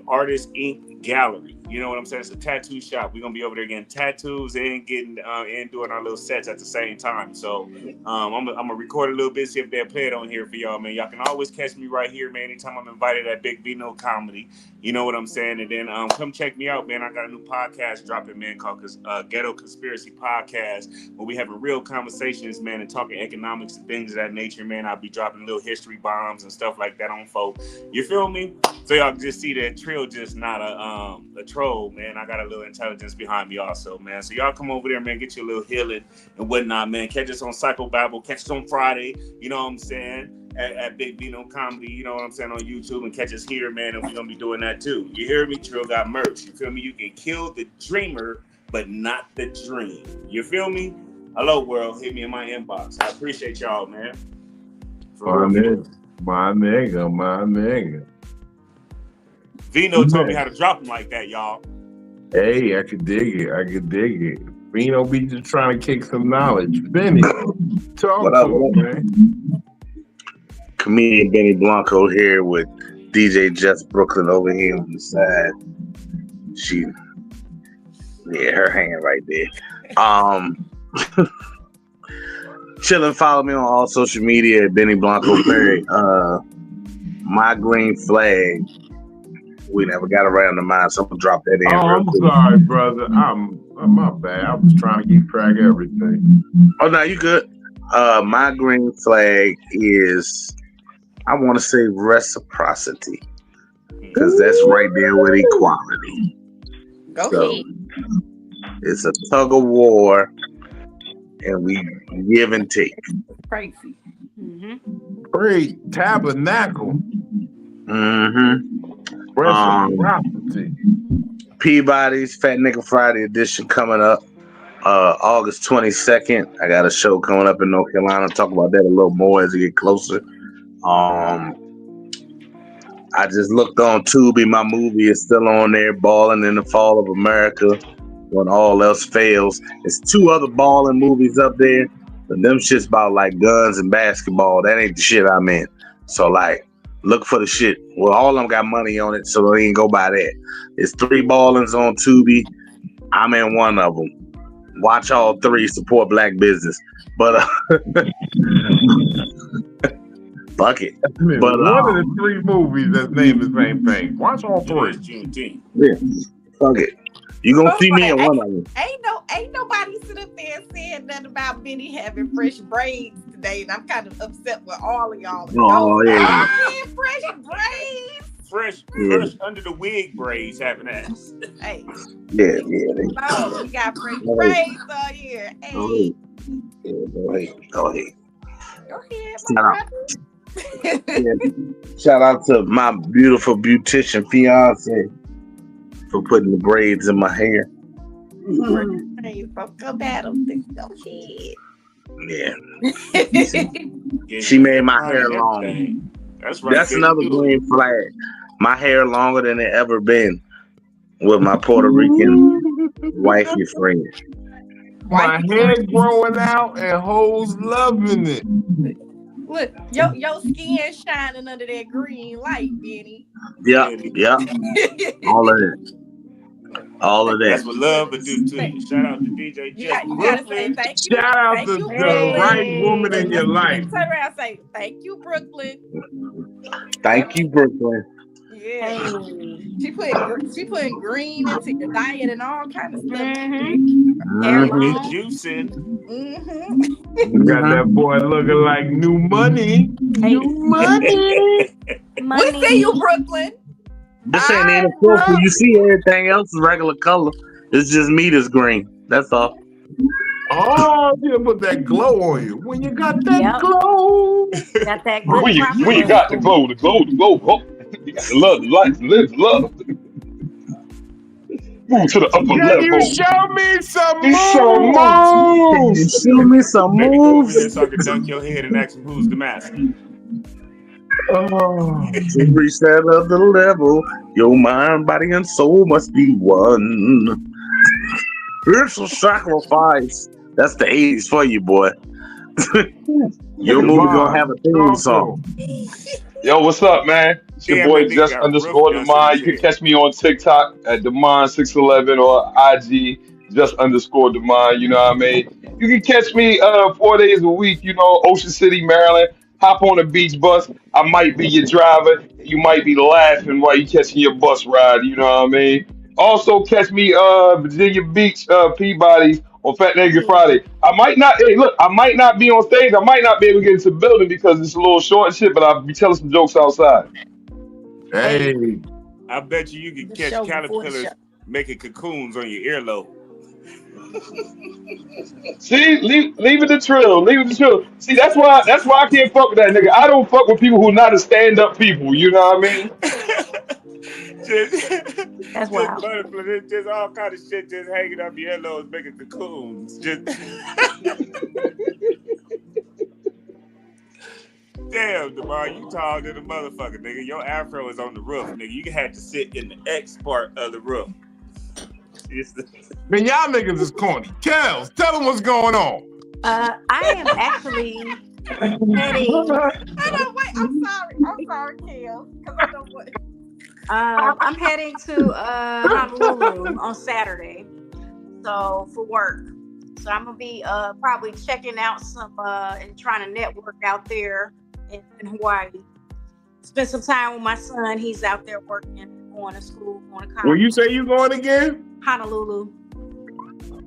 Artist Ink Gallery. You know what I'm saying? It's a tattoo shop. We're gonna be over there getting tattoos and getting and doing our little sets at the same time. So I'm gonna record a little bit, see if they'll play it on here for y'all, man. Y'all can always catch me right here, man. Anytime I'm invited at Big Vino Comedy. You know what I'm saying? And then come check me out, man. I got a new podcast dropping, man, called Ghetto Conspiracy Podcast, where we having real conversations, man, and talking economics and things of that nature, man. I'll be dropping little history bombs and stuff like that on folk. You feel me? So y'all can just see that Trill just not a troll, man. I got a little intelligence behind me also, man. So y'all come over there, man, get your little healing and whatnot, man. Catch us on Psycho-Babble, catch us on Friday, you know what I'm saying, at Big Vino Comedy, you know what I'm saying, on YouTube, and catch us here, man, and we're gonna be doing that too. You hear me? Trill got merch. You feel me? You can kill the dreamer, but not the dream. You feel me? Hello, world. Hit me in my inbox. I appreciate y'all, man. My nigga. Vino told me how to drop them like that, y'all. Hey, I could dig it. Vino be just trying to kick some knowledge. Benny, talk to him, man. Comedian Benny Blanco here with DJ Jess Brooklyn over here on the side. Her hand right there. Chillin', follow me on all social media at Benny Blanco Perry. My green flag. We never got around to mine, so I'm gonna drop that in. I'm sorry, brother. I'm my bad. I was trying to keep track of everything. Oh no, you good. My green flag is, I want to say, reciprocity, because that's right there with equality. Okay. It's a tug of war, and we give and take. Crazy. Great tabernacle. Reciprocity. Peabody's Fat Nigga Friday edition coming up August 22nd. I got a show coming up in North Carolina. I'll talk about that a little more as we get closer. I just looked on Tubi. My movie is still on there, Balling in the Fall of America, when all else fails. There's 2 other balling movies up there, but them shit's about like guns and basketball. That ain't the shit I'm in. So like, look for the shit. Well, all of them got money on it, so they ain't go by that. It's 3 ballings on Tubi. I'm in one of them. Watch all 3. Support black business. But fuck it. But one of the 3 movies that's named the same thing. Watch all 3. Yeah, fuck it. You gonna see me in one of them. Ain't nobody sit up there and said nothing about Benny having fresh braids today, and I'm kind of upset with all of y'all. Oh yeah. Fresh braids. Fresh under the wig braids having ass. Hey. Yeah. Oh, we got fresh braids on here. Hey. Go ahead. Shout out to my beautiful beautician fiance for putting the braids in my hair. Hey, come at them. Go ahead. Yeah. She made my hair long. That's right. That's another green flag. My hair longer than it ever been with my Puerto Rican wifey friend. My hair growing out and hoes loving it. Look, your skin shining under that green light, Benny. Yeah. All of that. That's what love would do to you. Shout out to DJ Jeff. You gotta say thank you. Shout out to the right woman in your life. Turn around and say thank you, Brooklyn. Thank you, Brooklyn. Yeah. Hey. She putting green into your diet and all kind of stuff. Hair Get long. juicing. You got that boy looking like new money. Hey. New money. We see you, Brooklyn. This ain't in the filter. You see everything else is regular color. It's just me that's green. That's all. Oh, you put that glow on you. When you got that glow. Got that good When you proper. got the glow. Oh, you got the love, the light, the live, the love. Move to the upper Can level. you show me some Some moves? moves. Show me some Baby, come over moves. here so I can dunk your head and ask him who's the master. Oh. To reach that other level, your mind, body, and soul must be one. It's a sacrifice. That's the 80s for you, boy. Your movie gonna have a theme song. Yo, what's up, man? It's your Damn, boy that nigga just got underscore rough dust in Demond. his You can head. catch me on TikTok at Demond611 or IG just underscore Demond. You know what I mean? You can catch me 4 days a week. You know, Ocean City, Maryland. Hop on a beach bus. I might be your driver. You might be laughing while you catching your bus ride. You know what I mean? Also catch me Virginia Beach, Peabody's on Fat Naked Friday. I might not. Hey, look, I might not be on stage. I might not be able to get into the building because it's a little short and shit. But I'll be telling some jokes outside. Hey. I bet you can catch caterpillars making cocoons on your earlobe. See, leave it to Trill. Leave it to Trill. See, that's why I can't fuck with that nigga. I don't fuck with people who not a stand up people. You know what I mean? That's wild. Just all kind of shit just hanging up your earlobes making cocoons. Just damn, DeMar, you tall than a motherfucker, nigga. Your afro is on the roof, nigga. You had to sit in the X part of the roof. Man, y'all niggas is corny. Kels, tell them what's going on. I am actually heading. Hold on, wait. I'm sorry, Kel. Because I know what. I'm heading to Honolulu on Saturday, so for work. So I'm gonna be probably checking out some and trying to network out there in Hawaii. Spend some time with my son. He's out there working, going to school, going to college. Will you say you going again? Honolulu.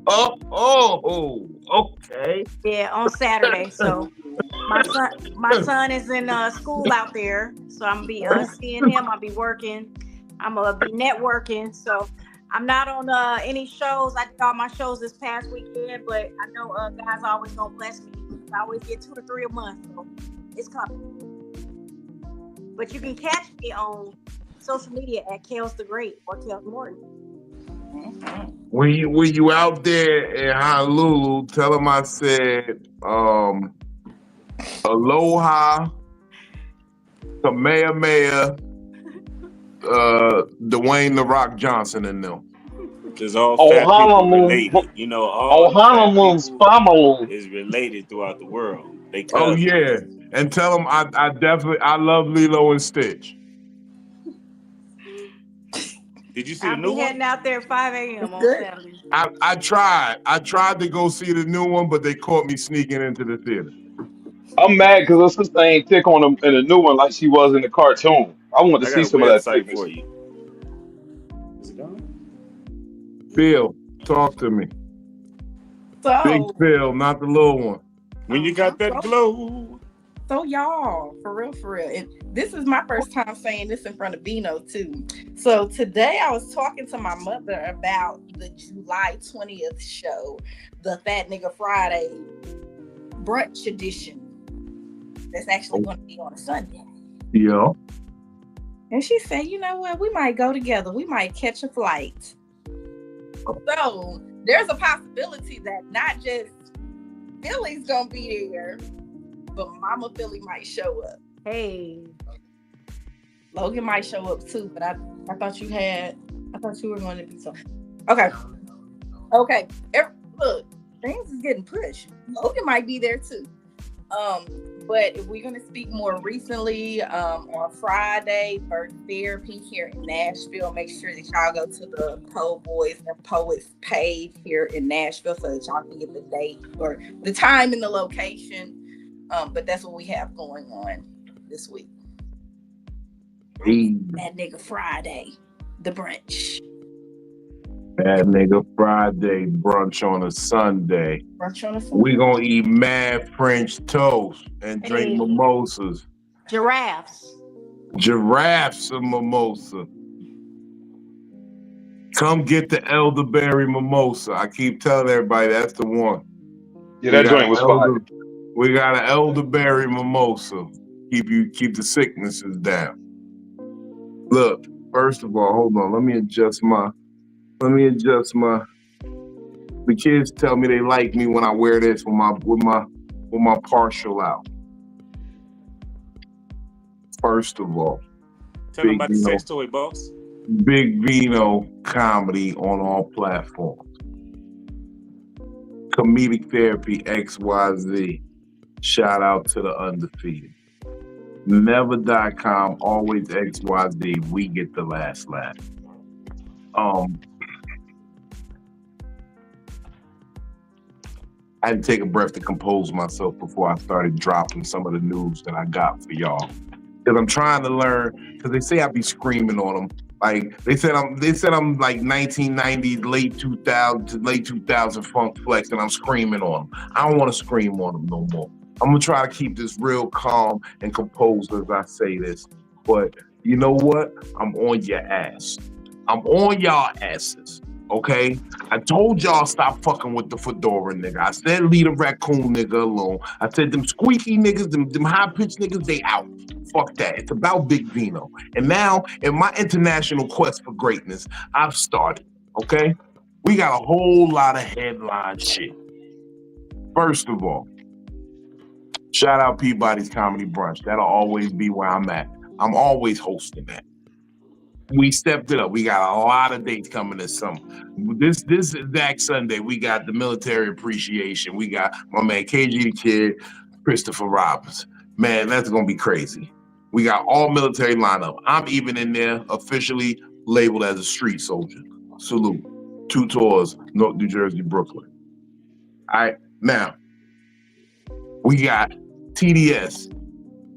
Oh, okay. Yeah, on Saturday. So my son is in school out there. So I'm gonna be seeing him. I'll be working. I'm gonna be networking. So I'm not on any shows. I did all my shows this past weekend, but I know guys are always gonna bless me. I always get 2 or 3 a month, so it's coming. But you can catch me on social media at Kels the Great or Kels Morton. When you out there in Honolulu, tell them I said aloha, Kamehameha, Dwayne The Rock Johnson and them. Because all fat people related. You know, all fat people is related throughout the world. They cousins. Oh yeah, and tell them I love Lilo and Stitch. Did you see I'll the new be one? heading out there at 5 a.m. on Saturday. I tried to go see the new one, but they caught me sneaking into the theater. I'm mad because her sister ain't thick on them in the new one like she was in the cartoon. I want to see some of that website thickness. for you. Is it gone? Phil, talk to me. So, Big Phil, not the little one. When you got that glow. So y'all, for real, and this is my first time saying this in front of Bino too. So today I was talking to my mother about the July 20th show, the Fat Nigga Friday brunch edition. That's actually going to be on a Sunday. Yeah. And she said, you know what, we might go together. We might catch a flight. So there's a possibility that not just Philly's going to be there, but Mama Philly might show up. Hey. Logan might show up too, but I thought you were going to be so. Okay. Look, things is getting pushed. Logan might be there too. But if we're going to speak more recently, on Friday for therapy here in Nashville, make sure that y'all go to the Po Boys and Poets page here in Nashville so that y'all can get the date or the time and the location. But that's what we have going on this week. Hey. That nigga Friday, the brunch. That nigga Friday brunch on a Sunday. Brunch on a Sunday. We gonna eat mad French toast and drink mimosas. Giraffes. Giraffes and mimosa. Come get the elderberry mimosa. I keep telling everybody that's the one. Yeah, that joint was fire. We got an elderberry mimosa. Keep the sicknesses down. Look, first of all, hold on. Let me adjust my. The kids tell me they like me when I wear this with my partial out. First of all, tell them about the sex toy, boss. Big Vino comedy on all platforms. Comedic Therapy XYZ. Shout out to the undefeated. Never.com, always XYZ. We get the last laugh. I had to take a breath to compose myself before I started dropping some of the news that I got for y'all. Because I'm trying to learn, because they say I be screaming on them. Like they said I'm like 1990, late 2000 funk flex, and I'm screaming on them. I don't want to scream on them no more. I'm gonna try to keep this real calm and composed as I say this. But you know what? I'm on your ass. I'm on y'all asses. Okay? I told y'all stop fucking with the fedora nigga. I said leave the raccoon nigga alone. I said them squeaky niggas, them high-pitched niggas, they out. Fuck that. It's about Big Vino. And now, in my international quest for greatness, I've started. Okay? We got a whole lot of headline shit. First of all, shout out Peabody's Comedy Brunch. That'll always be where I'm at. I'm always hosting that. We stepped it up. We got a lot of dates coming this summer. This exact Sunday, we got the military appreciation. We got my man KG the Kid, Christopher Robbins. Man, that's gonna be crazy. We got all military lineup. I'm even in there officially labeled as a street soldier. Salute. 2 tours, North New Jersey, Brooklyn. All right, now we got TDS.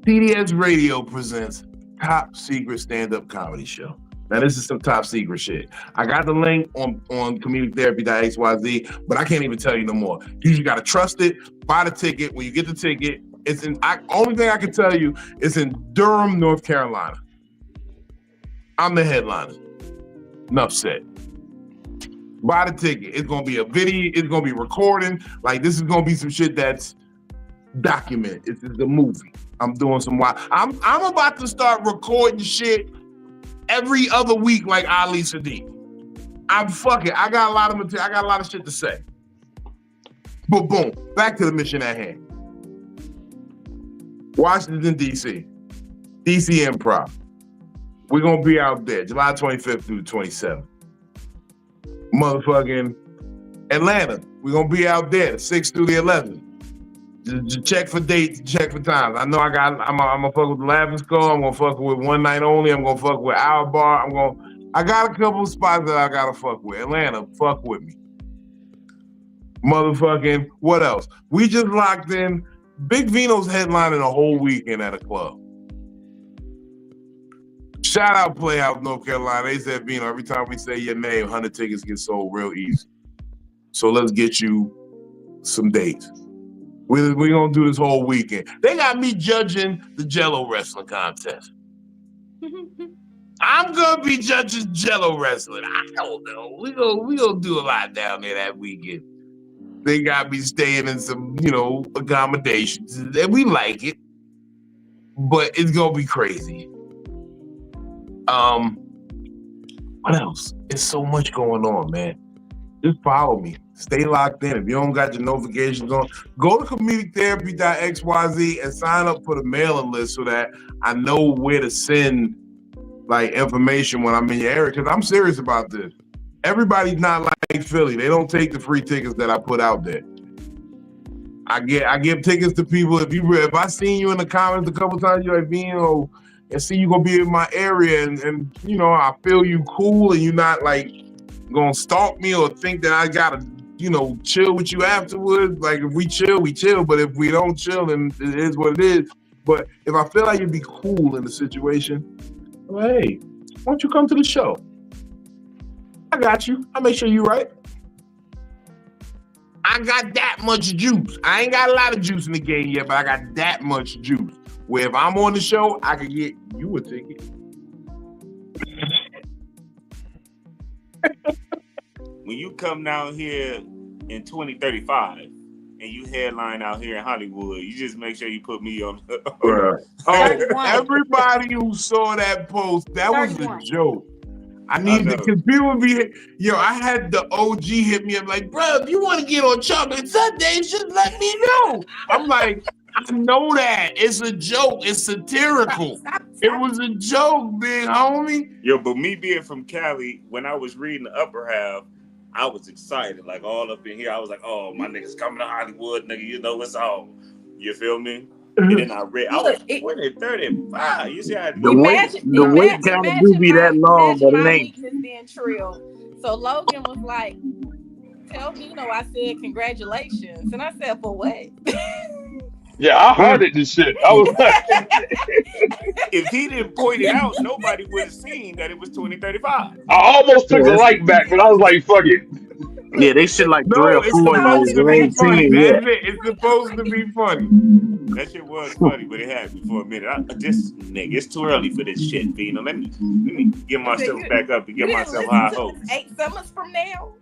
TDS Radio presents Top Secret Stand-Up Comedy Show. Now, this is some top secret shit. I got the link on comedictherapy.xyz, but I can't even tell you no more. You just gotta trust it, buy the ticket. When you get the ticket, only thing I can tell you is in Durham, North Carolina. I'm the headliner. Enough said. Buy the ticket. It's gonna be a video, it's gonna be recording. Like, this is gonna be some shit that's documented. It's the movie. I'm doing some wild. I'm about to start recording shit every other week like Ali Sadiq. I got a lot of material. I got a lot of shit to say. But boom, back to the mission at hand. Washington, D.C. D.C. Improv. We're going to be out there July 25th through the 27th. Motherfucking Atlanta. We're going to be out there the 6th through the 11th. Just check for dates, check for times. I know I'm gonna fuck with the Laughing Skull. I'm gonna fuck with One Night Only. I'm gonna fuck with Our Bar. I got a couple of spots that I gotta fuck with. Atlanta, fuck with me. Motherfucking, what else? We just locked in. Big Vino's headlining a whole weekend at a club. Shout out Playhouse, North Carolina. They said, Vino, every time we say your name, 100 tickets get sold real easy. So let's get you some dates. We're going to do this whole weekend. They got me judging the Jello wrestling contest. I'm going to be judging Jello wrestling. I don't know. We gonna do a lot down there that weekend. They got me staying in some, accommodations. And we like it. But it's going to be crazy. What else? There's so much going on, man. Just follow me. Stay locked in. If you don't got your notifications on, go to comedictherapy.xyz and sign up for the mailing list so that I know where to send information when I'm in your area. Because I'm serious about this. Everybody's not like Philly. They don't take the free tickets that I put out there. I give tickets to people. If I seen you in the comments a couple times, you're like, Vino, and see you gonna be in my area, and I feel you cool, and you're not gonna stalk me or think that I gotta chill with you afterwards. Like, if we chill, we chill. But if we don't chill, then it is what it is. But if I feel like you'd be cool in the situation, Hey, why don't you come to the show? I got you. I'll make sure you're right. I got that much juice. I ain't got a lot of juice in the game yet, but I got that much juice. Where if I'm on the show, I can get you a ticket. When you come down here in 2035 and you headline out here in Hollywood, you just make sure you put me on. Oh, everybody who saw that post, that was a joke. I need to, because people be, I had the OG hit me up like, bro, if you want to get on Chocolate Sundays, just let me know. I'm like, I know that. It's a joke. It's satirical. It was a joke, big homie. Yo, but me being from Cali, when I was reading the upper half, I was excited. Like all up in here, I was like, oh, my niggas coming to Hollywood, nigga, you know it's on. You feel me? And then I read, I was 35. You see how the wait count do be that long, but it ain't. Being trill. So Logan was like, tell Nino I said congratulations. And I said, for what? Yeah, I heard it this shit. I was like, if he didn't point it out, nobody would have seen that it was 2035. I almost took the like back, but I was like, fuck it. Yeah, they shit like 3 or 4 It's supposed to be funny. Yeah. It's supposed to be funny. That shit was funny, but it had me for a minute. This nigga, it's too early for this shit, Vino. Let me get myself back up and get myself high hopes. 8 summers from now.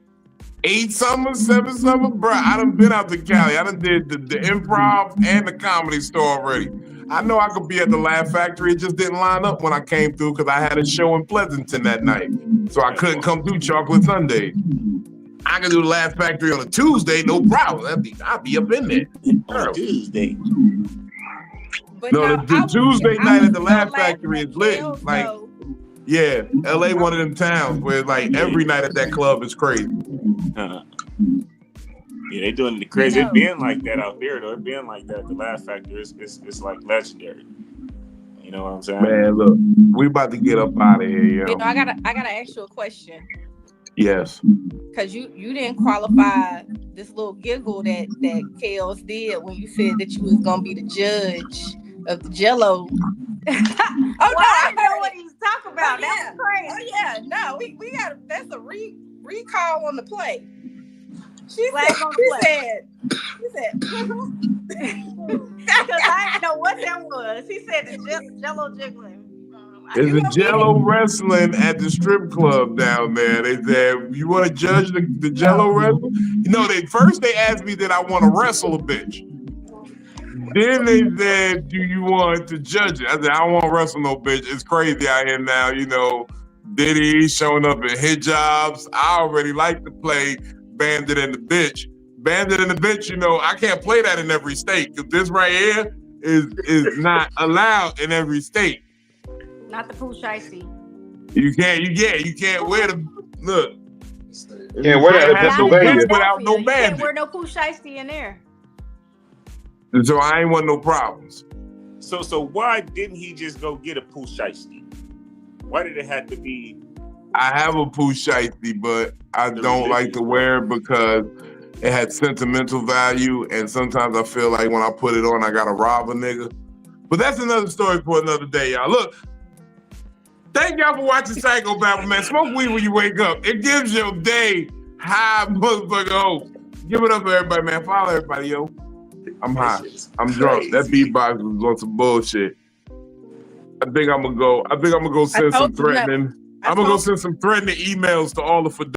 8 summers, 7 summers, bro. I done been out to Cali. I done did the improv and the Comedy Store already. I know I could be at the Laugh Factory. It just didn't line up when I came through because I had a show in Pleasanton that night. So I couldn't come through Chocolate Sunday. I can do the Laugh Factory on a Tuesday, no problem. I'll be up in there. On Tuesday. But no, the Tuesday night at the Laugh Factory is lit. Like, yeah, LA one of them towns where like every night at that club is crazy. Yeah, they doing the crazy. It being like that out there, though. It being like that at the Laugh Factory, it's like legendary. You know what I'm saying? Man, look, we about to get up out of here, yo. You know, I gotta ask you a question. Yes. Because you didn't qualify this little giggle that Kels did when you said that you was gonna be the judge of the Jello. I know what he's talking about. That's crazy. Oh yeah, no, we got that's a recall on the play. She said, because I didn't know what that was. He said the Jello jiggling. It's a Jello wrestling at the strip club down there. They said, you want to judge the Jello wrestling? You know, first they asked me that I want to wrestle a bitch. Then they said, do you want to judge it? I said, I don't want to wrestle no bitch. It's crazy out here now, you know. Diddy showing up in hijabs. I already like to play Bandit and the Bitch. Bandit and the Bitch, you know, I can't play that in every state because this right here is not allowed in every state. Not the Pooh Shiesty. You can't wear the look. Can't wear that in Pennsylvania without no bandit. You can't wear no Pooh Shiesty in there. So I ain't want no problems. So why didn't he just go get a Pooh Shiesty? Why did it have to be? I have a Pooh Shiesty, but I don't like to wear it because it had sentimental value, and sometimes I feel like when I put it on, I gotta rob a nigga. But that's another story for another day, y'all. Look. Thank y'all for watching Psycho-Babble, man. Smoke weed when you wake up. It gives your day high motherfucker hope. Give it up for everybody, man. Follow everybody, yo. I'm high. I'm drunk. That beatbox was on some bullshit. I think I'm gonna go send some threatening. I'm gonna go send some threatening emails to all the